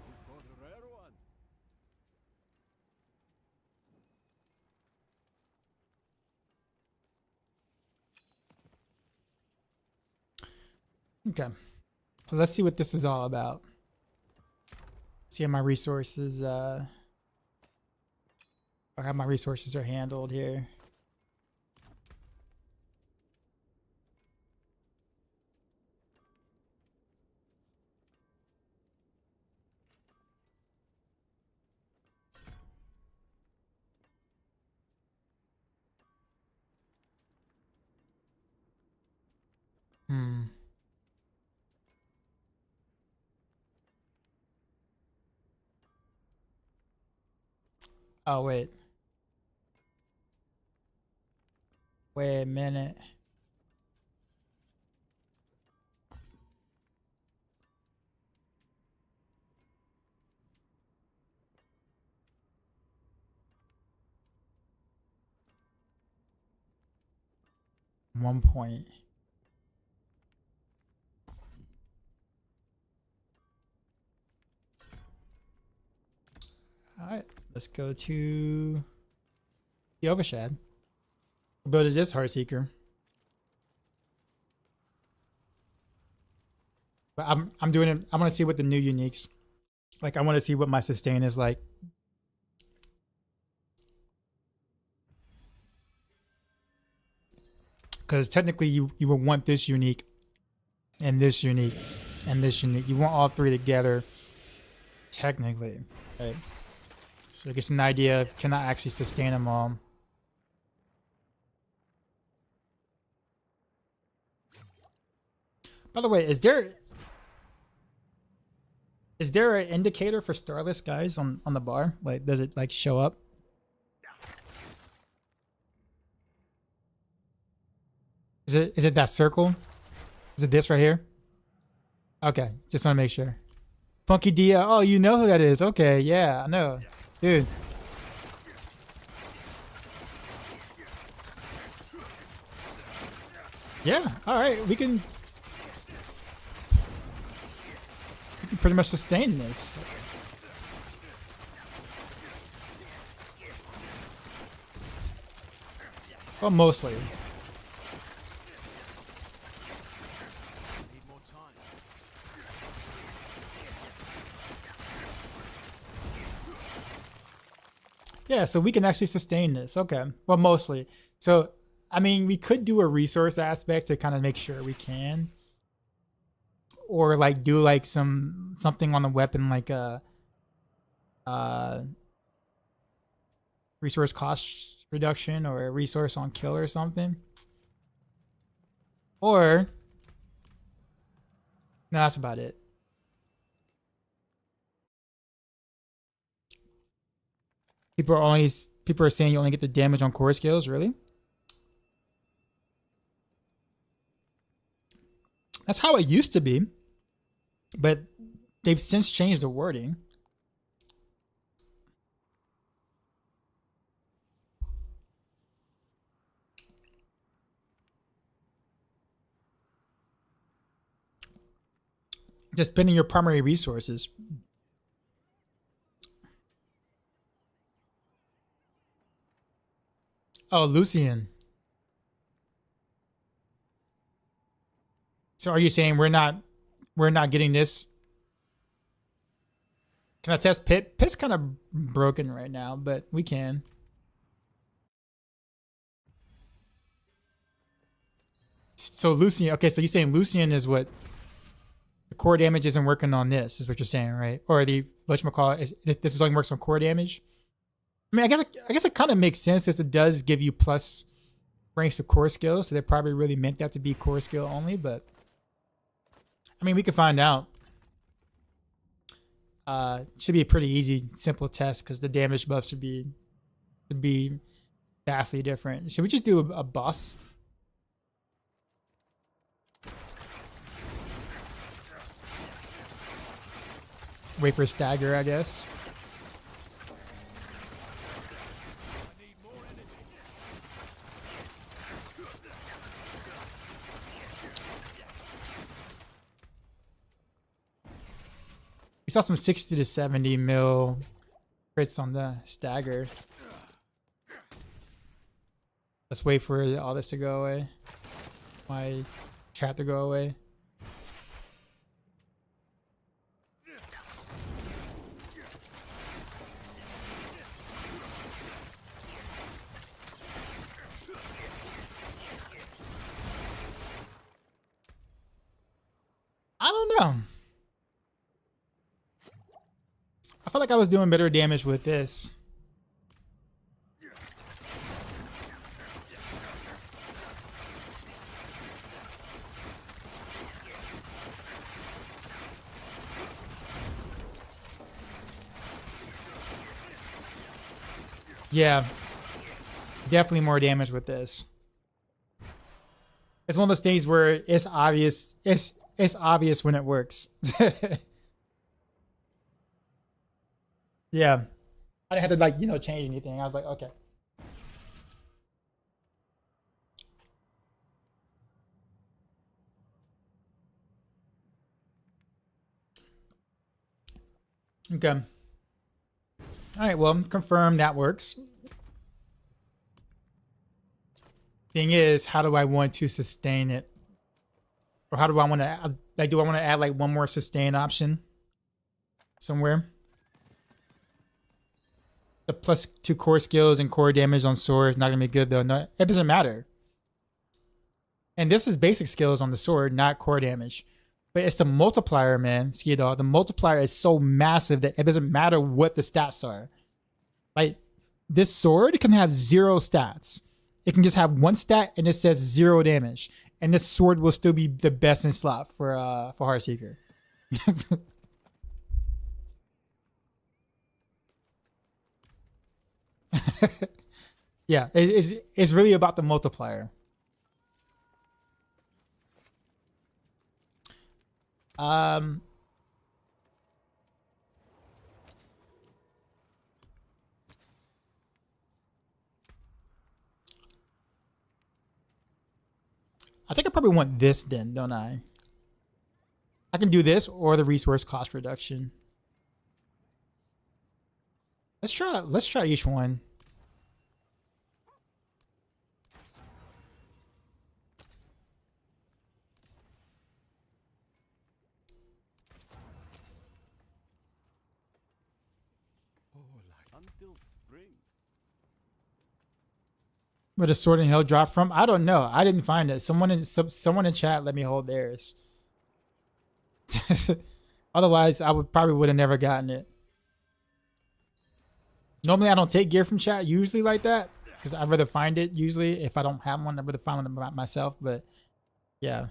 We caught a rare one. Okay. So let's see what this is all about. See how my resources or how my resources are handled here. Oh wait. Wait a minute. One point. Alright, let's go to the Overshad. What build is this, Heartseeker? But I'm doing it. I want to see what the new uniques. Like I want to see what my sustain is like. Because technically you would want this unique and this unique and this unique. You want all three together technically, right? So it gets an idea of can I actually sustain them all. By the way, is there an indicator for Starless Skies on the bar? Like does it like show up? Is it that circle? Is it this right here? Okay, just want to make sure. Funky Dia. Oh, you know who that is. Okay, yeah, I know. Dude. Yeah, alright, we can pretty much sustain this. Well, mostly. Need more time. Yeah, so we can actually sustain this. Okay. Well, mostly. So, I mean, we could do a resource aspect to kind of make sure we can. Or like do like something on the weapon like a resource cost reduction or a resource on kill or something. Or no, that's about it. People are saying you only get the damage on core skills, really? That's how it used to be. But they've since changed the wording. Just spending your primary resources. Oh, Lucian. So are you saying we're not getting this? Can I test Pit? Pit's kind of broken right now, but we can. So Lucian, okay, so you're saying Lucian is what the core damage isn't working on this, is what you're saying, right? Or the whatchamacallit, this is only works on core damage? I mean, I guess it kind of makes sense because it does give you plus ranks of core skill, so they probably really meant that to be core skill only, but I mean, we can find out. Should be a pretty easy, simple test because the damage buff should be vastly different. Should we just do a boss? Wait for a stagger, I guess. We saw some 60 to 70 mil crits on the stagger. Let's wait for all this to go away. My trap to go away. I don't know. I felt like I was doing better damage with this. Yeah, definitely more damage with this. It's one of those things where it's obvious. It's obvious when it works. Yeah, I didn't have to like change anything. I was like, okay. Okay. All right. Well, confirm that works. Thing is, how do I want to sustain it? Or how do I want to, like, do I want to add like one more sustain option somewhere? The +2 core skills and core damage on sword is not going to be good though. No, it doesn't matter. And this is basic skills on the sword, not core damage. But it's the multiplier, man, Ski Dog. The multiplier is so massive that it doesn't matter what the stats are. Like, this sword can have 0 stats. It can just have 1 stat and it says 0 damage. And this sword will still be the best in slot for Heartseeker. Yeah, it's really about the multiplier. I think I probably want this then, don't I? I can do this or the resource cost reduction. Let's try each one. Until spring. Where the sword and hill drop from? I don't know. I didn't find it. Someone in chat let me hold theirs. Otherwise, I would have never gotten it. Normally, I don't take gear from chat usually like that because I'd rather find it. Usually, if I don't have one, I'd rather find it myself. But yeah.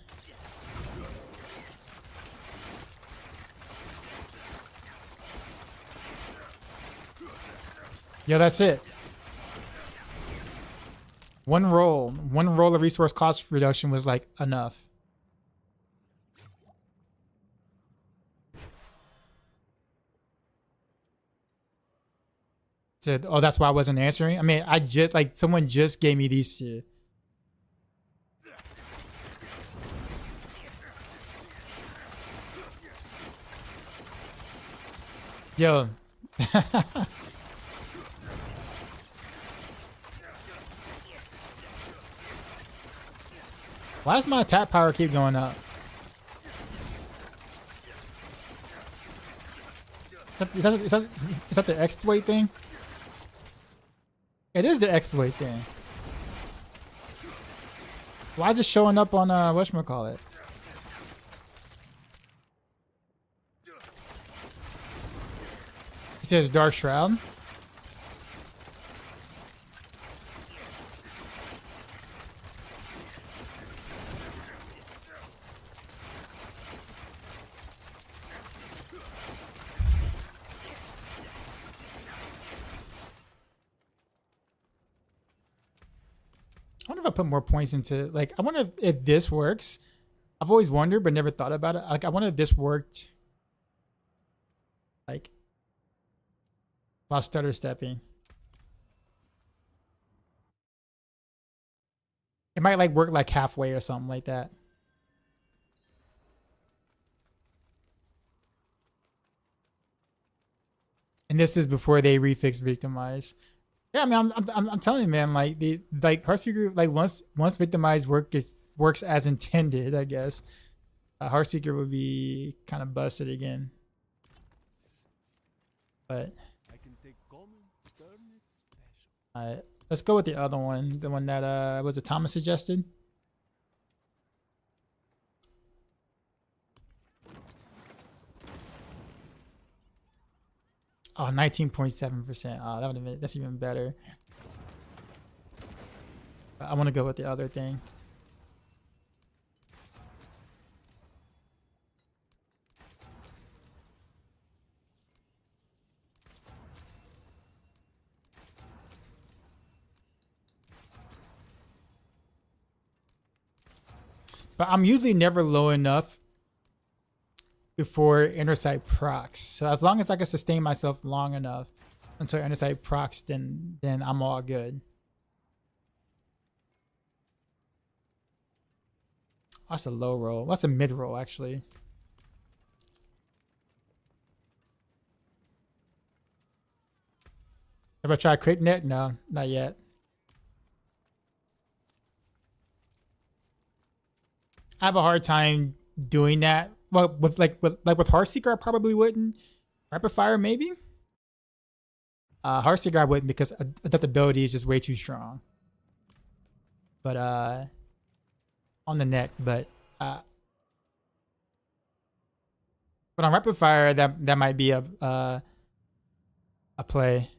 Yeah, that's it. One roll of resource cost reduction was like enough. Said, oh, that's why I wasn't answering. I mean, someone just gave me these two. Yo. Why does my attack power keep going up? Is that the exploit thing? It is the exploit thing. Why is it showing up on whatchamacallit? It says Dark Shroud. I wonder if I put more points into, like, I wonder if this works. I've always wondered, but never thought about it. Like, I wonder if this worked, like, while stutter stepping. It might, like, work, like, halfway or something like that. And this is before they refix Victimize. Yeah, I mean, I'm telling you, man. Like Heartseeker, like once Victimize works as intended, I guess, Heartseeker would be kind of busted again. But I can take common, turn it special. let's go with the other one, the one that was it Thomas suggested. Oh, 19.7%. Oh, that would have been, that's even better. I want to go with the other thing. But I'm usually never low enough before Intersight procs. So as long as I can sustain myself long enough until Intersight procs, then I'm all good. That's a low roll. That's a mid roll, actually. Ever try crit net? No, not yet. I have a hard time doing that. Well, with Heartseeker, I probably wouldn't. Rapid Fire, maybe. Heartseeker, I wouldn't because that ability is just way too strong. But on the neck, but on Rapid Fire, that might be a play.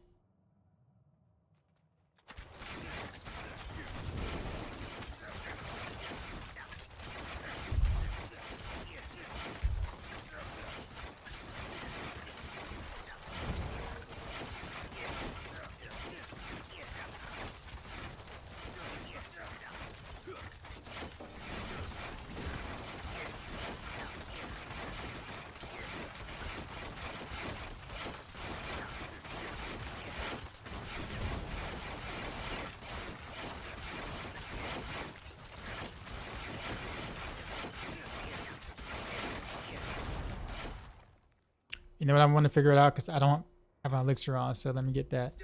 You know what, I want to figure it out because I don't have an elixir on, so let me get that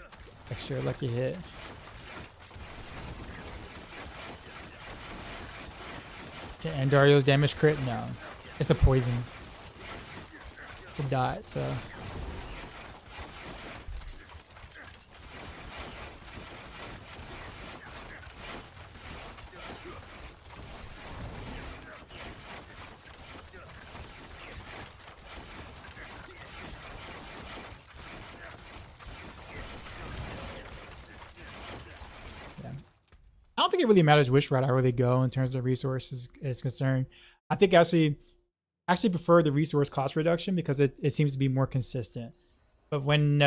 extra lucky hit. Okay, and Dario's damage crit? No. It's a poison. It's a dot, so. I don't think it really matters which route I really go in terms of resources is concerned. I think actually prefer the resource cost reduction because it seems to be more consistent. But when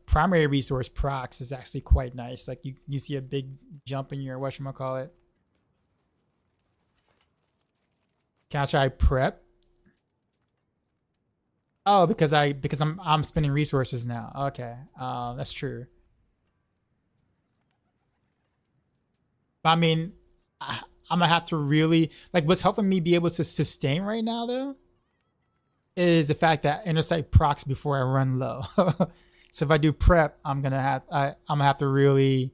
primary resource procs is actually quite nice. Like you see a big jump in your whatchamacallit. Can I try prep? Oh, because I'm spending resources now. Okay, that's true. I mean, I'm gonna have to really, like, what's helping me be able to sustain right now though is the fact that Intersight procs before I run low. So if I do prep, I'm gonna have to really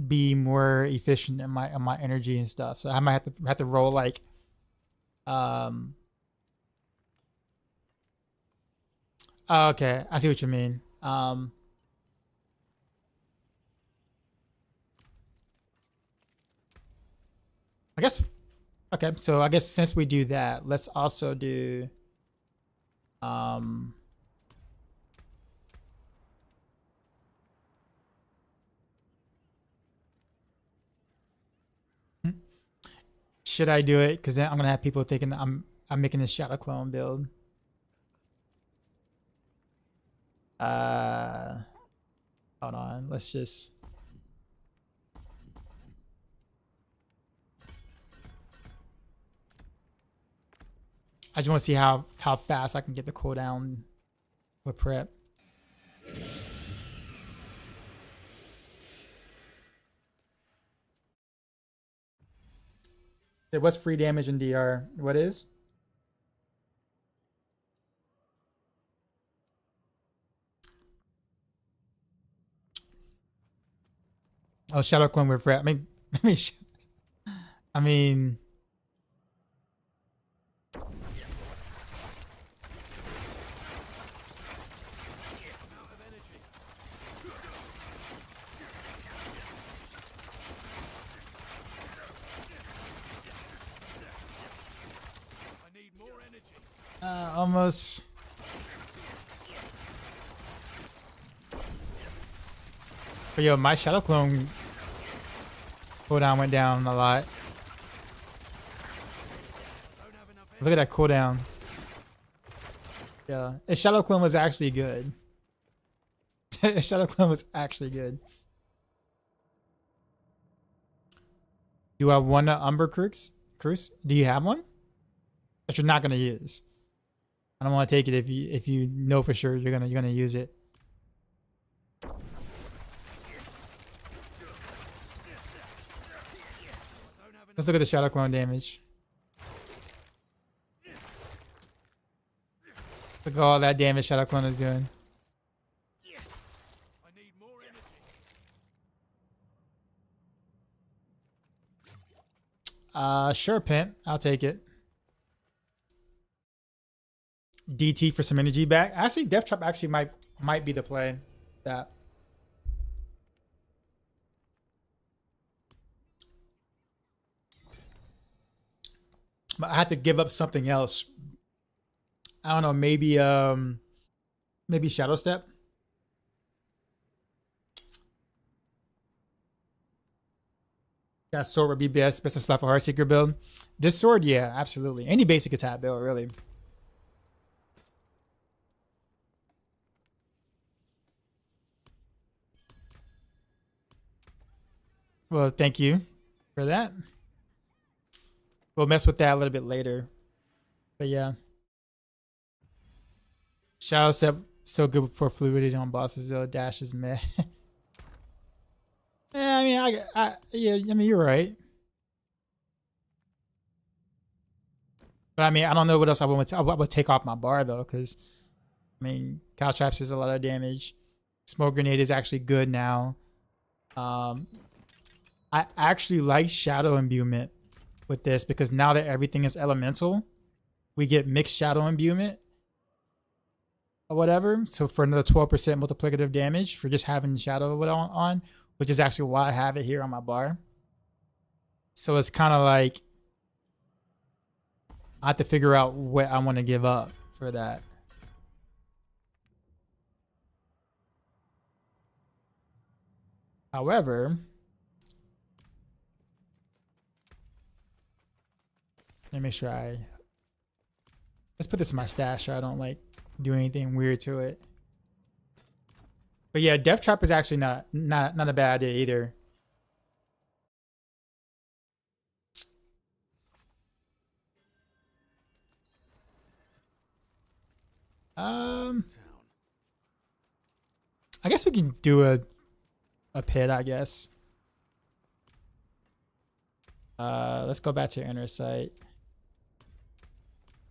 be more efficient in my energy and stuff. So I might have to roll like Oh, okay, I see what you mean. I guess. Okay, so I guess since we do that, let's also do. Um. Should I do it? Because then I'm gonna have people thinking I'm making a shadow clone build. Hold on. Let's just. I just want to see how fast I can get the cooldown with prep. What's free damage in DR? What is? Oh, shadow clone with prep. I mean. Almost. But yo, my shadow clone cooldown went down a lot. Look at that cooldown. Yeah, his shadow clone was actually good. His shadow clone was actually good. Do I want an Umber Cruise? Do you have one that you're not gonna use? I don't want to take it if you know for sure you're gonna use it. Let's look at the shadow clone damage. Look at all that damage shadow clone is doing. Sure, Pimp. I'll take it. DT for some energy back. Actually, Death Trap actually might be the play. That. But I have to give up something else. I don't know, maybe Shadow Step. That sword would be best of stuff for Heartseeker build. This sword, yeah, absolutely. Any basic attack build, really. Well, thank you for that. We'll mess with that a little bit later. But yeah. Shadow Step, so good for fluidity on bosses though. Dash is meh. Yeah, I mean, I mean, you're right. But I mean, I don't know what else I would take off my bar though, because I mean, Cow Traps is a lot of damage. Smoke Grenade is actually good now. I actually like Shadow Imbuement with this because now that everything is elemental, we get mixed Shadow Imbuement or whatever. So for another 12% multiplicative damage for just having Shadow on, which is actually why I have it here on my bar. So it's kind of like I have to figure out what I want to give up for that. However, let me make sure let's put this in my stash so I don't like do anything weird to it. But yeah, Death Trap is actually not a bad idea either. I guess we can do a pit, I guess. Let's go back to Inner Sight.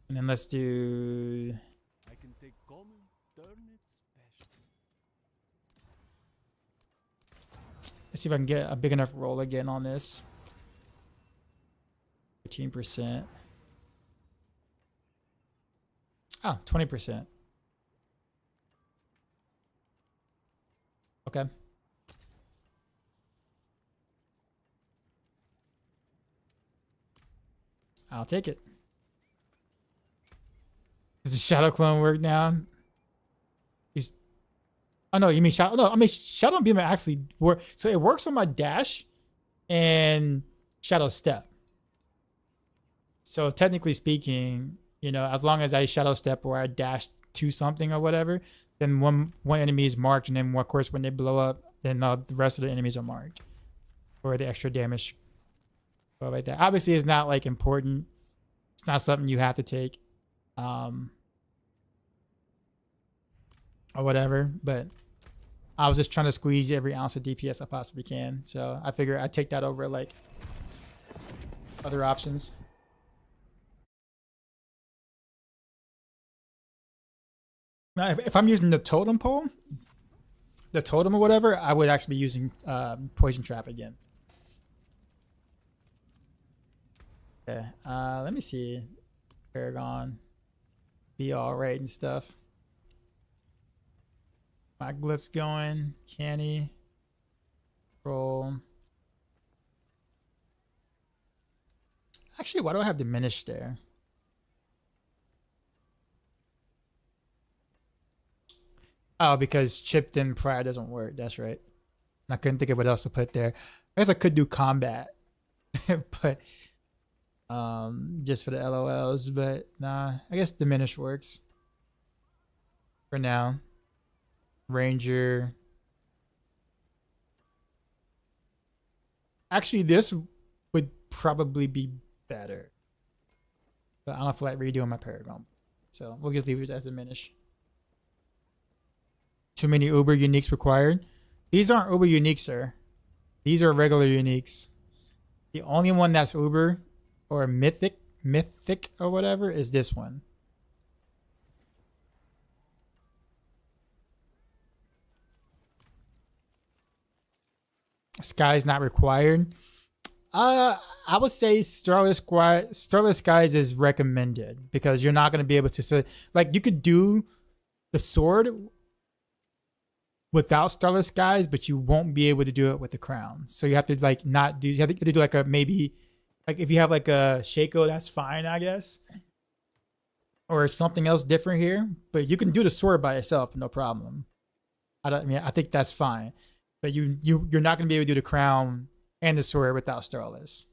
And then let's do I can take common, turn it special. let's see if I can get a big enough roll again on this. 15%. Oh, 20%. Okay. I'll take it. Does the shadow clone work now? He's. Oh no, you mean shadow? No, I mean shadow beam actually work. So it works on my dash and shadow step. So technically speaking, you know, as long as I shadow step or I dash to something or whatever, then one enemy is marked, and then of course when they blow up, then the rest of the enemies are marked for the extra damage. Stuff like that. Obviously, it's not like important. It's not something you have to take, or whatever. But I was just trying to squeeze every ounce of DPS I possibly can. So I figure I'd take that over like other options. Now, if I'm using the totem pole, the totem or whatever, I would actually be using poison trap again. Okay, let me see. Paragon, be all right and stuff. My glyphs going. Canny. Roll. Actually, why do I have diminished there? Oh, because chipped in prior doesn't work. That's right. I couldn't think of what else to put there. I guess I could do combat, but just for the LOLs. But nah, I guess diminish works for now. Ranger. Actually, this would probably be better, but I don't feel like redoing my Paragon, so we'll just leave it as diminish. Too many Uber uniques required. These aren't Uber uniques, sir. These are regular uniques. The only one that's Uber or mythic or whatever is this one. Sky's not required. I would say Starless Skies is recommended because you're not going to be able to, like, you could do the sword without Starless Skies, but you won't be able to do it with the crown. So you have to like not do. You have to do like a maybe, like if you have like a Shaco, that's fine, I guess, or something else different here. But you can do the sword by itself, no problem. I think that's fine. But you're not gonna be able to do the crown and the sword without Starless.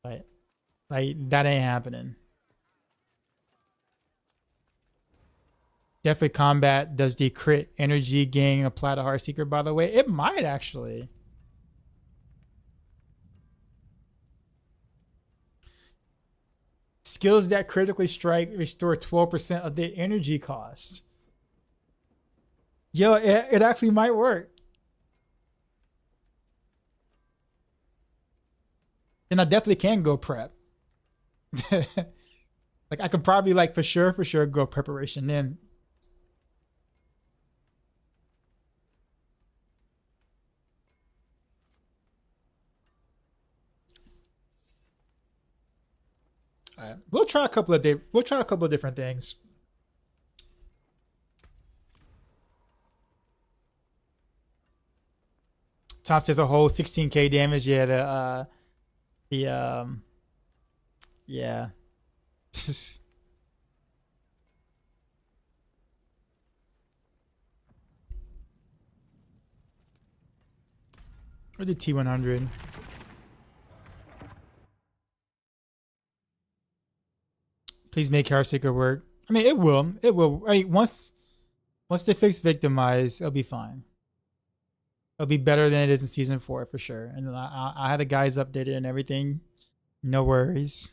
Like that ain't happening. Definitely combat. Does the crit energy gain apply to Heartseeker, by the way? It might actually. Skills that critically strike restore 12% of their energy cost. Yo, it actually might work. And I definitely can go prep. Like I could probably like for sure go preparation then. All right, we'll try a couple of different things. Tom says a whole 16k damage. Yeah, yeah. Or the T100. Please make Heartseeker work. I mean, it will. It will. I mean, once they fix Victimize, it'll be fine. It'll be better than it is in Season 4 for sure. And I had the guys updated and everything. No worries.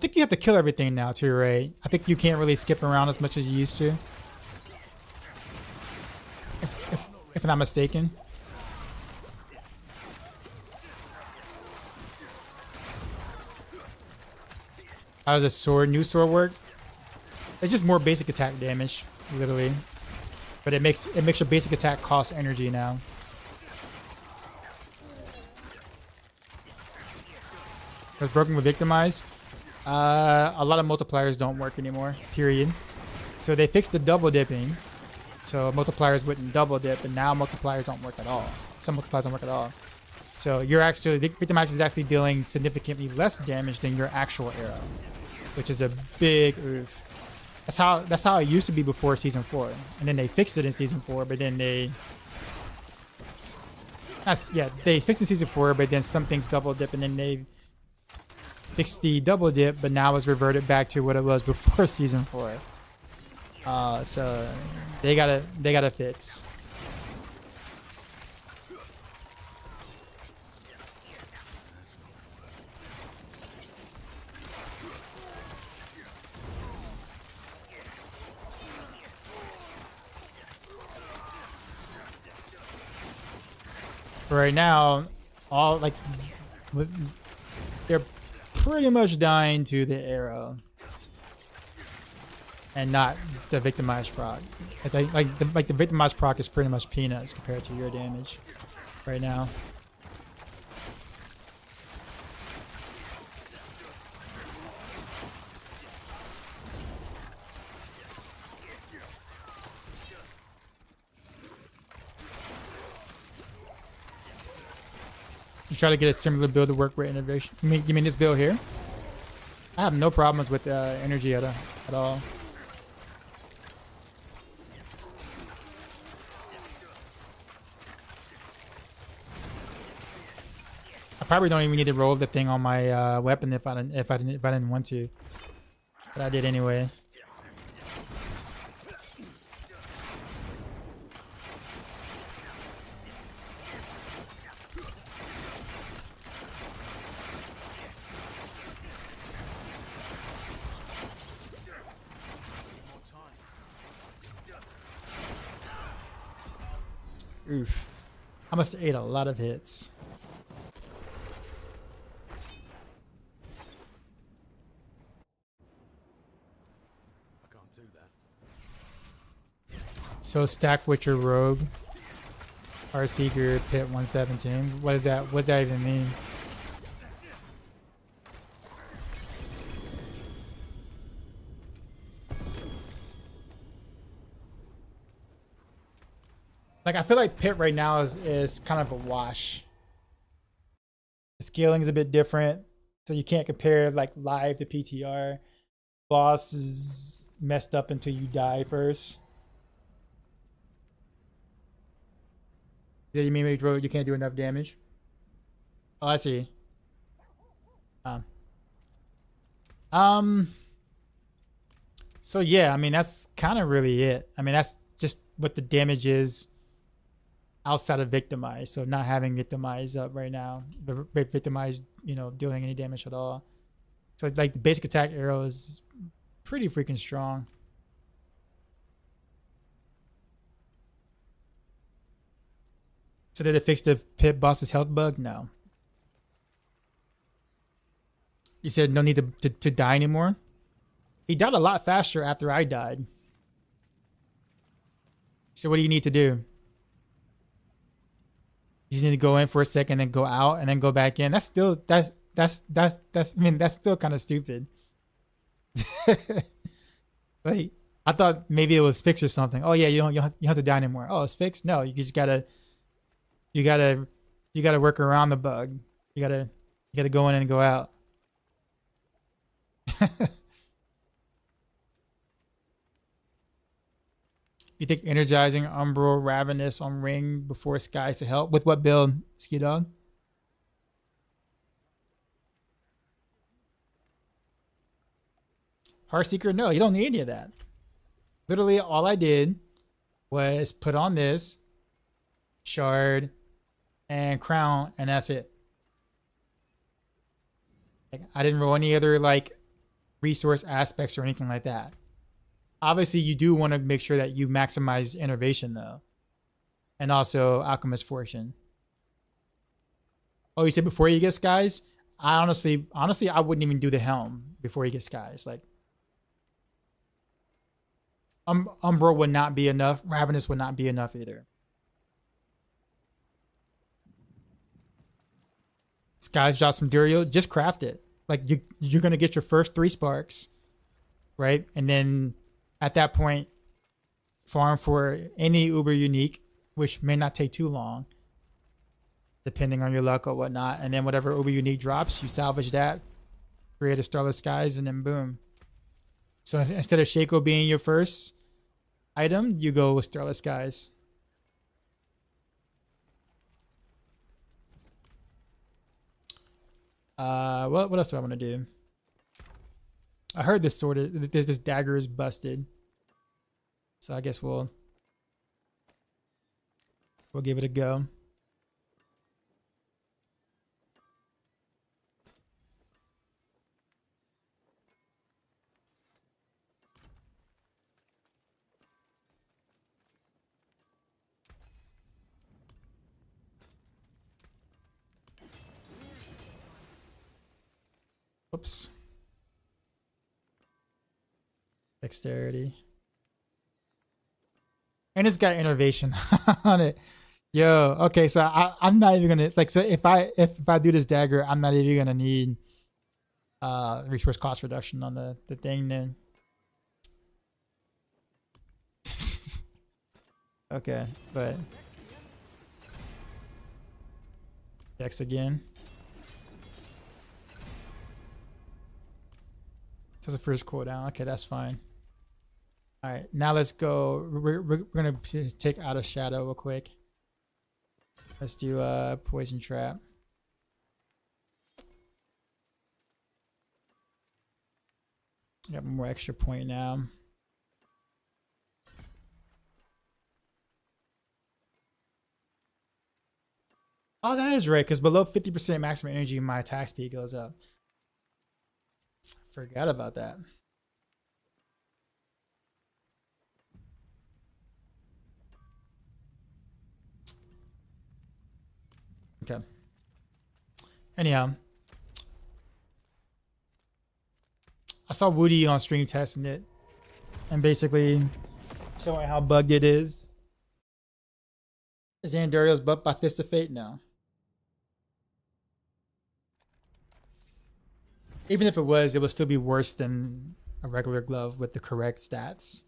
think you have to kill everything now too, right? I think you can't really skip around as much as you used to. If I'm not mistaken. How does a sword, new sword work? It's just more basic attack damage, literally. But it makes your basic attack cost energy now. Was broken with Victimize. A lot of multipliers don't work anymore, period. So they fixed the double dipping. So multipliers wouldn't double dip, and now multipliers don't work at all. Some multipliers don't work at all. So you're actually, Victimize is actually dealing significantly less damage than your actual arrow, which is a big oof. That's how it used to be before season 4, and then they fixed it in season 4. But then they fixed it in season 4, but then some things double dip, and then they fixed the double dip, but now it's reverted back to what it was before season 4. So they gotta fix. Right now, all like they're pretty much dying to the arrow and not the victimized proc. Like the victimized proc is pretty much peanuts compared to your damage right now. You try to get a similar build to work with innovation. You mean this build here? I have no problems with energy at all. I probably don't even need to roll the thing on my weapon if I didn't want to, but I did anyway. Oof. I must have ate a lot of hits. I can't do that. So stack with your rogue. Heartseeker pit 117. What is that? What does that even mean? Like, I feel like Pit right now is kind of a wash. The scaling is a bit different, so you can't compare like live to PTR. Boss is messed up until you die first. Yeah, you mean you can't do enough damage? Oh, I see. So yeah, I mean that's kind of really it. I mean that's just what the damage is outside of Victimize. So not having Victimize up right now, Victimize, you know, dealing any damage at all. So like the basic attack arrow is pretty freaking strong. So did it fix the Pit boss's health bug? No. You said no need to die anymore? He died a lot faster after I died. So what do you need to do? You just need to go in for a second and go out and then go back in. That's still I mean that's still kind of stupid. Like I thought maybe it was fixed or something. Oh yeah, you don't have to die anymore. Oh, it's fixed? No, you just gotta work around the bug. You gotta go in and go out. You think energizing Umbral Ravenous on Ring before Skies to help? With what build, Ski Dog? Heartseeker? No, you don't need any of that. Literally all I did was put on this shard and crown, and that's it. Like, I didn't roll any other like resource aspects or anything like that. Obviously, you do want to make sure that you maximize innovation though, and also alchemist fortune. Oh, you said before you get skies? I honestly, I wouldn't even do the helm before you get skies. Like, Umbral would not be enough. Ravenous would not be enough either. Skies drops material, just craft it. Like you're gonna get your first 3 sparks, right? And then at that point, farm for any uber unique, which may not take too long, depending on your luck or whatnot. And then whatever uber unique drops, you salvage that, create a Starless Skies, and then boom. So instead of Shaco being your first item, you go with Starless Skies. What else do I want to do? I heard this this dagger is busted, so I guess we'll give it a go. Oops. Dexterity. And it's got innovation on it. Yo, okay, so I'm not even gonna like, so if I do this dagger, I'm not even gonna need resource cost reduction on the thing then. Okay, but Dex again. That's the first cooldown. Okay, that's fine. All right, now let's go. We're gonna take out a shadow real quick. Let's do a poison trap. Got one more extra point now. Oh, that is right, because below 50% maximum energy, my attack speed goes up. Forgot about that. Okay. Anyhow, I saw Woody on stream testing it and basically showing how bugged it is. Is Andariel's butt by Fist of Fate? No. Even if it was, it would still be worse than a regular glove with the correct stats.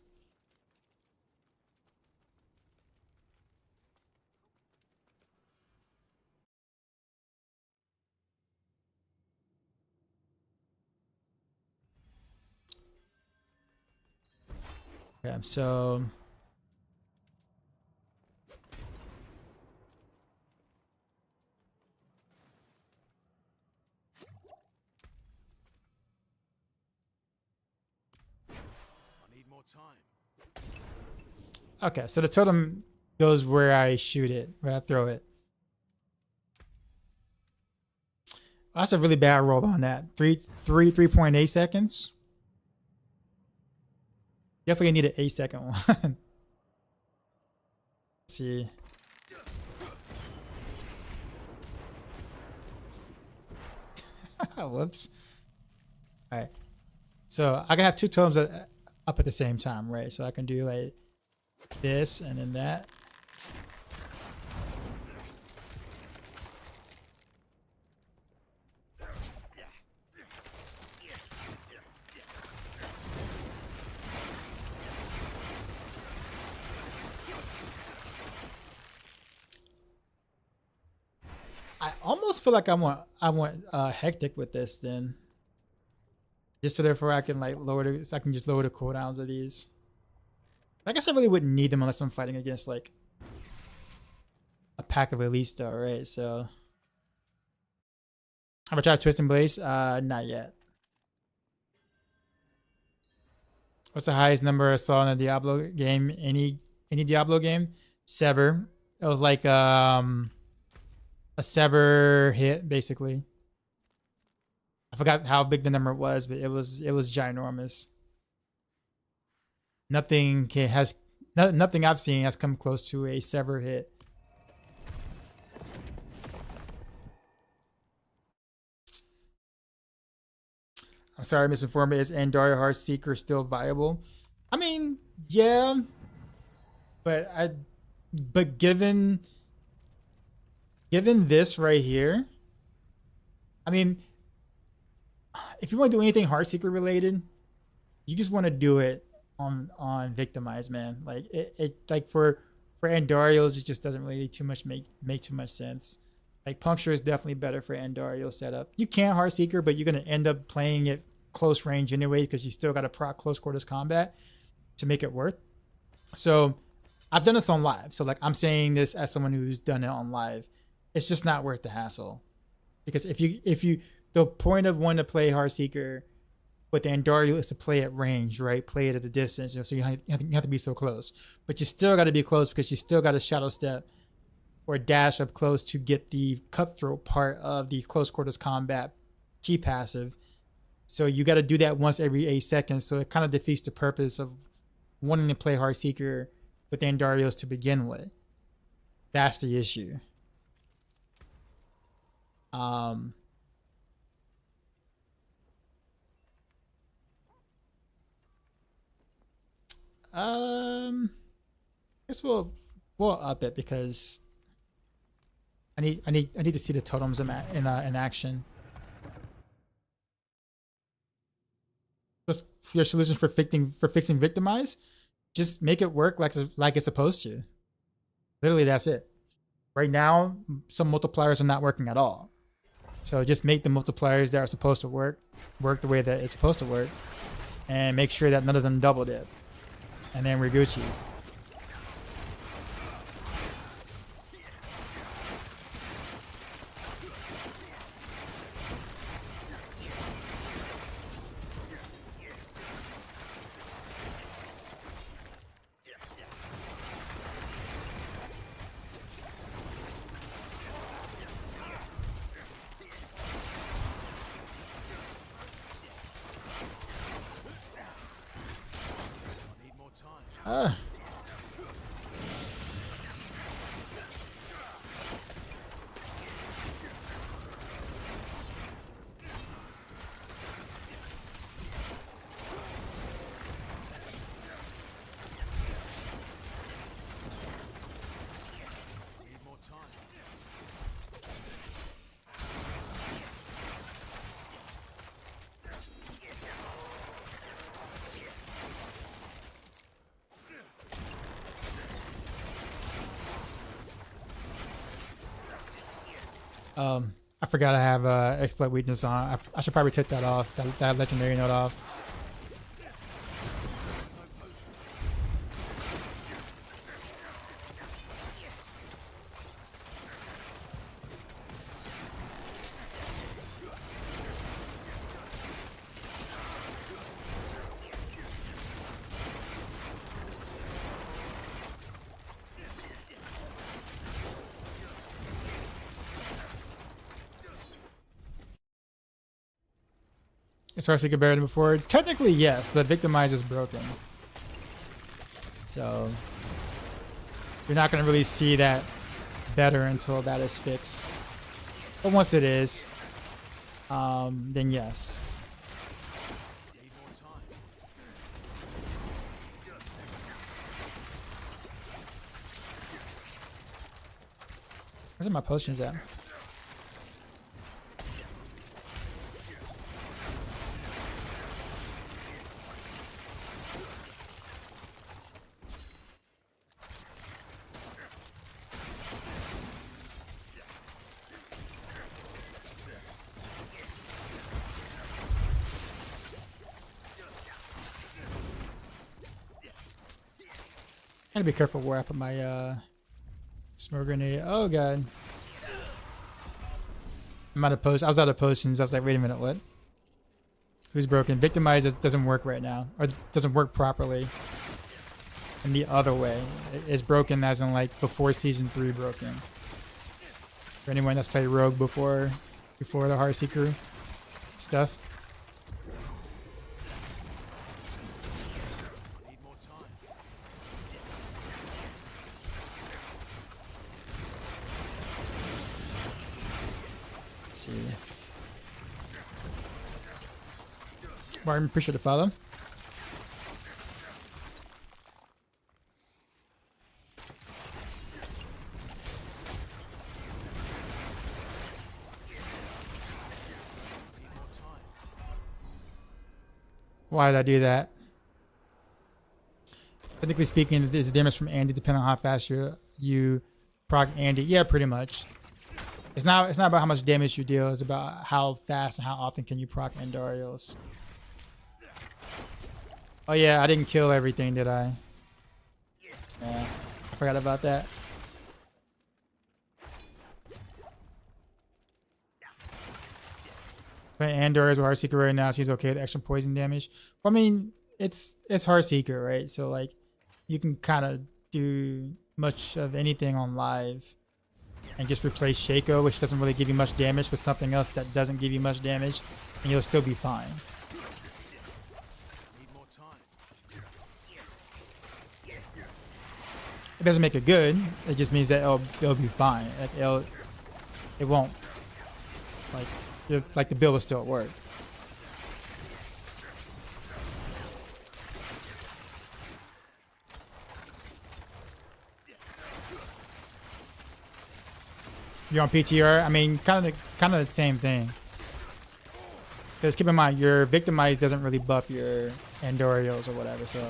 Okay, so okay, so the totem goes where I shoot it, where I throw it. That's a really bad roll on that. 3.8 seconds. Definitely need an 8-second one. Let's see. Whoops. All right. So I can have 2 totems up at the same time, right? So I can do like this and then that. I almost feel like I want hectic with this then. Just so therefore I can like so I can just lower the cooldowns of these. I guess I really wouldn't need them unless I'm fighting against like a pack of elites though, right? So have I tried Twisting Blaze? Not yet. What's the highest number I saw in a Diablo game? Any Diablo game? Sever. It was like a Sever hit basically. I forgot how big the number was, but it was ginormous. Nothing I've seen has come close to a sever hit. I'm sorry, misinformed. Is Andaria Heartseeker still viable? I mean, yeah, but given this right here, I mean, if you want to do anything Heartseeker related, you just want to do it on Victimize, man. Like it like for Andariel's, it just doesn't really make too much sense. Like Puncture is definitely better for Andariel's setup. You can Heartseeker, but you're gonna end up playing it close range anyway because you still got to proc close quarters combat to make it work. So I've done this on live. So like I'm saying this as someone who's done it on live. It's just not worth the hassle. Because if you the point of wanting to play Heartseeker with Andariel is to play at range, right? Play it at a distance. So you have to be so close. But you still got to be close because you still got to shadow step or dash up close to get the cutthroat part of the close quarters combat key passive. So you got to do that once every 8 seconds. So it kind of defeats the purpose of wanting to play Heartseeker with Andariel's to begin with. That's the issue. I guess we'll up it because I need to see the totems in action. Just your solution for fixing Victimize, just make it work like it's supposed to. Literally, that's it. Right now, some multipliers are not working at all. So just make the multipliers that are supposed to work the way that it's supposed to work, and make sure that none of them double dip, and then we're Gucci. I forgot I have exploit weakness on. I should probably take that off. That legendary note off. Is Heartseeker better than before? Technically, yes, but Victimize is broken. So you're not going to really see that better until that is fixed. But once it is, then yes. Where's my potions at? I gotta be careful where I put my smoke grenade. Oh god. I'm out of potions. I was out of potions. I was like, wait a minute, what? Who's broken? Victimize doesn't work right now. Or doesn't work properly. And the other way. It's broken as in like before season 3 broken. For anyone that's played Rogue before the Heartseeker. stuff. Let's see. Martin, appreciate the follow. Why did I do that? Technically speaking, it's damage from Andy depending on how fast you proc Andy. Yeah, pretty much. It's not about how much damage you deal, it's about how fast and how often can you proc Andariels. Oh yeah, I didn't kill everything, did I? Yeah, I forgot about that. Playing Andor as a Heartseeker right now, so he's okay with extra poison damage. Well, I mean, it's Heartseeker, right? So like, you can kind of do much of anything on live, and just replace Shaco, which doesn't really give you much damage, with something else that doesn't give you much damage, and you'll still be fine. It doesn't make it good. It just means that it'll be fine. Like it won't like the build will still work. You're on PTR. I mean, kind of the same thing. Because keep in mind, your Victimize doesn't really buff your Andorials or whatever. So,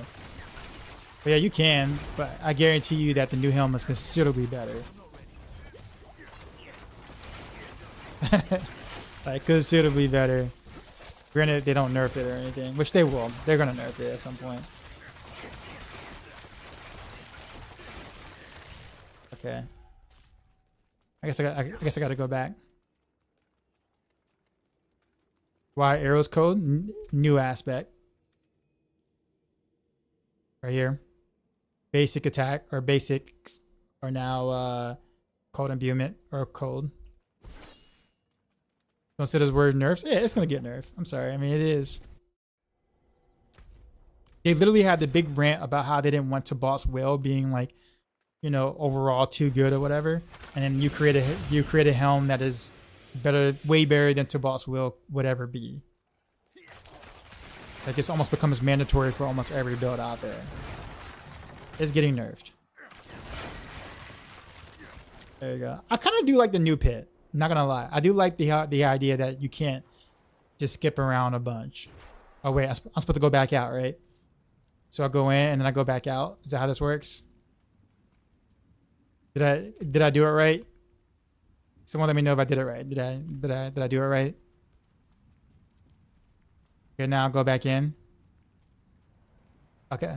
but yeah, you can. But I guarantee you that the new helmet is considerably better. Like considerably better. Granted, they don't nerf it or anything, which they will. They're gonna nerf it at some point. Okay. I guess I gotta go back. Why arrows code? New aspect. Right here. Basic attack or basics are now cold imbuement or cold. Considers word nerfs. Yeah, it's gonna get nerfed. I'm sorry. I mean, it is. They literally had the big rant about how they didn't want to boss Will being like, you know, overall too good or whatever, and then you create a helm that is better, way better than to boss Will would ever be. Like it's almost becomes mandatory for almost every build out there. It's getting nerfed. There you go. I kind of do like the new pit. Not gonna lie, I do like the idea that you can't just skip around a bunch. Oh wait, I'm supposed to go back out, right? So I go in and then I go back out. Is that how this works? Did I do it right? Someone let me know if I did it right. Did I do it right? Okay, now I'll go back in. Okay.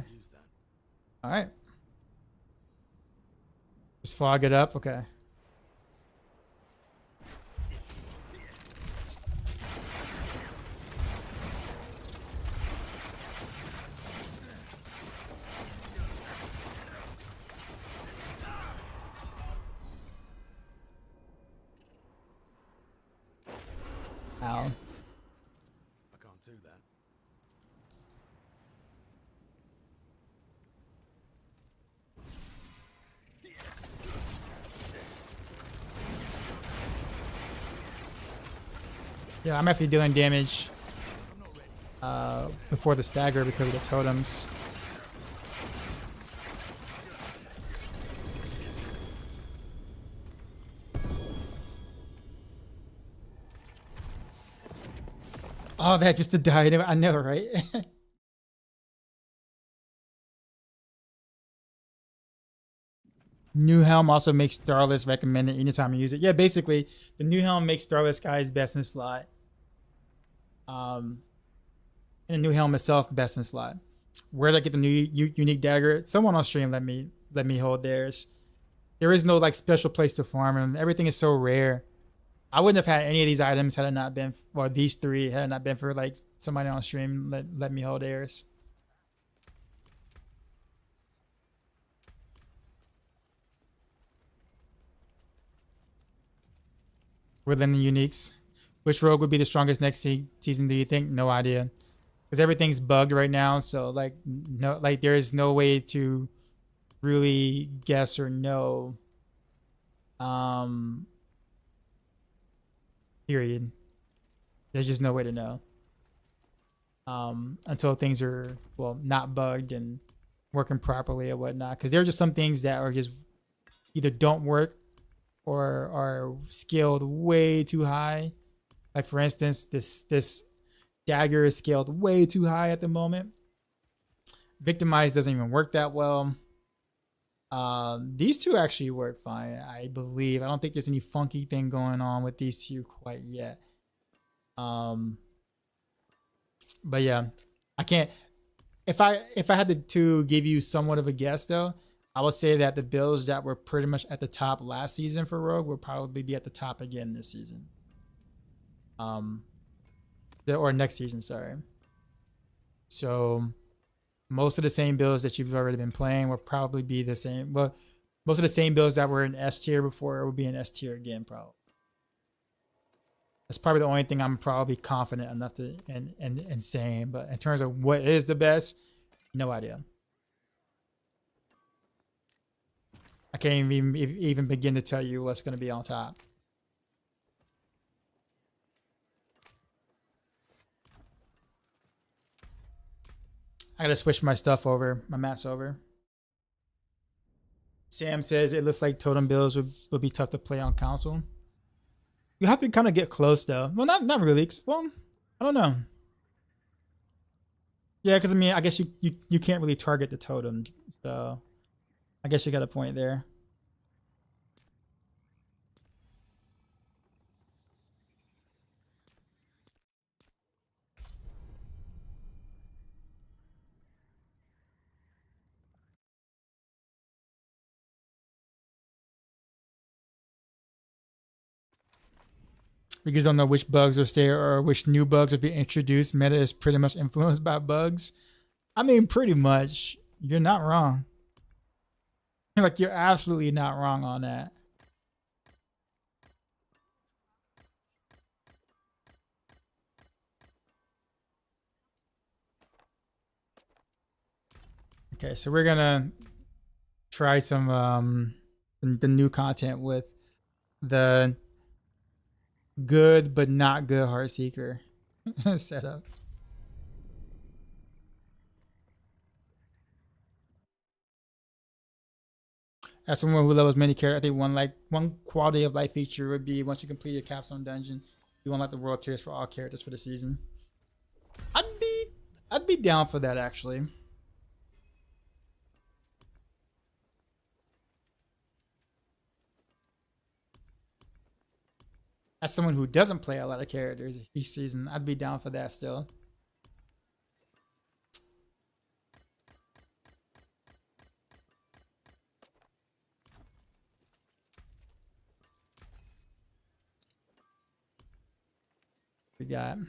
All right. Just fog it up. Okay. Ow. I can't do that. Yeah, I'm actually dealing damage before the stagger because of the totems. Oh, that just to die. I know, right? New helm also makes Starless recommended anytime you use it. Yeah, basically, the new helm makes Starless guys best in slot. And the new helm itself best in slot. Where did I get the new unique dagger? Someone on stream let me hold theirs. There is no like special place to farm, and everything is so rare. I wouldn't have had any of these items had it not been, or these three had it not been for like somebody on stream let me hold theirs. Within the uniques. Which rogue would be the strongest next season? Do you think? No idea, because everything's bugged right now. So like no, like there is no way to really guess or know. Period. There's just no way to know. Until things are, well, not bugged and working properly or whatnot. Because there are just some things that are just either don't work or are scaled way too high. Like for instance, this dagger is scaled way too high at the moment. Victimize doesn't even work that well. These two actually work fine, I believe. I don't think there's any funky thing going on with these two quite yet. But yeah, I can't. If I had to give you somewhat of a guess though, I would say that the builds that were pretty much at the top last season for Rogue will probably be at the top again this season. Or next season, sorry. So most of the same builds that you've already been playing will probably be the same. Well, most of the same builds that were in S tier before will be in S tier again, probably. That's probably the only thing I'm probably confident enough to in saying. But in terms of what is the best, no idea. I can't even begin to tell you what's going to be on top. I gotta switch my stuff over, my mats over. Sam says it looks like totem builds would be tough to play on console. You have to kind of get close though. Well, not really. Well, I don't know. Yeah, because I mean, I guess you can't really target the totem, so I guess you got a point there. We just don't know which bugs will stay or which new bugs will be introduced. Meta is pretty much influenced by bugs. I mean, pretty much. You're not wrong. Like, you're absolutely not wrong on that. Okay, so we're gonna try some the new content with the good but not good Heartseeker setup. As someone who loves many characters, I think one quality of life feature would be once you complete your capstone dungeon, you unlock the world tiers for all characters for the season. I'd be down for that actually. As someone who doesn't play a lot of characters each season, I'd be down for that still. We got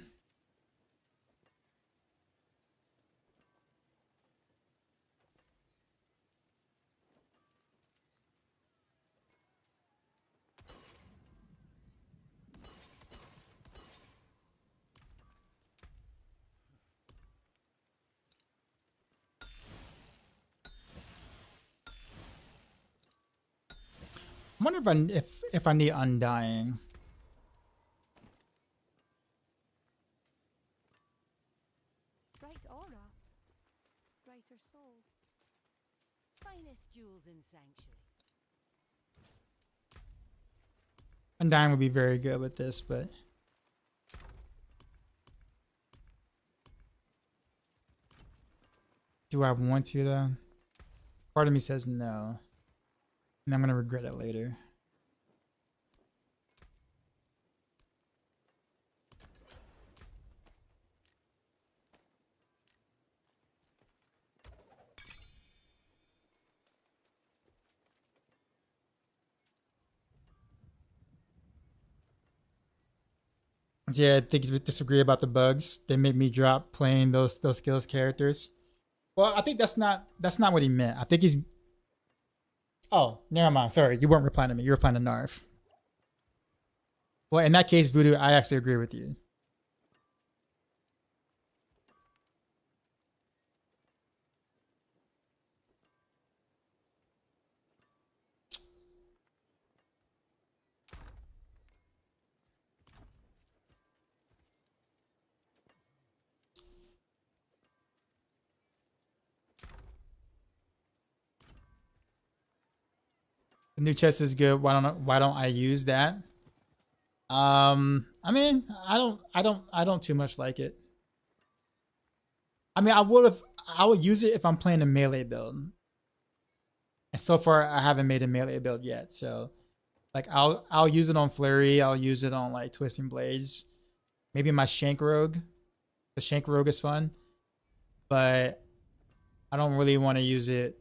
I wonder if I need Undying. Bright aura, brighter soul. Finest jewels in sanctuary. Undying would be very good with this, but do I want to though? Part of me says no. And I'm gonna regret it later. Yeah, I think you disagree about the bugs. They made me drop playing those skills characters. Well, I think that's not what he meant. I think he's. Oh, never mind. Sorry, you weren't replying to me. You were replying to Narf. Well, in that case, Voodoo, I actually agree with you. The new chest is good. Why don't I use that? I mean, I don't too much like it. I mean, I would use it if I'm playing a melee build. And so far I haven't made a melee build yet. So like I'll use it on Flurry, I'll use it on like Twisting Blades. Maybe my Shank Rogue. The Shank Rogue is fun. But I don't really want to use it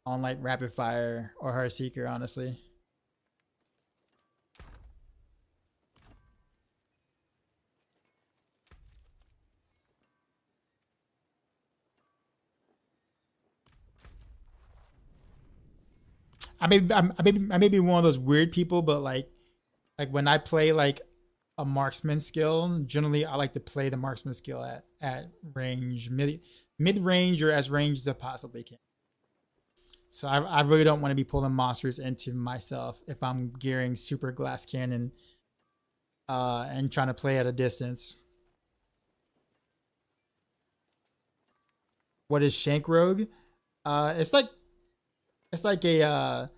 on like Rapid Fire or Heartseeker, honestly. I may be one of those weird people, but like when I play like a marksman skill, generally I like to play the marksman skill at range, mid range or as range as I possibly can. So I really don't want to be pulling monsters into myself if I'm gearing super glass cannon and trying to play at a distance. What is Shank Rogue? It's like a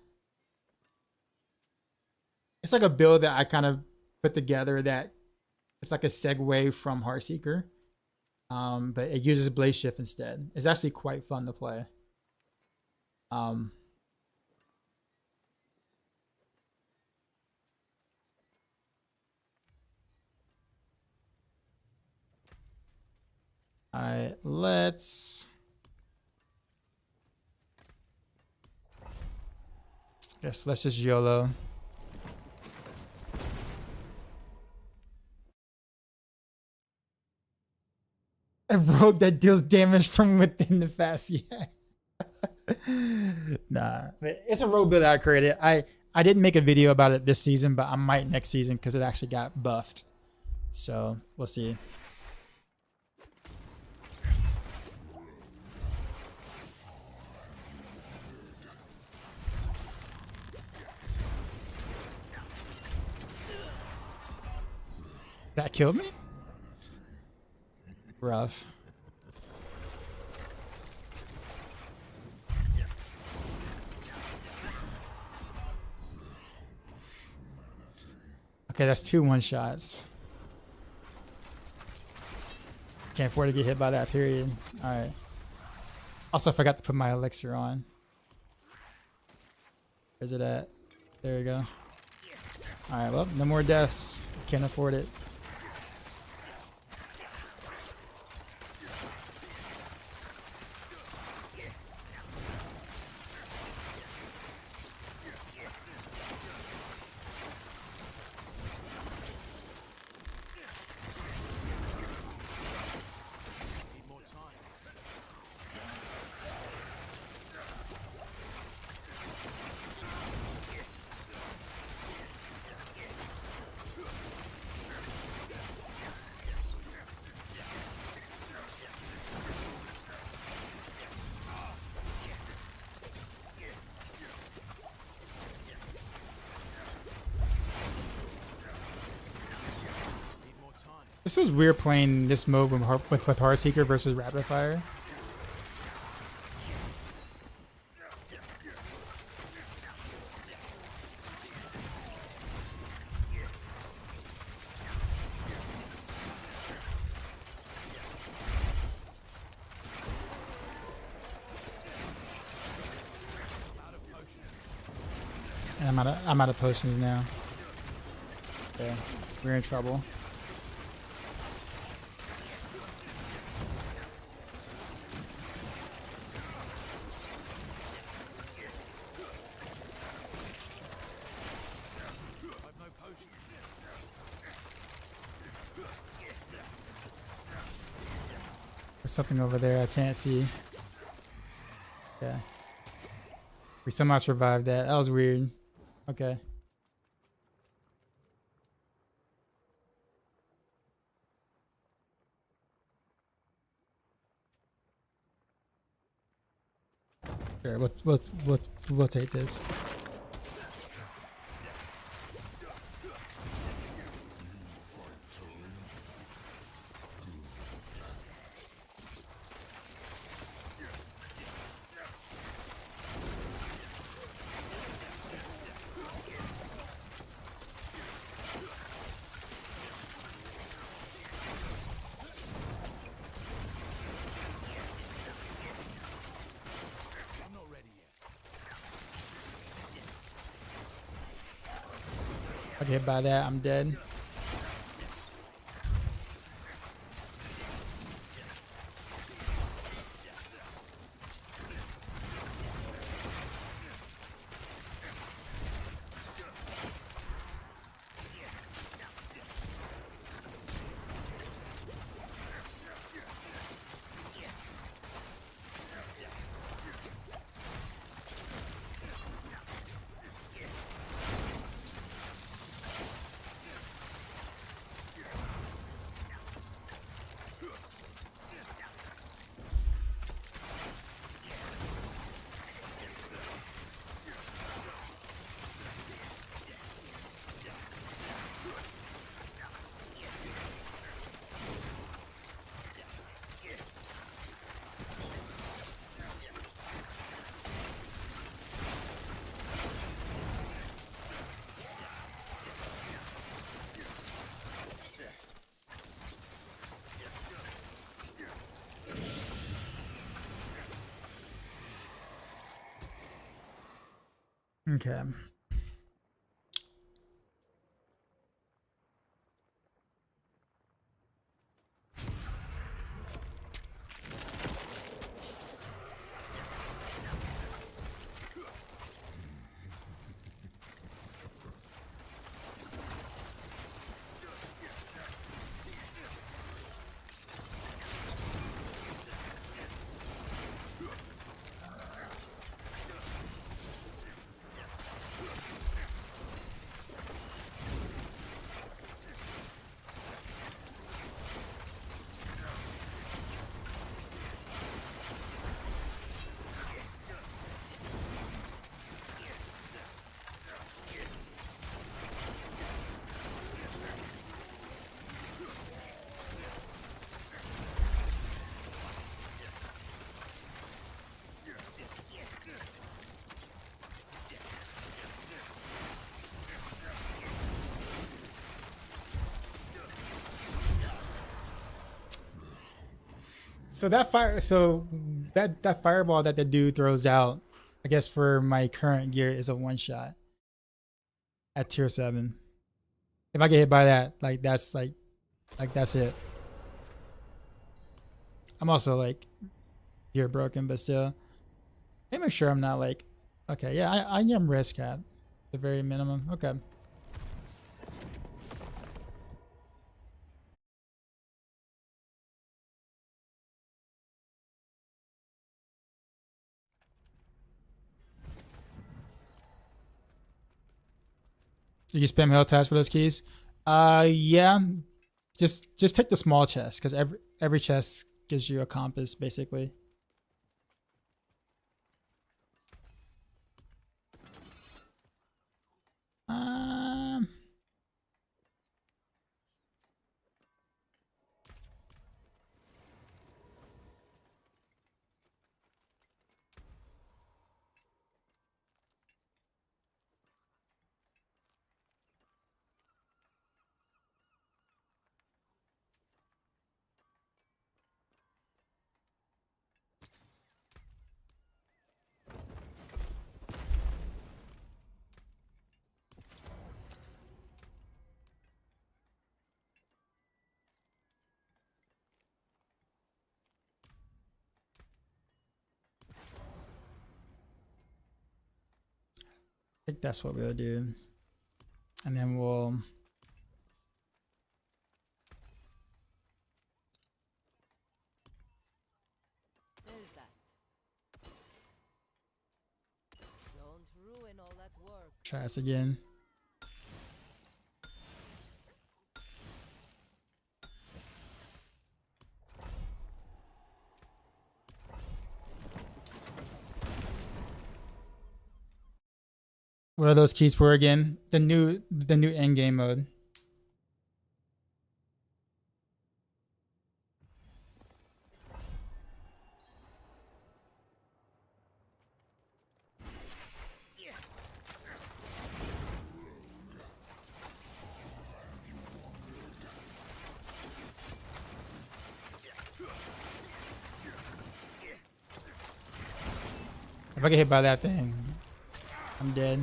build that I kind of put together that it's like a segue from Heartseeker. But it uses Blaze Shift instead. It's actually quite fun to play. Alright, let's just YOLO. A rogue that deals damage from within the fast, yeah. Nah, it's a rogue build I created. I didn't make a video about it this season, but I might next season because it actually got buffed. So we'll see. That killed me? Rough. Okay, that's 2 1-shots. Can't afford to get hit by that, period. Alright. Also, I forgot to put my elixir on. Where's it at? There we go. Alright, well, no more deaths. Can't afford it. This was weird playing this mode with Heartseeker versus Rapid Fire. And I'm out of potions now. Yeah, we're in trouble. There's something over there I can't see. Yeah. We somehow survived that. That was weird. Okay. Sure, we'll take this. I get hit by that, I'm dead. Okay. So that fireball that the dude throws out, I guess for my current gear is a one shot at tier 7. If I get hit by that, like that's that's it. I'm also like gear broken, but still. Let me make sure I'm not like okay, yeah, I am risk at the very minimum. Okay. You can spam hell task for those keys. Yeah. Just take the small chest because every chest gives you a compass basically. Um. I think that's what we'll do. And then we'll There's that. Don't ruin all that work. try this again. What are those keys for again? The new end game mode. If I get hit by that thing, I'm dead.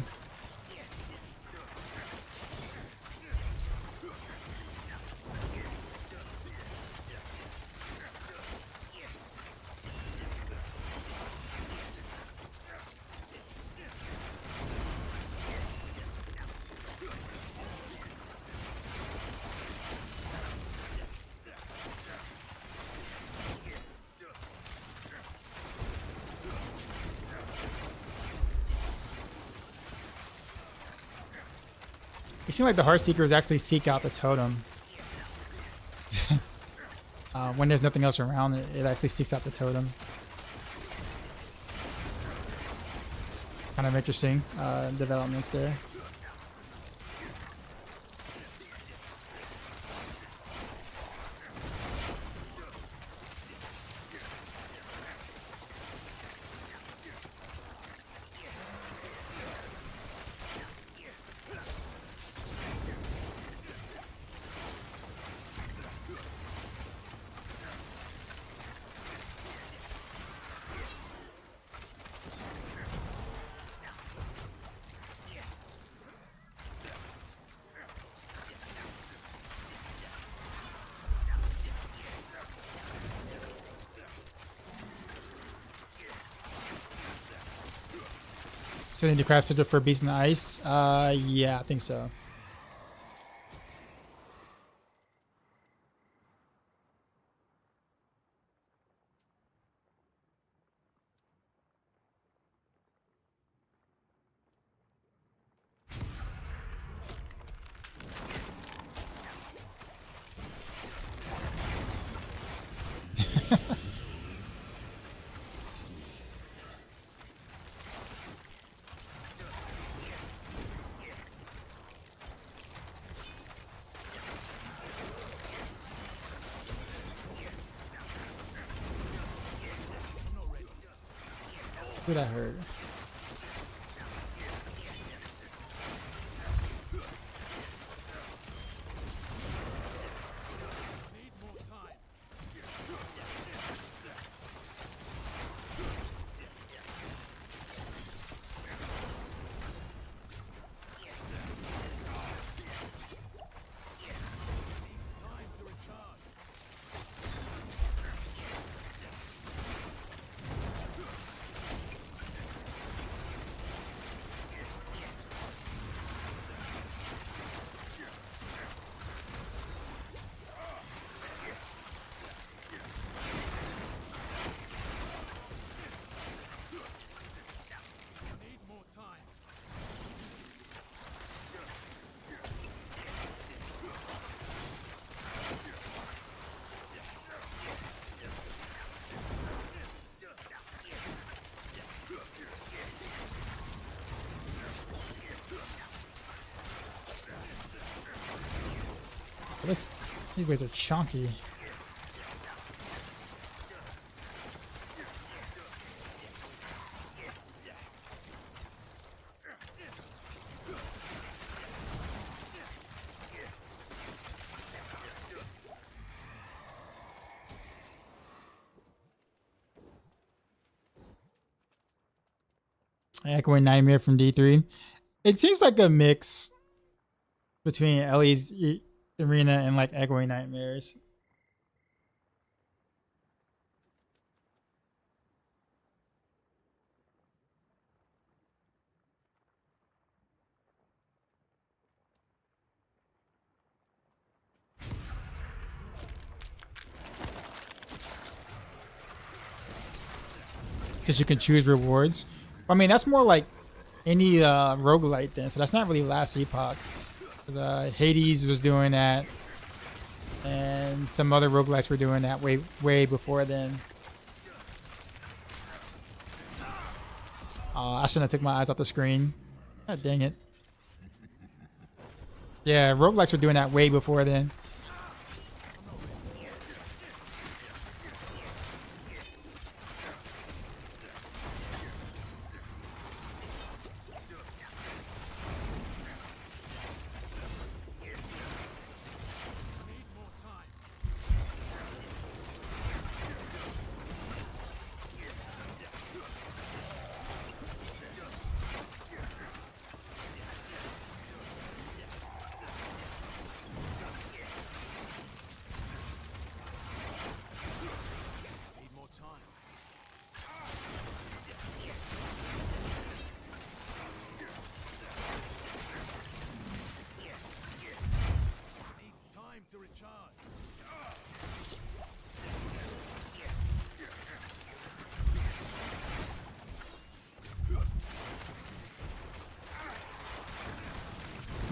It seemed like the Heartseekers actually seek out the totem. When there's nothing else around, it actually seeks out the totem. Kind of interesting developments there. So they need to craft sigil for Beast in the Ice? Yeah, I think so. Who that hurt? These ways are chunky. Echoing Nightmare from D3. It seems like a mix between Ellie's Arena and like Echoing Nightmares. Since you can choose rewards. I mean, that's more like any roguelite then, so that's not really Last Epoch. Hades was doing that, and some other roguelites were doing that way before then. I shouldn't have took my eyes off the screen. God dang it. Yeah, roguelikes were doing that way before then.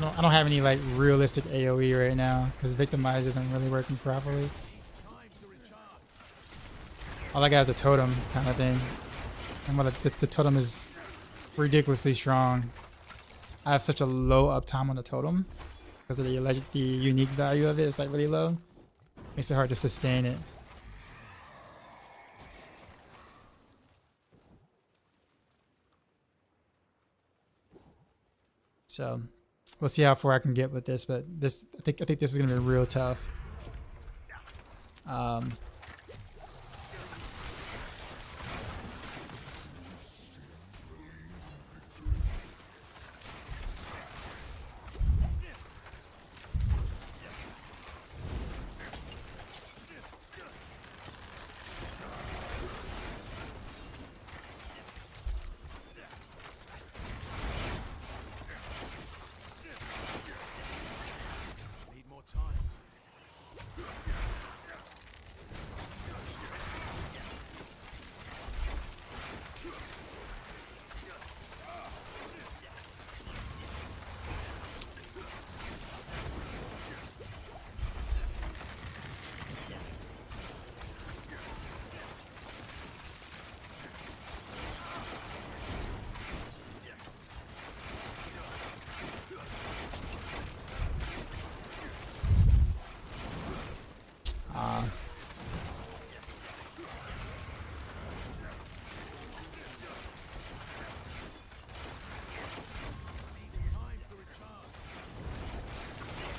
I don't have any like realistic AoE right now because Victimize isn't really working properly. All I got is a totem kind of thing. And the totem is ridiculously strong. I have such a low uptime on the totem because of the unique value of it. It's like really low. Makes it hard to sustain it. So we'll see how far I can get with this, but this I think this is gonna be real tough.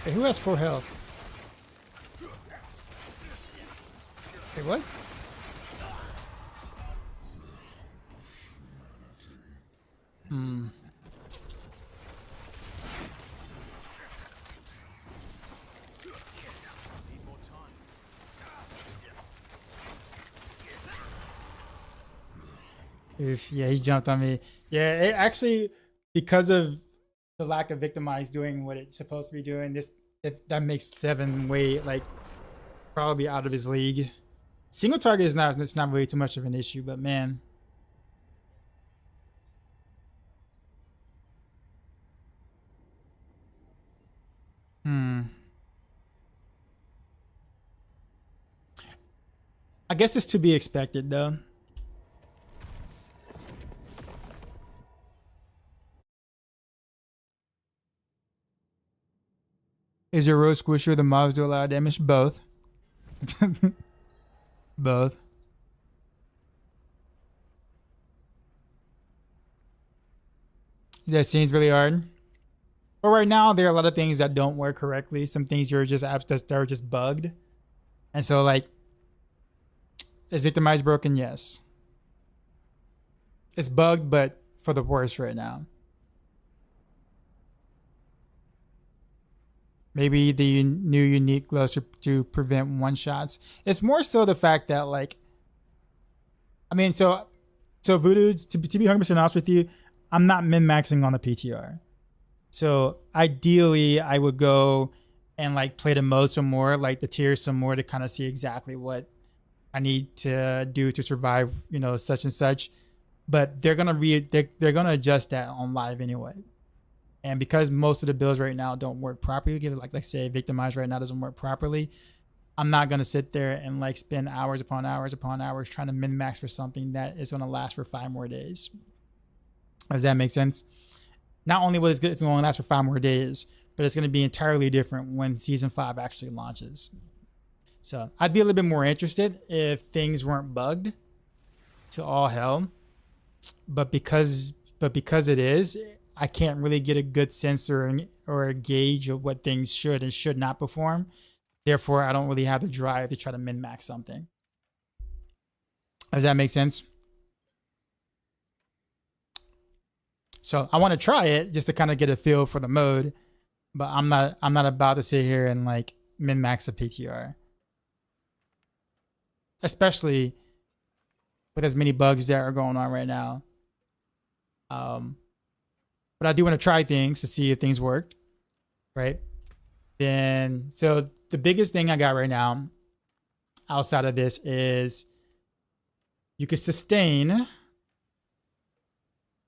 Hey, who has 4 health? Wait, what? Oof, yeah, he jumped on me. Yeah, it actually, because of the lack of Victimize doing what it's supposed to be doing, that makes 7 way like probably out of his league. Single target is not, it's not really too much of an issue, but man. I guess it's to be expected though. Is your road squisher the mobs do a lot of damage? Both. Both. That seems really hard. But right now, there are a lot of things that don't work correctly. Some things you're just apps that are just bugged. And so, like, is Victimize broken? Yes. It's bugged, but for the worse right now. Maybe the new unique gloves to prevent one-shots. It's more so the fact that, like, I mean, so Voodoo, to be 100% honest with you, I'm not min-maxing on the PTR. So ideally, I would go and like play the mode some more, like the tiers some more, to kind of see exactly what I need to do to survive, you know, such and such. But they're gonna they're gonna adjust that on live anyway. And because most of the builds right now don't work properly, like say Victimize right now doesn't work properly, I'm not gonna sit there and like spend hours upon hours upon hours trying to min-max for something that is gonna last for 5 more days. Does that make sense? not only was it's going to last for 5 more days, but it's going to be entirely different when season 5 actually launches. So I'd be a little bit more interested if things weren't bugged to all hell, but because it is, I can't really get a good sense or a gauge of what things should and should not perform. Therefore, I don't really have the drive to try to min-max something. Does that make sense? So I want to try it just to kind of get a feel for the mode, but I'm not about to sit here and like min-max a PTR. Especially with as many bugs that are going on right now. But I do want to try things to see if things worked, right? Then, so the biggest thing I got right now outside of this is you can sustain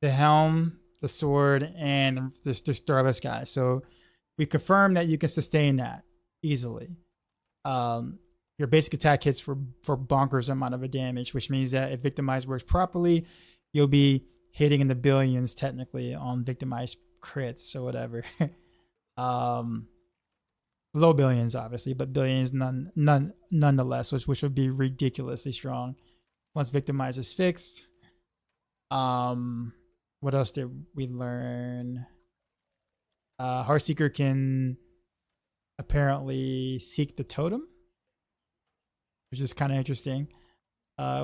the helm, the sword, and the Starless guy. So we confirmed that you can sustain that easily. Your basic attack hits for bonkers amount of a damage, which means that if Victimize works properly, you'll be hitting in the billions technically on Victimize crits or whatever. Low billions, obviously, but billions nonetheless, which would be ridiculously strong once Victimize is fixed. What else did we learn? Heartseeker can apparently seek the totem, which is kind of interesting.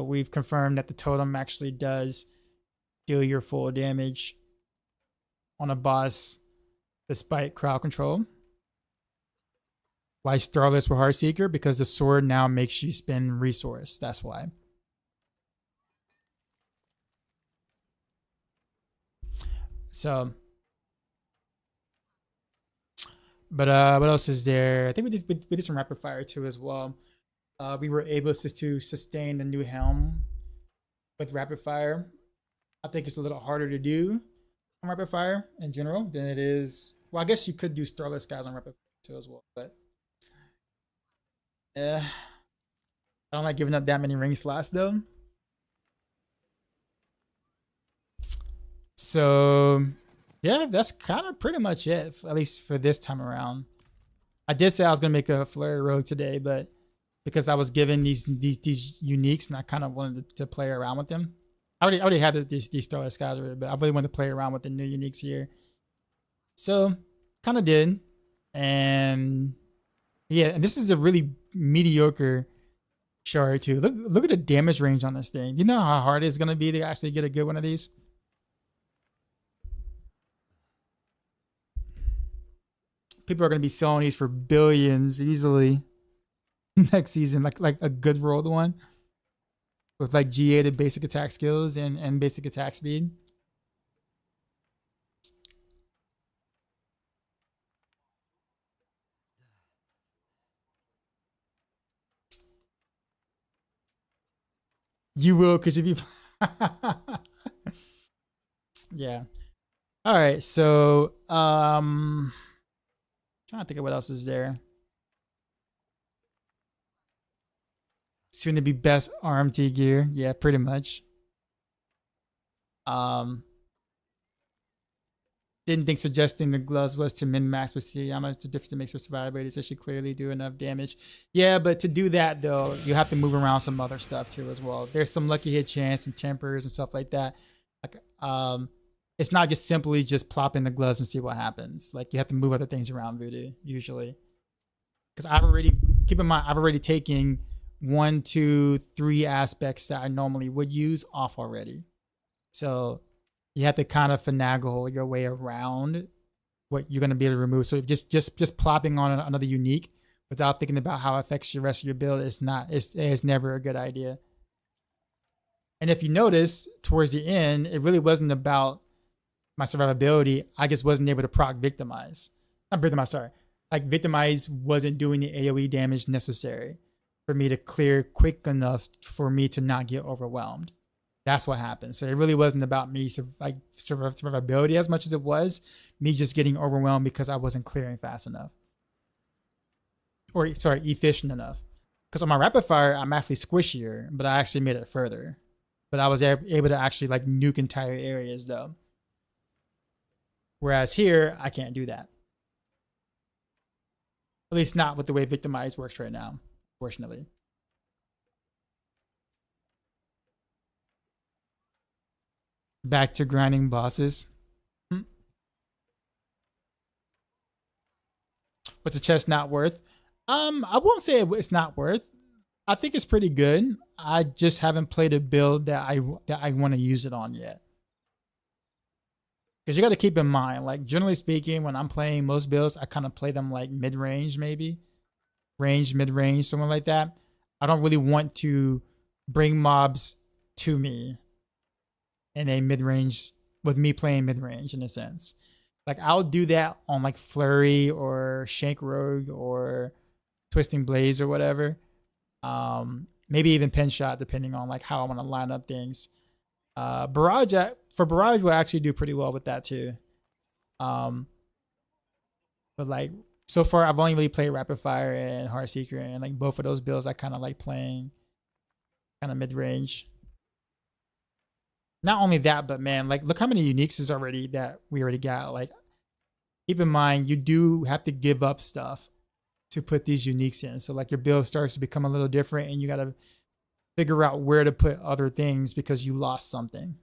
We've confirmed that the totem actually does deal your full damage on a boss despite crowd control. Why Starless with Heartseeker? Because the sword now makes you spend resource. That's why. So, but what else is there? I think we did some rapid fire too as well. We were able to sustain the new helm with rapid fire. I think it's a little harder to do on rapid fire in general than it is. Well, I guess you could do Starless guys on rapid fire too as well, but I don't like giving up that many ring slots though. So yeah, that's kind of pretty much it, at least for this time around. I did say I was gonna make a Flurry rogue today, but because I was given these uniques and I kind of wanted to play around with them. I already had these Starless guys already, but I really wanted to play around with the new uniques here. So kind of did, and yeah, and this is a really mediocre shard too. Look at the damage range on this thing. You know how hard it's gonna be to actually get a good one of these. People are gonna be selling these for billions easily next season, like a good rolled one with like GA to basic attack skills and basic attack speed. You will, because you be yeah. All right, so trying to think of what else is there. Soon to be best RMT gear. Yeah, pretty much. Didn't think suggesting the gloves was to min-max, but see how much the difference it makes for survivability, so she clearly do enough damage. Yeah, but to do that though, you have to move around some other stuff too as well. There's some lucky hit chance and tempers and stuff like that. Like it's not just simply just plop in the gloves and see what happens. Like you have to move other things around Voodoo usually. Because keep in mind, I've already taken 1, 2, 3 aspects that I normally would use off already. So you have to kind of finagle your way around what you're going to be able to remove. So just plopping on another unique without thinking about how it affects the rest of your build is never a good idea. And if you notice towards the end, it really wasn't about my survivability. I just wasn't able to proc Victimize. Not Victimize, sorry. Like Victimize wasn't doing the AoE damage necessary for me to clear quick enough for me to not get overwhelmed. That's what happened. So it really wasn't about me survivability as much as it was me just getting overwhelmed because I wasn't clearing fast enough. Or sorry, efficient enough. Because on my rapid fire, I'm actually squishier, but I actually made it further. But I was able to actually like nuke entire areas though. Whereas here, I can't do that. At least not with the way Victimize works right now, fortunately. Back to grinding bosses. What's the chest not worth? I won't say it's not worth. I think it's pretty good. I just haven't played a build that I want to use it on yet. Because you got to keep in mind, like generally speaking, when I'm playing most builds, I kind of play them like mid-range, maybe range, mid-range, something like that. I don't really want to bring mobs to me in a mid-range with me playing mid-range in a sense. Like I'll do that on like Flurry or Shank Rogue or Twisting Blaze or whatever. Maybe even Pin Shot, depending on like how I want to line up things. Barrage will actually do pretty well with that too. But like so far I've only really played Rapid Fire and Heartseeker, and like both of those builds I kind of like playing kind of mid-range. Not only that, but man, like look how many uniques is already that we already got. Like keep in mind you do have to give up stuff to put these uniques in. So like your build starts to become a little different, and you got to figure out where to put other things because you lost something.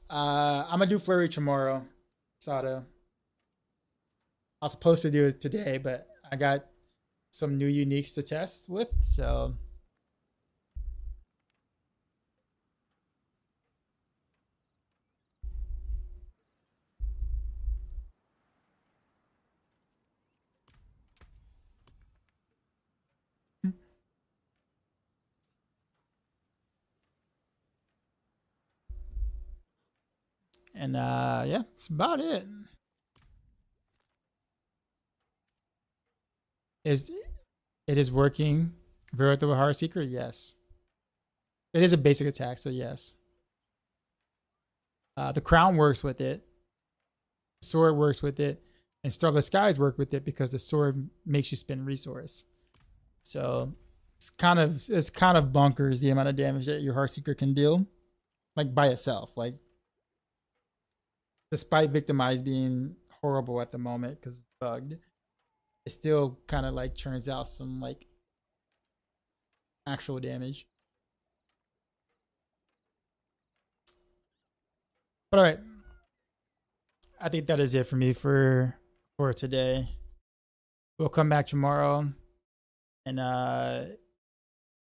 I'm gonna do Flurry tomorrow, Sato. I was supposed to do it today, but I got some new uniques to test with, so and yeah, that's about it. It is working very with the Heartseeker? Yes. It is a basic attack, so yes. The crown works with it. Sword works with it. And Starless Skies work with it because the sword makes you spend resource. So it's kind of bonkers the amount of damage that your Heartseeker can deal. Like by itself. Like despite Victimize being horrible at the moment because it's bugged, it still kind of like churns out some like actual damage. But all right, I think that is it for me for today. We'll come back tomorrow, and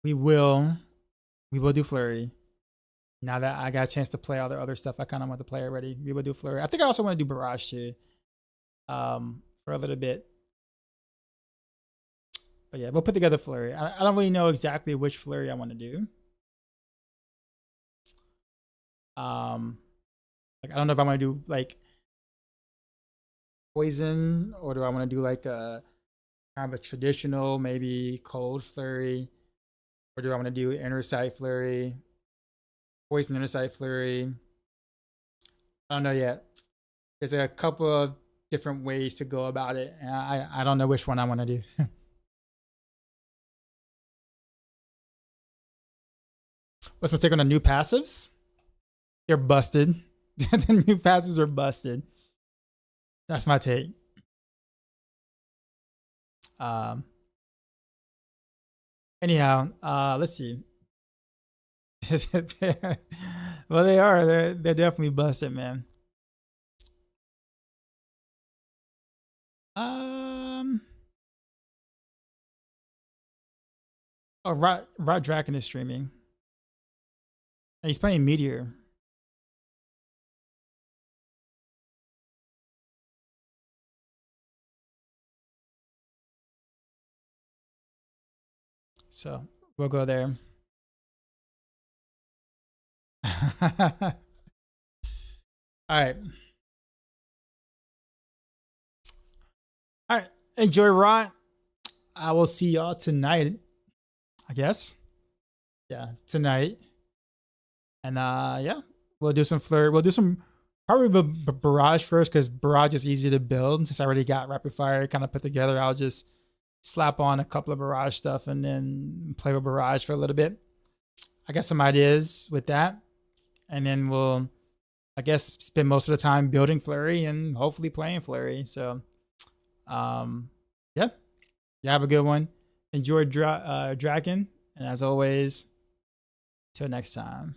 we will do Flurry. Now that I got a chance to play all the other stuff I kind of want to play already, we will do Flurry. I think I also want to do Barrage too, for a little bit. But yeah, we'll put together Flurry. I don't really know exactly which Flurry I want to do. Like I don't know if I want to do like poison, or do I want to do like a kind of a traditional, maybe cold Flurry, or do I want to do inner sight Flurry, poison inner sight Flurry? I don't know yet. There's a couple of different ways to go about it, and I don't know which one I want to do. What's my take on the new passives? They're busted. The new passives are busted. That's my take. Anyhow, let's see. Well, they are. They're definitely busted, man. Oh, Rot Draken is streaming. And he's playing Meteor. So we'll go there. All right. All right. Enjoy Rot. I will see y'all tonight, I guess. Yeah, tonight. And yeah, we'll do some Flurry. We'll do some probably Barrage first because Barrage is easy to build. Since I already got Rapid Fire kind of put together, I'll just slap on a couple of Barrage stuff and then play with Barrage for a little bit. I got some ideas with that, and then we'll, I guess, spend most of the time building Flurry and hopefully playing Flurry. So, yeah, you have a good one. Enjoy Dragon, and as always, till next time.